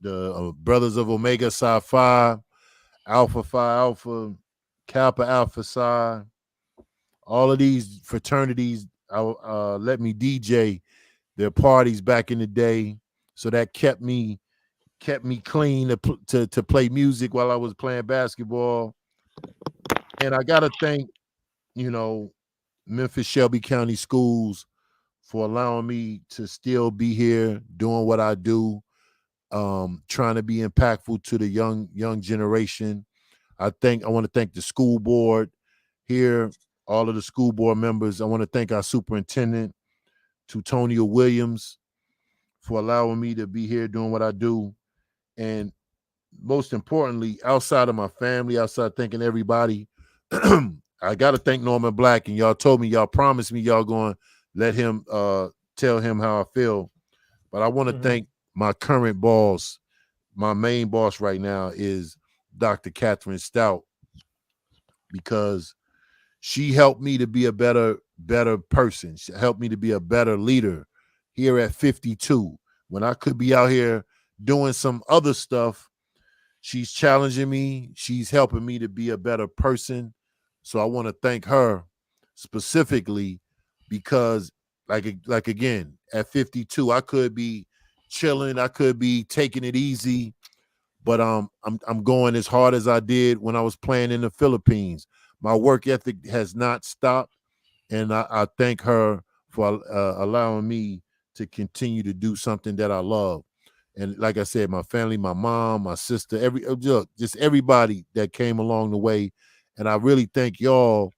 the brothers of Omega Psi Phi, Alpha Phi Alpha, Kappa Alpha Psi. All of these fraternities let me DJ their parties back in the day, so that kept me clean to play music while I was playing basketball. And I gotta thank, Memphis Shelby County Schools for allowing me to still be here doing what I do, trying to be impactful to the young generation. I want to thank the school board here, all of the school board members. I want to thank our superintendent, Tutonia Williams, for allowing me to be here doing what I do. And most importantly, outside of my family, outside thanking everybody, I got to thank Norman Black. And y'all promised me y'all going to let him tell him how I feel. But I want to thank my current boss. My main boss right now is Dr. Catherine Stout, because she helped me to be a better person. She helped me to be a better leader here at 52. When I could be out here doing some other stuff, she's challenging me. She's helping me to be a better person. So I want to thank her specifically, because like again, at 52, I could be chilling, I could be taking it easy, but I'm going as hard as I did when I was playing in the Philippines. My work ethic has not stopped, and I thank her for allowing me to continue to do something that I love. And like I said, my family, my mom, my sister, just everybody that came along the way. And I really thank y'all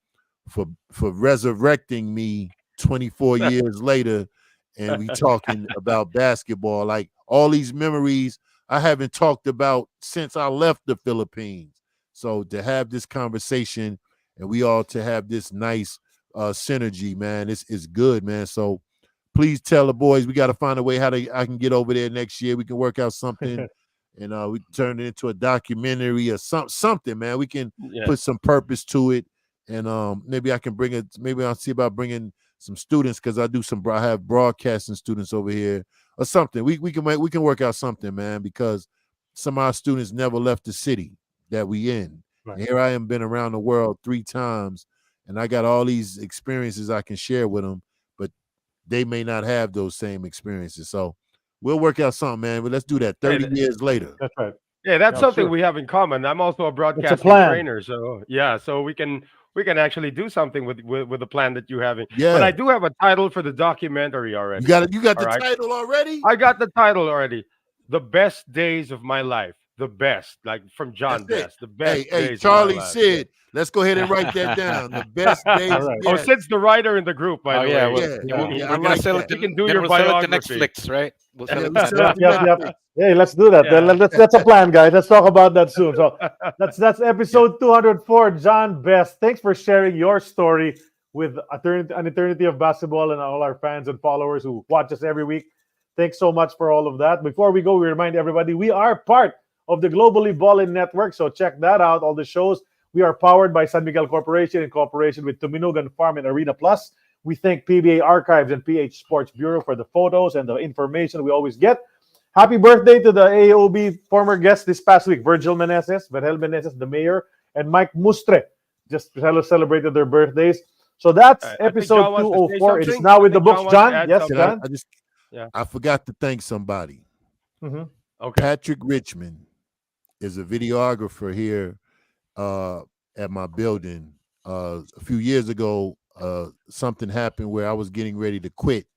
for resurrecting me 24 years later, and we talking about basketball. Like, all these memories I haven't talked about since I left the Philippines. So to have this conversation and we all to have this nice synergy, man, it's good, man. So please tell the boys we got to find a way I can get over there next year. We can work out something, and we turn it into a documentary or something, man. We can put some purpose to it, and maybe I can bring it. Maybe I'll see about bringing some students, because I have broadcasting students over here or something. We can work out something, man, because some of our students never left the city that we in. Right. And here I am, been around the world 3 times, and I got all these experiences I can share with them, but they may not have those same experiences. So we'll work out something, man. But let's do that 30 years later. That's right. Yeah, that's Yeah, something sure. we have in common. I'm also a broadcasting plan. trainer, so yeah, so we can actually do something with the plan that you're having. Yeah. But I do have a title for the documentary already. You got the right? title already? I got the title already. The Best Days of My Life. The best, like from John That's it. Best. The best Hey, days Charlie of my life. said, let's go ahead and write that down. The best days. All right. Oh, yet. Sid's the writer in the group, by the yeah, way. well, Yeah, I we're gonna like sell that. it. To, You can do then your we'll sell it to biography. Netflix, right? We'll sell Yeah, it we'll to sell it Netflix. to Yep. Hey, let's do that. Yeah. That's a plan, guys. Let's talk about that soon. So that's episode 204. John Best, thanks for sharing your story with an eternity of basketball and all our fans and followers who watch us every week. Thanks so much for all of that. Before we go, we remind everybody we are part of the Globally Ballin Network, so check that out. All the shows. We are powered by San Miguel Corporation in cooperation with Tuminugan Farm and Arena Plus. We thank PBA Archives and PH Sports Bureau for the photos and the information we always get. Happy birthday to the AEOB former guests this past week, Vergel Meneses, the mayor, and Mike Mustre. Just celebrated their birthdays. So that's I think episode John wants to say 204. It's something. now I with the think books, wants to John. add Yes, something. John. Yeah. I forgot to thank somebody. Mhm. Okay. Patrick Richmond is a videographer here at my building. A few years ago, something happened where I was getting ready to quit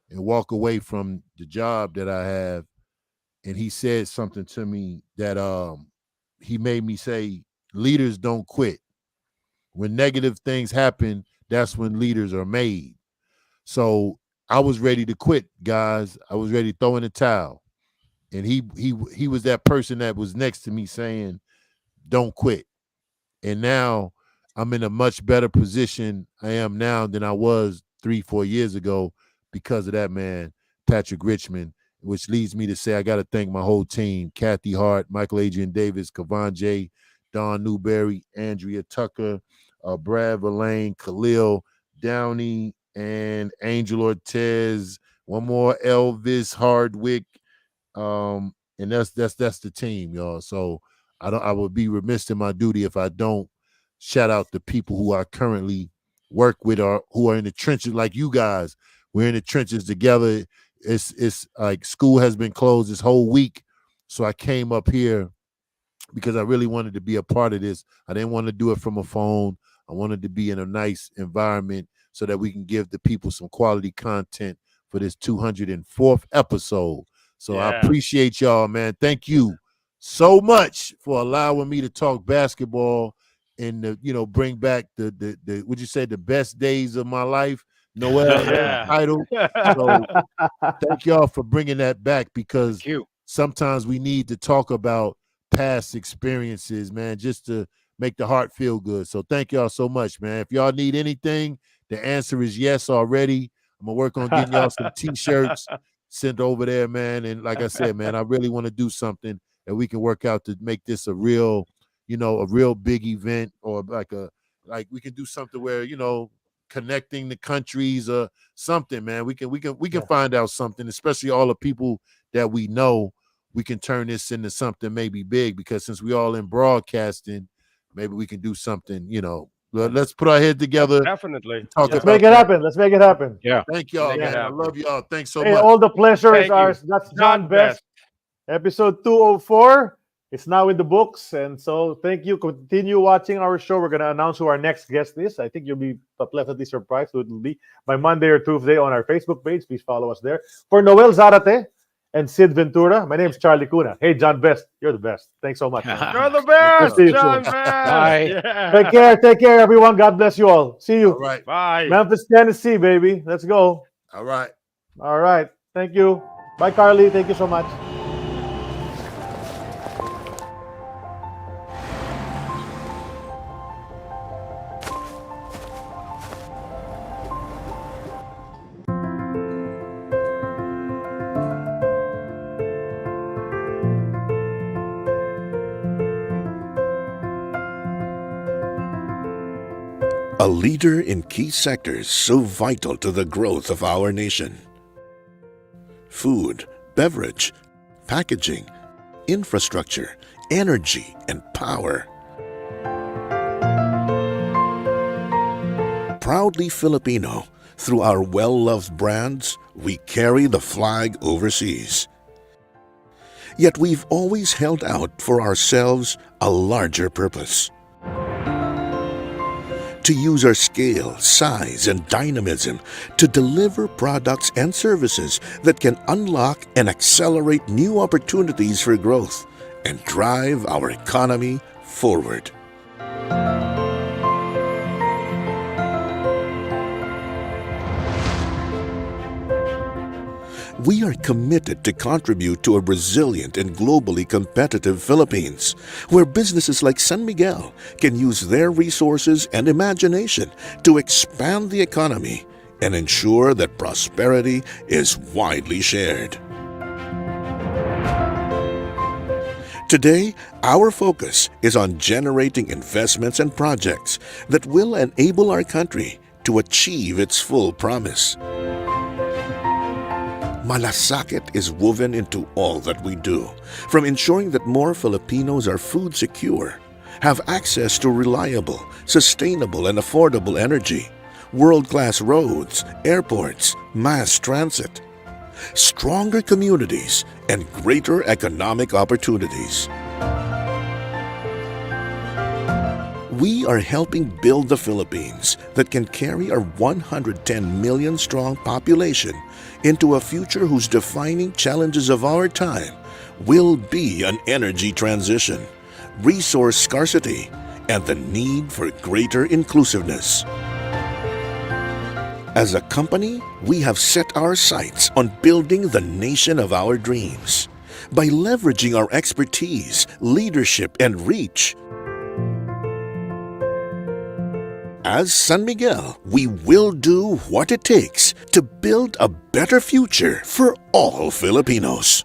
and walk away from the job that I have. And he said something to me that he made me say, leaders don't quit. When negative things happen, that's when leaders are made. So I was ready to quit, guys. I was ready to throw in the towel. And he was that person that was next to me saying, don't quit. And now I'm in a much better position I am now than I was 3-4 years ago because of that man, Patrick Richmond, which leads me to say I got to thank my whole team, Kathy Hart, Michael Adrian Davis, Kavan J, Don Newberry, Andrea Tucker, Brad Verlaine, Khalil Downey, and Angel Ortez, one more Elvis Hardwick, and that's the team, y'all. So I would be remiss in my duty if I don't shout out the people who I currently work with or who are in the trenches like you guys. We're in the trenches together. It's like school has been closed this whole week, so I came up here because I really wanted to be a part of this. I didn't want to do it from a phone. I wanted to be in a nice environment so that we can give the people some quality content for this 204th episode. So I appreciate y'all, man. Thank you so much for allowing me to talk basketball and bring back the would you say the best days of my life, Noel title. So thank y'all for bringing that back because sometimes we need to talk about past experiences, man, just to make the heart feel good. So thank y'all so much, man. If y'all need anything, the answer is yes already. I'm gonna work on getting y'all some t-shirts sent over there, man. And like I said, man, I really want to do something that we can work out to make this a real, a real big event, or like we can do something where, connecting the countries or something, man. We can find out something, especially all the people that we know. We can turn this into something maybe big because since we all in broadcasting, maybe we can do something, Let's put our head together. Definitely. Let's make it happen. Let's make it happen. Yeah. Thank y'all, man. I love y'all. Thanks so Hey, much. all the pleasure is Thank ours. you. That's John Best. Episode 204. It's now in the books. And so thank you. Continue watching our show. We're going to announce who our next guest is. I think you'll be pleasantly surprised who it will be by Monday or Tuesday on our Facebook page. Please follow us there. For Noel Zarate and Sid Ventura, my name is Charlie Cuna. Hey, John Best, you're the best. Thanks so much. You're the best, See you John soon. Best. Bye. Yeah. Take care, everyone. God bless you all. See you. All right. Bye. Memphis, Tennessee, baby. Let's go. All right. All right. Thank you. Bye, Carly. Thank you so much. A leader in key sectors so vital to the growth of our nation. Food, beverage, packaging, infrastructure, energy, and power. Proudly Filipino, through our well-loved brands, we carry the flag overseas. Yet we've always held out for ourselves a larger purpose. To use our scale, size, and dynamism to deliver products and services that can unlock and accelerate new opportunities for growth and drive our economy forward. We are committed to contribute to a resilient and globally competitive Philippines, where businesses like San Miguel can use their resources and imagination to expand the economy and ensure that prosperity is widely shared. Today, our focus is on generating investments and projects that will enable our country to achieve its full promise. Malasakit is woven into all that we do, from ensuring that more Filipinos are food secure, have access to reliable, sustainable, and affordable energy, world-class roads, airports, mass transit, stronger communities, and greater economic opportunities. We are helping build the Philippines that can carry our 110 million strong population into a future whose defining challenges of our time will be an energy transition, resource scarcity, and the need for greater inclusiveness. As a company, we have set our sights on building the nation of our dreams. By leveraging our expertise, leadership, and reach, as San Miguel, we will do what it takes to build a better future for all Filipinos.